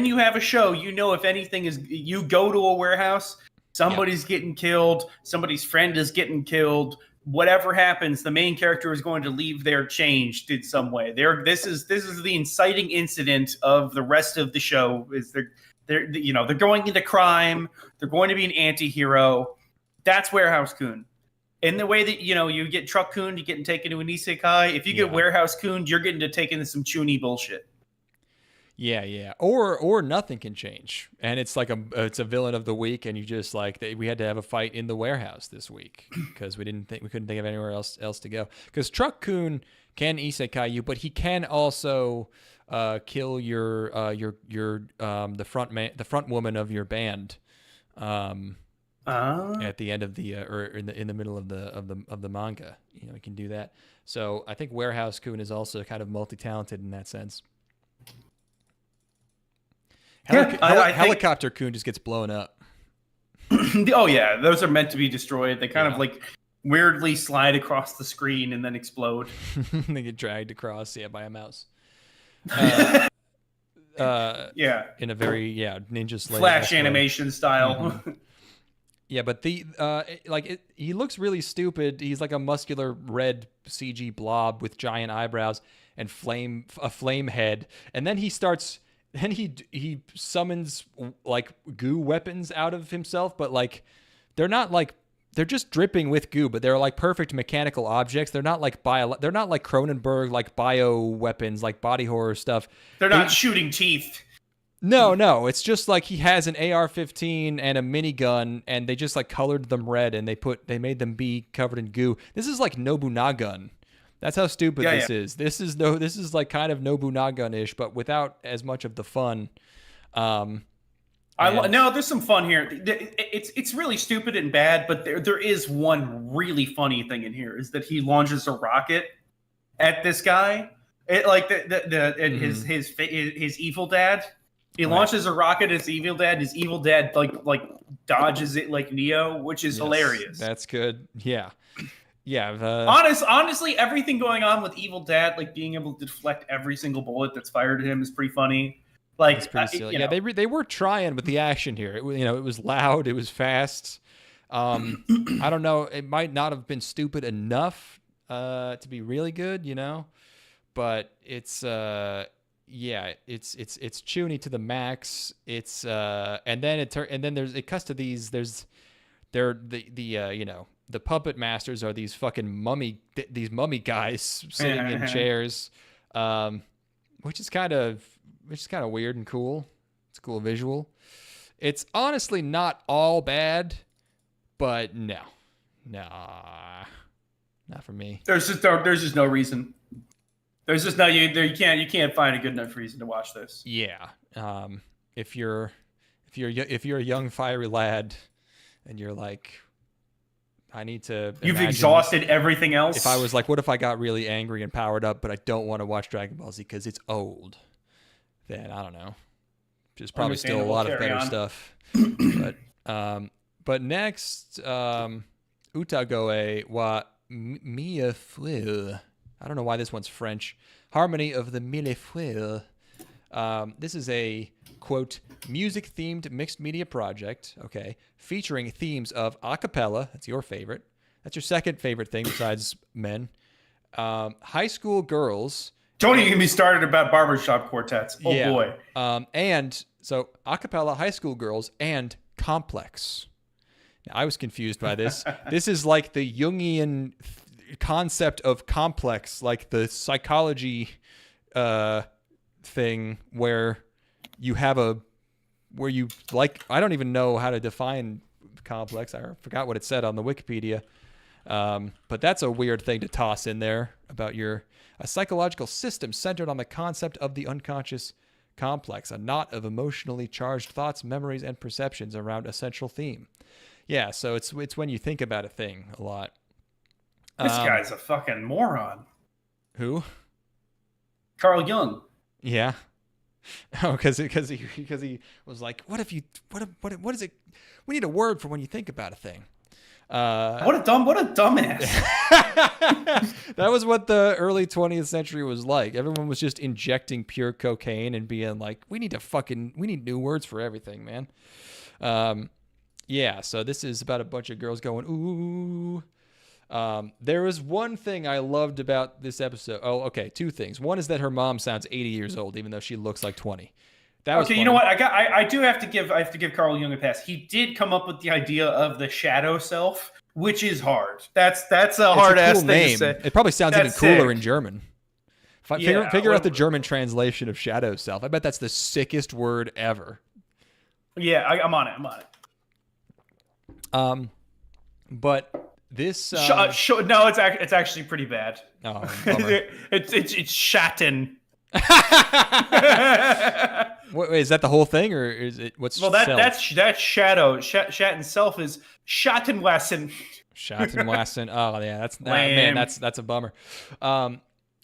you have a show, you know, if anything is, you go to a warehouse, somebody's getting killed, somebody's friend is getting killed. Whatever happens, the main character is going to leave there changed in some way. This is the inciting incident of the rest of the show. Is they're going into crime. They're going to be an anti-hero. That's Warehouse-kun. In the way that you get Truck-kun, you get taken to an isekai. If you get Warehouse-kun, you're getting to take into some chuny bullshit. Yeah. Or nothing can change, and it's like it's a villain of the week, and you just like we had to have a fight in the warehouse this week because we couldn't think of anywhere else to go. Because Truck-kun can isekai you, but he can also kill your the front woman of your band at the end of the or in the middle of the manga. He can do that. So I think Warehouse-kun is also kind of multi-talented in that sense. Helicopter-kun just gets blown up. Oh yeah, those are meant to be destroyed. They kind of like weirdly slide across the screen and then explode. They get dragged across, by a mouse. In a very ninja slave flash animation style. Mm-hmm. Yeah, but he looks really stupid. He's like a muscular red CG blob with giant eyebrows and a flame head, and then he starts. Then he summons like goo weapons out of himself, but like they're just dripping with goo, but they're like perfect mechanical objects. They're not like they're not like Cronenberg like bio weapons, like body horror stuff. They're not shooting teeth. No, it's just like he has an AR-15 and a minigun, and they just like colored them red, and they made them be covered in goo. This is like Nobunaga. That's how stupid this is. This is like kind of Nobunaga-ish, but without as much of the fun. No, there's some fun here. It's really stupid and bad, but there is one really funny thing in here is that he launches a rocket at this guy. His evil dad. He launches a rocket at his evil dad. His evil dad like dodges it like Neo, which is hilarious. That's good. Yeah. Yeah. Honestly, everything going on with Evil Dad, like being able to deflect every single bullet that's fired at him, is pretty funny. Like, it's pretty silly. They were trying with the action here. It was loud. It was fast. I don't know. It might not have been stupid enough to be really good, but it's it's chuny to the max. It's and then it cuts to these. The puppet masters are these fucking mummy guys sitting in chairs, which is kind of weird and cool. It's a cool visual. It's honestly not all bad, but no, not for me. There's just no reason. There's just no you can't find a good enough reason to watch this. Yeah. If you're a young fiery lad and you're like, I need to. You've exhausted everything else. If I was like, what if I got really angry and powered up, but I don't want to watch Dragon Ball Z because it's old? Then I don't know. There's probably still a lot of better stuff. But next, Utagoe wa Mille-Feuille. I don't know why this one's French. Harmony of the Mille-Feuille. This is a, quote, music-themed mixed media project, okay, featuring themes of a cappella, that's your favorite. That's your second favorite thing besides men. High school girls. Don't even get me started about barbershop quartets. Oh, yeah. Boy. And so a cappella, high school girls, and complex. Now, I was confused by this. This is like the Jungian concept of complex, like the psychology thing where you have I don't even know how to define complex. I forgot what it said on the Wikipedia. But that's a weird thing to toss in there about a psychological system centered on the concept of the unconscious complex, a knot of emotionally charged thoughts, memories, and perceptions around a central theme. Yeah, so it's when you think about a thing a lot. This guy's a fucking moron. Who? Carl Jung. Yeah. Oh, because he was like, what is it? We need a word for when you think about a thing. What a dumbass. That was what the early 20th century was like. Everyone was just injecting pure cocaine and being like, we need new words for everything, man. Yeah, so this is about a bunch of girls going, ooh. There was one thing I loved about this episode. Oh, okay, two things. One is that her mom sounds 80 years old, even though she looks like 20. That was okay. funny. You know what? I do have to give Carl Jung a pass. He did come up with the idea of the shadow self, which is hard. That's a hard ass thing name. to say. It probably sounds even cooler sick. in German. Figure out the German translation of shadow self. I bet that's the sickest word ever. Yeah, I'm on it. But this no, it's actually pretty bad. Oh, bummer. it's shatten. Wait, is that the whole thing, or is it what's? Well, that's shadow. Shatten self is Schattenwassen. Schattenwassen. Oh yeah, that's a bummer.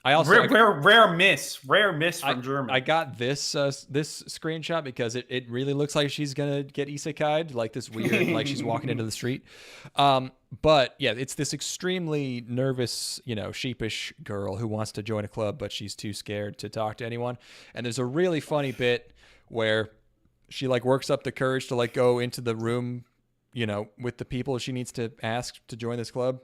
I also rare miss from German. I got this screenshot because it really looks like she's gonna get isekai'd, like this weird, like she's walking into the street. But yeah, it's this extremely nervous, sheepish girl who wants to join a club, but she's too scared to talk to anyone. And there's a really funny bit where she works up the courage to go into the room, with the people she needs to ask to join this club.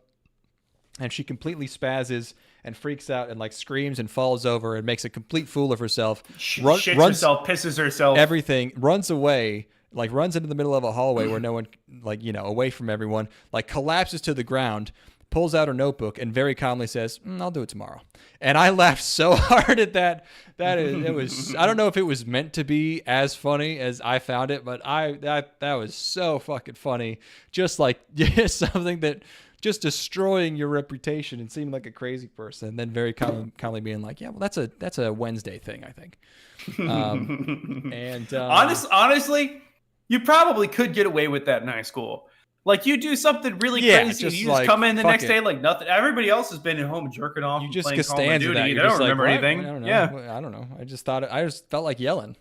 And she completely spazzes and freaks out and screams and falls over and makes a complete fool of herself. Shits herself, pisses herself. Everything, runs away, runs into the middle of a hallway where no one, away from everyone, collapses to the ground, pulls out her notebook and very calmly says, I'll do it tomorrow. And I laughed so hard at that. It was, I don't know if it was meant to be as funny as I found it, but that was so fucking funny. Just something that, just destroying your reputation and seeming like a crazy person, and then very calmly being like, yeah, well, that's a Wednesday thing, I think. Honestly, you probably could get away with that in high school. You do something really crazy, and you just come in the next day like nothing. Everybody else has been at home jerking off. You just playing Call of Duty. That. They don't remember anything. I don't know. Yeah, I don't know. I just felt like yelling.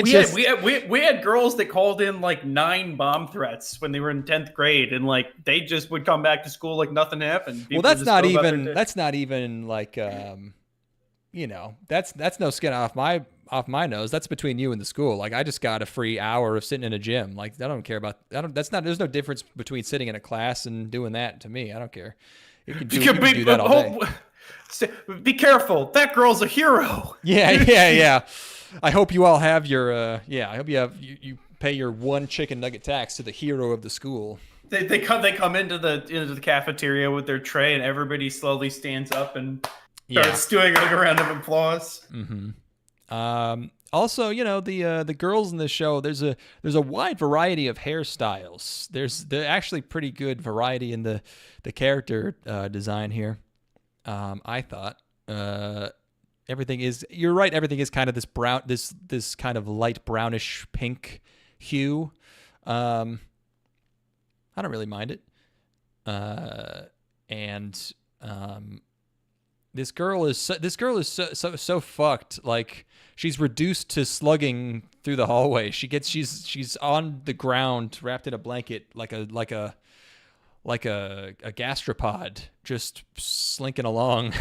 We had girls that called in 9 bomb threats when they were in 10th grade, and they just would come back to school like nothing happened. Well, that's not even that's no skin off my nose. That's between you and the school. I just got a free hour of sitting in a gym. I don't care about there's no difference between sitting in a class and doing that to me. I don't care. You can do that all day. Be careful. That girl's a hero. Yeah. I hope you all have your I hope you pay your 1 chicken nugget tax to the hero of the school. They come into the cafeteria with their tray, and everybody slowly stands up and starts doing a round of applause. Mm-hmm. Also, the girls in this show, there's a wide variety of hairstyles. There's actually pretty good variety in the character design here. I thought. Everything is. You're right. Everything is kind of this brown, this kind of light brownish pink hue. I don't really mind it. And this girl is so fucked. Like, she's reduced to slugging through the hallway. She's on the ground wrapped in a blanket like a gastropod, just slinking along.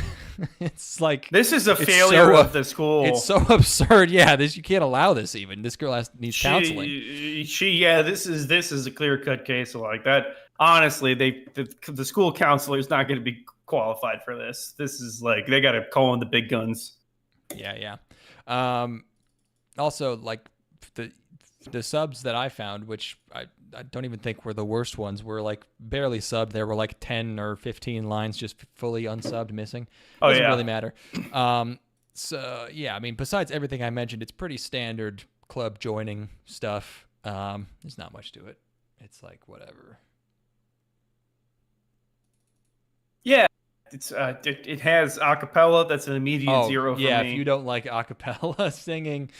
It's like, this is a failure of the school. It's so absurd. Yeah, you can't allow this. Even this girl needs counseling. This is a clear cut case of like that. Honestly, the school counselor is not going to be qualified for this. This is like, they got to call in the big guns. Yeah. Also, like the subs that I found, which I don't even think were the worst ones, were like barely subbed. There were like 10 or 15 lines just fully unsubbed missing. Doesn't really matter. So yeah, I mean, besides everything I mentioned, it's pretty standard club joining stuff. There's not much to it. It's like whatever. Yeah, it's it has acapella. That's an immediate zero for me. Yeah, if you don't like acapella singing,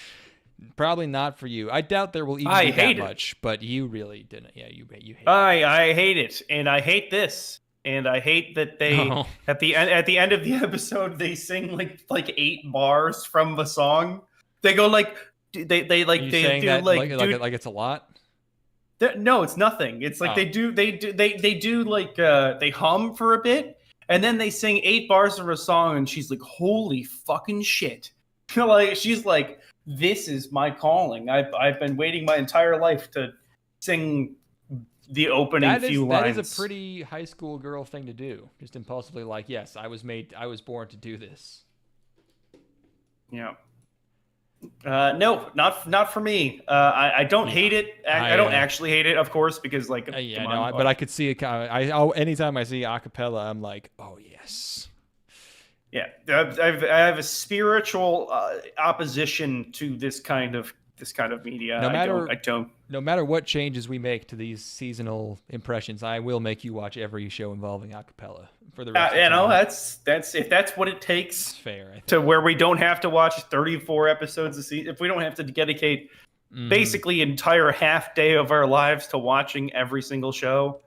probably not for you. I doubt there will even be that much, but you really didn't. Yeah, you hate it. I hate it, and I hate this, and I hate that they at the end of the episode they sing like 8 bars from the song. They go like they do like it's a lot. No, it's nothing. It's like they do like they hum for a bit, and then they sing 8 bars of a song, and she's like, "Holy fucking shit!" Like, she's like, "This is my calling. I've been waiting my entire life to sing the opening few lines." That is a pretty high school girl thing to do. Just impulsively, like, "Yes, I was born to do this." Yeah. No, not for me. I don't hate it. I don't actually hate it, of course, because like but I could see it. Anytime I see acapella, I'm like, oh yes. Yeah, I have a spiritual opposition to this kind of media. No matter what changes we make to these seasonal impressions, I will make you watch every show involving acapella for the rest of the time. That's if that's what it takes. It's fair. To where we don't have to watch 34 episodes a season, if we don't have to dedicate basically entire half day of our lives to watching every single show,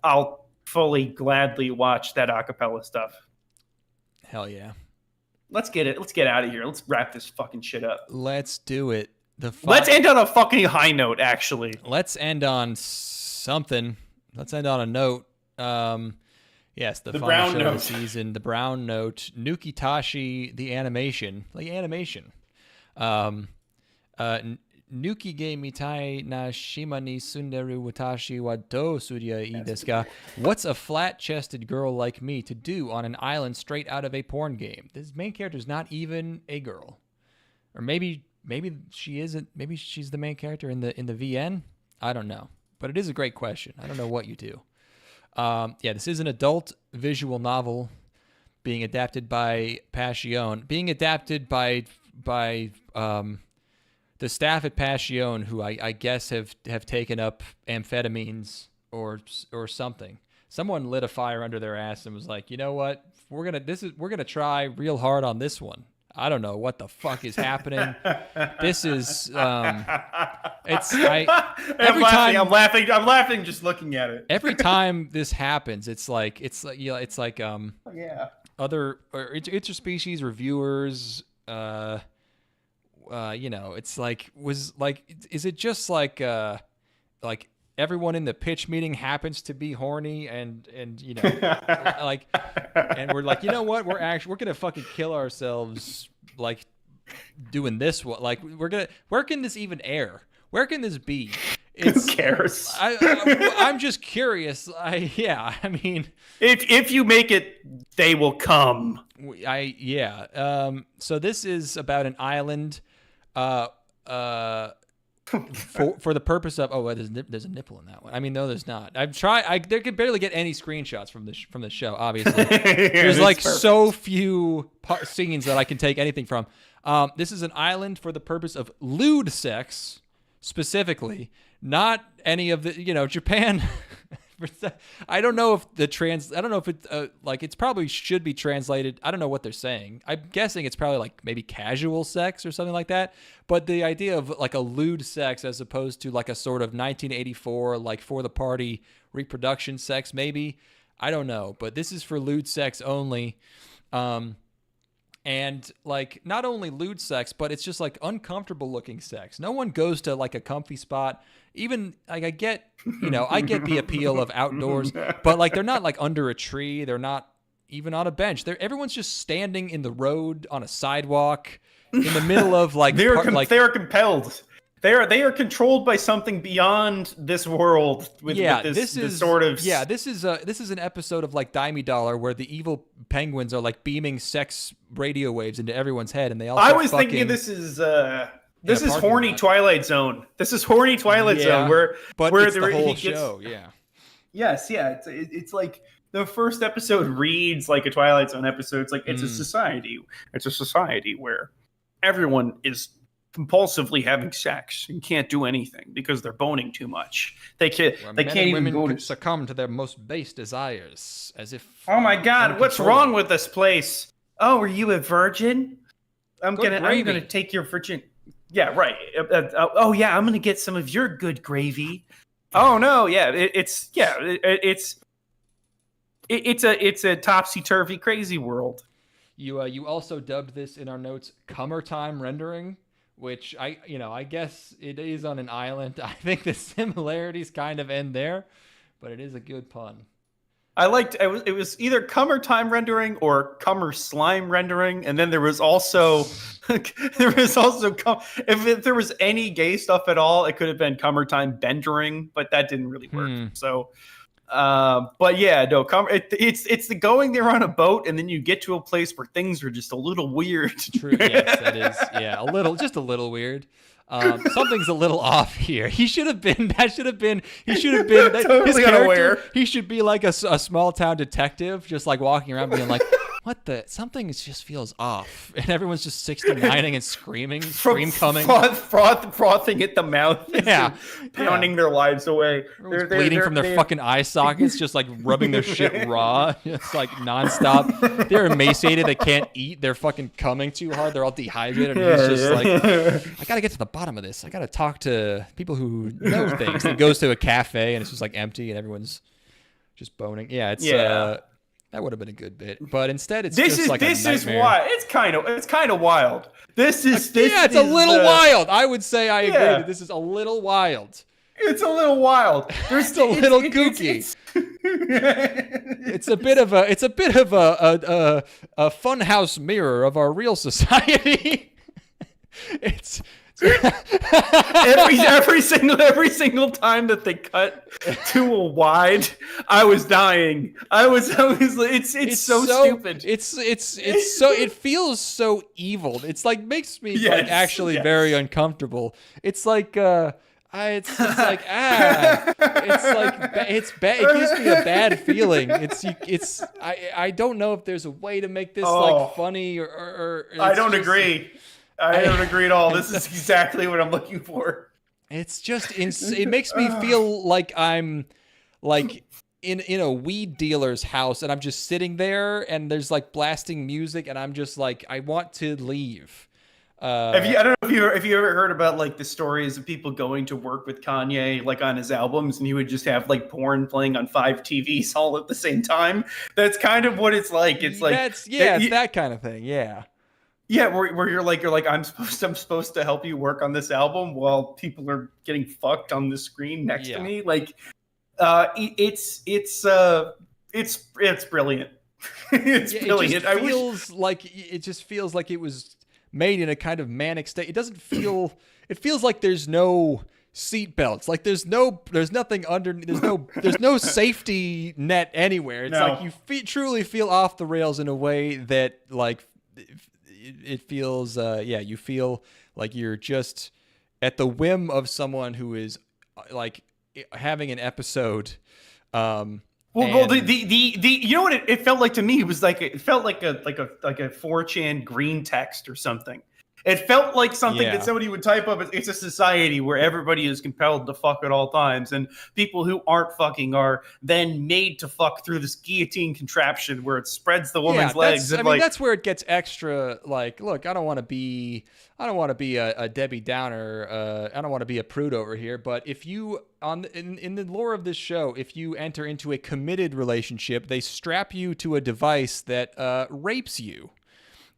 I'll fully gladly watch that acapella stuff. Hell yeah. Let's get out of here. Let's wrap this fucking shit up. Let's do it. Let's end on a fucking high note, actually. Let's end on something. Let's end on a note. Yes, the final show of the season, the brown note, Nukitashi, the animation. Nuki ge mitai na shima ni sunderu watashi wa do surya ii desu ka? What's a flat-chested girl like me to do on an island straight out of a porn game? This main character is not even a girl. Or maybe she isn't. Maybe she's the main character in the VN. I don't know, but it is a great question. I don't know what you do. This is an adult visual novel being adapted by Passion, being adapted by the staff at Passion, who I guess have taken up amphetamines or something. Someone lit a fire under their ass and was like, you know what, we're gonna try real hard on this one. I don't know what the fuck is happening. This is I'm laughing just looking at it. Every time this happens, it's like other interspecies reviewers, it's like, is it just like everyone in the pitch meeting happens to be horny and like, and we're like, you know what, we're gonna fucking kill ourselves like doing this one. Like, where can this even air? Where can this be? Who cares? I'm just curious. I mean, if you make it, they will come. So this is about an island. For the purpose of there's a nipple in that one. I mean, no, there's not. There could barely get any screenshots from the show. Obviously, there's like perfect. So few scenes that I can take anything from. This is an island for the purpose of lewd sex, specifically, not any of the Japan. I don't know if I don't know if it like it's probably should be translated. I don't know what they're saying. I'm guessing it's probably like maybe casual sex or something like that. But the idea of like a lewd sex as opposed to like a sort of 1984 like for the party reproduction sex, maybe. I don't know. But this is for lewd sex only. And like not only lewd sex, but it's just like uncomfortable looking sex. No one goes to like a comfy spot. Even like I get the appeal of outdoors, but like they're not like under a tree. They're not even on a bench. Everyone's just standing in the road on a sidewalk in the middle of like they are compelled. They are controlled by something beyond this world. This is an episode of like Daimi Dollar where the evil penguins are like beaming sex radio waves into everyone's head, and they all. I was thinking this is horny Twilight Zone. This is horny Twilight Zone where it's the whole show. Yeah. Yes. Yeah. It's like the first episode reads like a Twilight Zone episode. It's like it's a society. It's a society where everyone is compulsively having sex and can't do anything because they're boning too much. They can't even go to succumb to their most base desires as if. Oh my God! What's wrong with this place? Oh, are you a virgin? I'm gonna take your virgin. Yeah, right. I'm gonna get some of your good gravy. Oh no, yeah, it's a topsy-turvy crazy world. You also dubbed this in our notes "Cummer Time Rendering," which I guess it is on an island. I think the similarities kind of end there, but it is a good pun. I liked it was either Cummer Time Rendering or Cummer Slime Rendering, and then there was also if there was any gay stuff at all, it could have been Cummer Time Bendering, but that didn't really work. So but yeah, no, it's the going there on a boat, and then you get to a place where things are just a little weird. True, yes, that is, yeah, just a little weird. Something's a little off here. He should have been totally his character, unaware. He should be like a small town detective, just like walking around being like, what the, something just feels off. And everyone's just 69ing and screaming, scream coming. Frothing at the mouth. Yeah. Pounding their lives away. They're bleeding from their fucking eye sockets, just like rubbing their shit raw. It's like nonstop. They're emaciated. They can't eat. They're fucking coming too hard. They're all dehydrated. And he's just like, I got to get to the bottom of this. I got to talk to people who know things. He goes to a cafe and it's just like empty and everyone's just boning. Yeah, it's that would have been a good bit, but instead it's just like a nightmare. This is why it's kind of wild. It's a little wild. I would say I agree that this is a little wild. It's a little wild. It's a little kooky. It's a bit of a funhouse mirror of our real society. It's every single time that they cut to a wide, I was dying. It's so stupid. It's so, it feels so evil. It's like makes me very uncomfortable. It's like it gives me a bad feeling. I don't know if there's a way to make this like funny or I don't agree. I don't agree at all. This is exactly what I'm looking for. It's just it makes me feel like I'm like in a weed dealer's house and I'm just sitting there and there's like blasting music and I'm just like I want to leave. I don't know if you ever heard about like the stories of people going to work with Kanye like on his albums and he would just have like porn playing on 5 TVs all at the same time. That's kind of what it's like. It's like it's that kind of thing. Yeah. Yeah, where you're like I'm supposed to help you work on this album while people are getting fucked on the screen next to me. Like, it's brilliant. It's brilliant. It just feels like it was made in a kind of manic state. It doesn't feel. It feels like there's no seat belts. Like there's nothing under. There's no safety net anywhere. It's like you truly feel off the rails in a way that like. It feels you feel like you're just at the whim of someone who is like having an episode the you know what it felt like to me? It felt like a 4chan green text or something. It felt like something Yeah. that somebody would type up. It's a society where everybody is compelled to fuck at all times, and people who aren't fucking are then made to fuck through this guillotine contraption where it spreads the woman's legs. I mean, that's where it gets extra. Like, look, I don't want to be a Debbie Downer. I don't want to be a prude over here. But if you in the lore of this show, if you enter into a committed relationship, they strap you to a device that rapes you.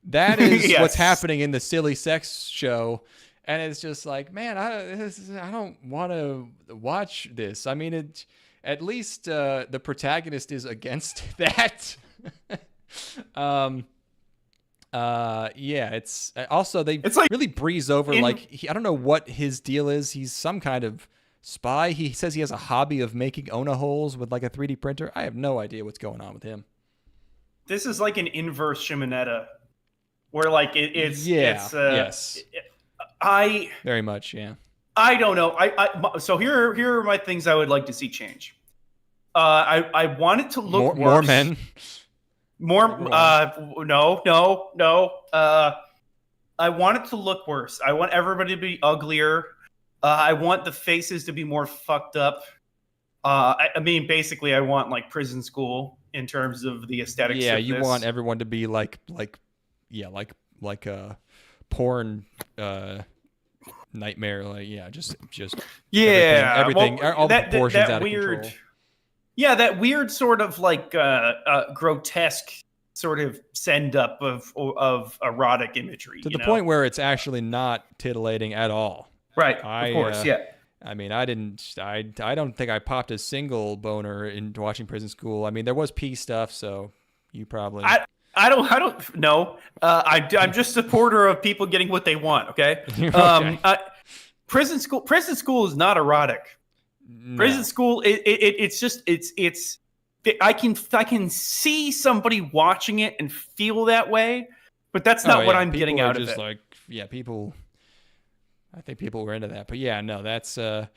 That is Yes. what's happening in the silly sex show, and it's just like, man, I don't want to watch this. I mean, at least the protagonist is against that. Yeah, it's also it's like, really breeze over. Like, I don't know what his deal is. He's some kind of spy. He says he has a hobby of making Ona holes with like a 3D printer. I have no idea what's going on with him. This is like an inverse Shimonetta. Where like it's yes. I very much, yeah. I don't know. So here are my things I would like to see change. I want it to look more worse. men. More no. I want it to look worse. I want everybody to be uglier. I want the faces to be more fucked up. I mean, basically, I want like prison school in terms of the aesthetics. Yeah, of you this. want everyone to be like a porn nightmare. Like, just everything all the proportions out of control. Yeah, that weird sort of like grotesque sort of send up of erotic imagery to the point where it's actually not titillating at all. Right, of course, yeah. I mean, I don't think I popped a single boner in watching Prison School. I mean, there was pee stuff, so you probably. I don't know. I'm just a supporter of people getting what they want. Okay. Okay. Prison school is not erotic. No. Prison school. It's. I can see somebody watching it and feel that way, but that's not what I'm getting out of it. Like, people. I think people were into that, but yeah, no, that's and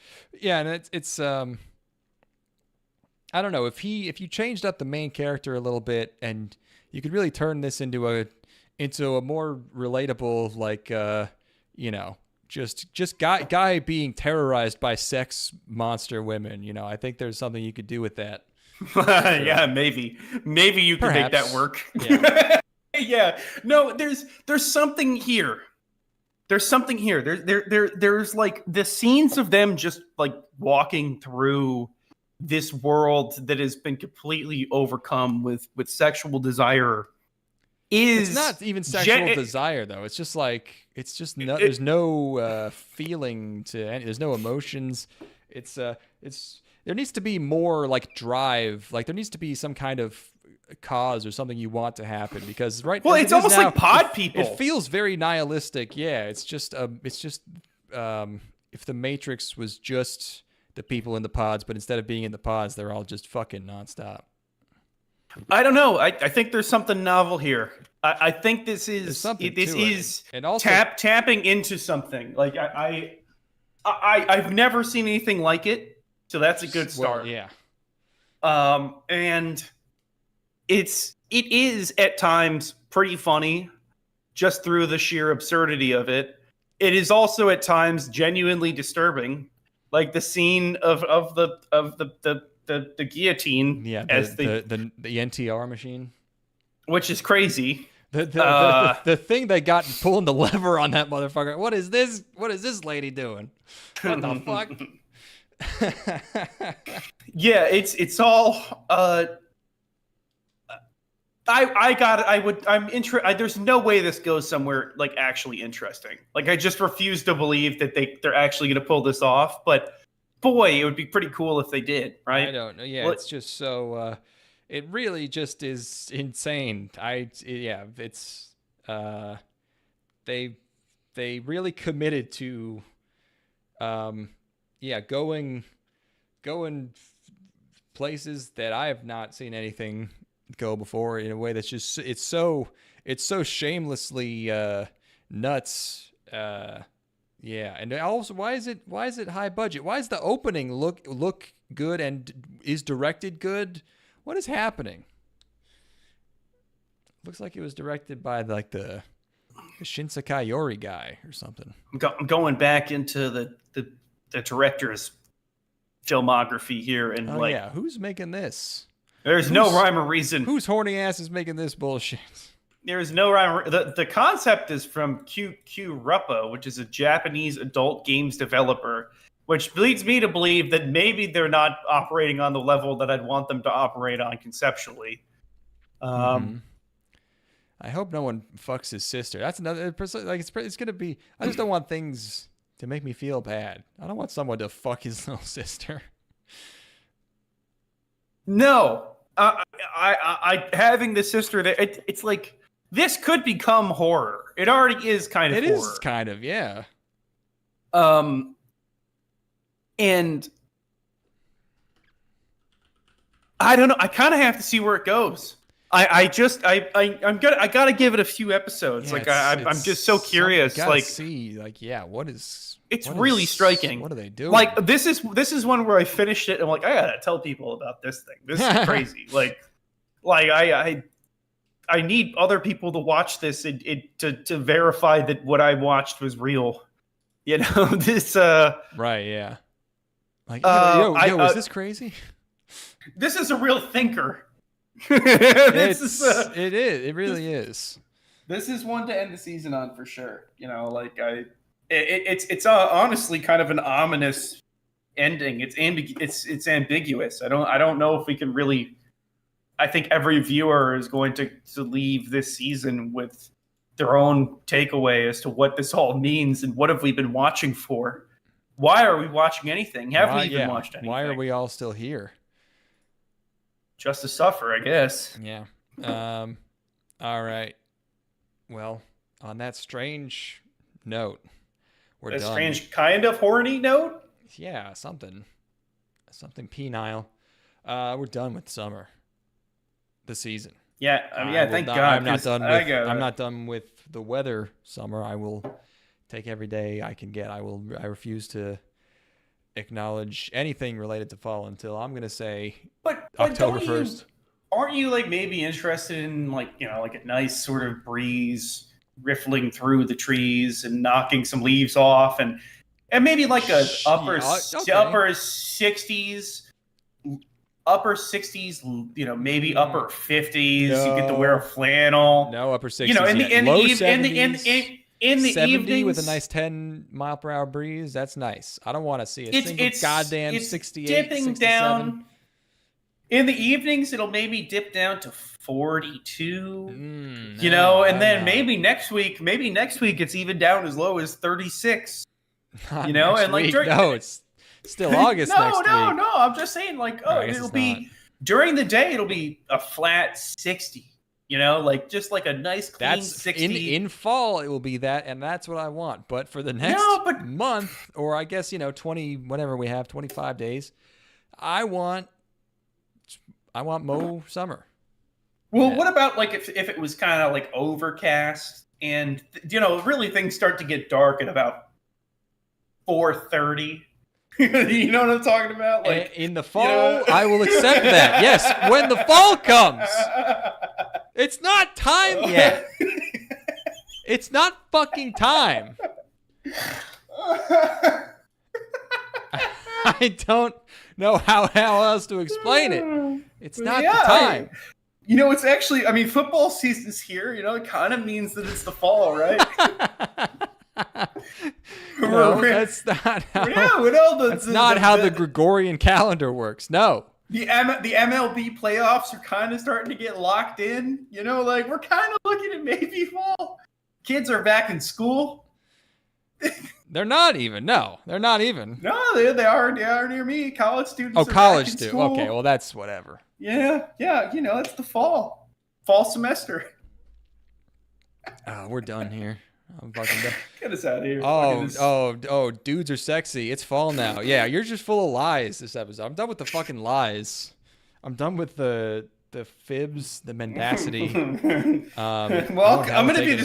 it's I don't know if you changed up the main character a little bit and you could really turn this into a more relatable, like, just guy being terrorized by sex monster women. I think there's something you could do with that. Yeah, maybe you can make that work. Yeah. Yeah. No, there's something here. There's something here. There's like the scenes of them just like walking through this world that has been completely overcome with sexual desire. It's not even sexual desire though. It's just like there's no feeling to any. There's no emotions. It's there needs to be more like drive. Like there needs to be some kind of cause or something you want to happen, because it's almost like pod people. It feels very nihilistic. Yeah, it's just if the Matrix was just the people in the pods, but instead of being in the pods, they're all just fucking nonstop. I don't know. I think there's something novel here. I think this is and also tapping into something. Like I've never seen anything like it, so that's a good start. Well, yeah. And it is at times pretty funny, just through the sheer absurdity of it. It is also at times genuinely disturbing, like the scene of the guillotine. Yeah, as the NTR machine, which is crazy. The thing they got pulling the lever on that motherfucker. What is this? What is this lady doing? What the fuck? Yeah, it's all. There's no way this goes somewhere like actually interesting. Like I just refuse to believe that they're actually going to pull this off. But boy, it would be pretty cool if they did, right? I don't know. Yeah, it's just so. It really just is insane. It's they really committed to, going places that I have not seen anything go before in a way that's just it's so shamelessly nuts. And also why is it high budget? Why is the opening look good and is directed good? What is happening? Looks like it was directed by like the Shinsekai Yori guy or something. I'm going back into the director's filmography here, and Oh yeah, who's making this? There's no rhyme or reason. Whose horny ass is making this bullshit? There's no rhyme. The concept is from QQ Ruppo, which is a Japanese adult games developer, which leads me to believe that maybe they're not operating on the level that I'd want them to operate on conceptually. I hope no one fucks his sister. That's another. Like it's gonna be. I just don't want things to make me feel bad. I don't want someone to fuck his little sister. No, I having the sister there. It's like this could become horror. It already is kind of. It horror. is kind of, yeah. And I don't know. I kind of have to see where it goes. I gotta give it a few episodes. Yeah, I'm just so curious. Gotta like see, like, yeah, what is? It's really striking. What are they doing? Like this is one where I finished it and I'm like, I gotta tell people about this thing. This is crazy. like I need other people to watch this to verify that what I watched was real. You know, this right, yeah. Like, yo, is this crazy? This is a real thinker. It is. It really is. This is one to end the season on for sure. You know, like it's honestly kind of an ominous ending. It's ambiguous. I don't know if we can really. I think every viewer is going to leave this season with their own takeaway as to what this all means and what have we been watching for. Why are we watching anything? Have we even watched anything? Why are we all still here? Just to suffer, I guess. Yeah. All right. Well, on that strange note, we're done. A strange kind of horny note? Yeah, something penile. We're done with summer. The season. Yeah, thank God. I'm not done with the weather summer. I will take every day I can get. I refuse to acknowledge anything related to fall until I'm gonna say October 1st. Aren't you like maybe interested in like a nice sort of breeze riffling through the trees and knocking some leaves off and maybe like a upper 60s, maybe upper 50s. No. You get to wear a flannel. No, upper 60s. In the 70 evenings, with a nice 10 mile per hour breeze, that's nice. I don't want to see a single goddamn 68, dipping 67. Down. In the evenings, it'll maybe dip down to 42. Then maybe next week it's even down as low as 36. It's still August next week. No. I'm just saying, it'll be during the day. It'll be a flat 60. Just like a nice clean 60. In fall, it will be that, and that's what I want. But for the next month, or I guess 20, whatever we have, 25 days, I want Mo summer. Well, what about if it was kind of like overcast and really things start to get dark at about 4:30. You know what I'm talking about? Like in the fall, I will accept that. Yes, when the fall comes. It's not time yet. It's not fucking time. I don't know how else to explain it. It's not the time. It's actually, football season's here. It kind of means that it's the fall, right? No, that's not how. That's not how the Gregorian calendar works. No. The MLB playoffs are kind of starting to get locked in. We're kind of looking at maybe fall. Kids are back in school. They're not even. No, they're not even. No, they are near me. College students. Oh, college students. Okay, well that's whatever. Yeah. It's the fall semester. Oh, we're done here. I'm fucking done. Get us out of here. Oh, dudes are sexy. It's fall now. Yeah, you're just full of lies this episode. I'm done with the fucking lies. I'm done with the fibs, the mendacity. I'm gonna be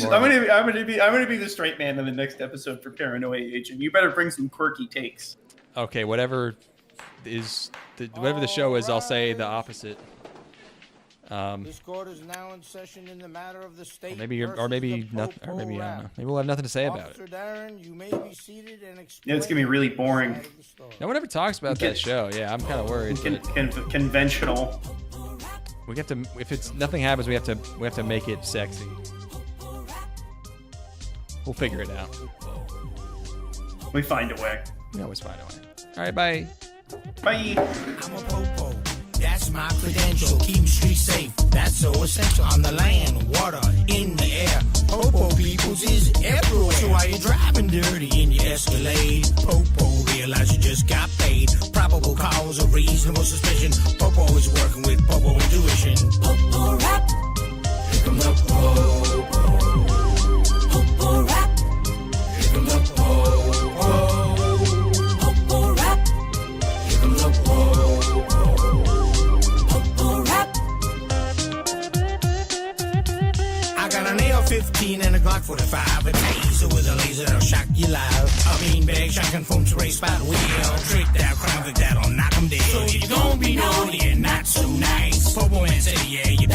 the straight man in the next episode for Paranoia Agent. You better bring some quirky takes. Okay, whatever the show is, I'll say the opposite. This court is now in session in the matter of the state. Maybe nothing. Or maybe I don't know. Maybe we'll have nothing to say about it. Darren, you may be seated and Yeah, it's gonna be really boring. No one ever talks about that show. Yeah, I'm kind of worried. Conventional. We have to. If it's nothing happens, we have to make it sexy. We'll figure it out. We find a way. We always find a way. All right, bye. Bye. I'm a popo. That's my credential. Keep the streets safe. That's so essential. On the land, water, in the air. Popo peoples is everywhere. So while you're driving dirty in your Escalade, Popo realize you just got paid. Probable cause of reasonable suspicion. Popo is working with Popo intuition. Popo rap. Here comes the Popo. Popo rap. Here comes the Popo. Popo rap. Here comes the Popo. I got an AR-15 and a Glock 45, a taser with a laser that'll shock you live. A beanbag shotgun foam to race by the wheel. Trick that crime, that'll knock 'em dead. So you're gonna be naughty and not so nice. Popo man said, yeah, you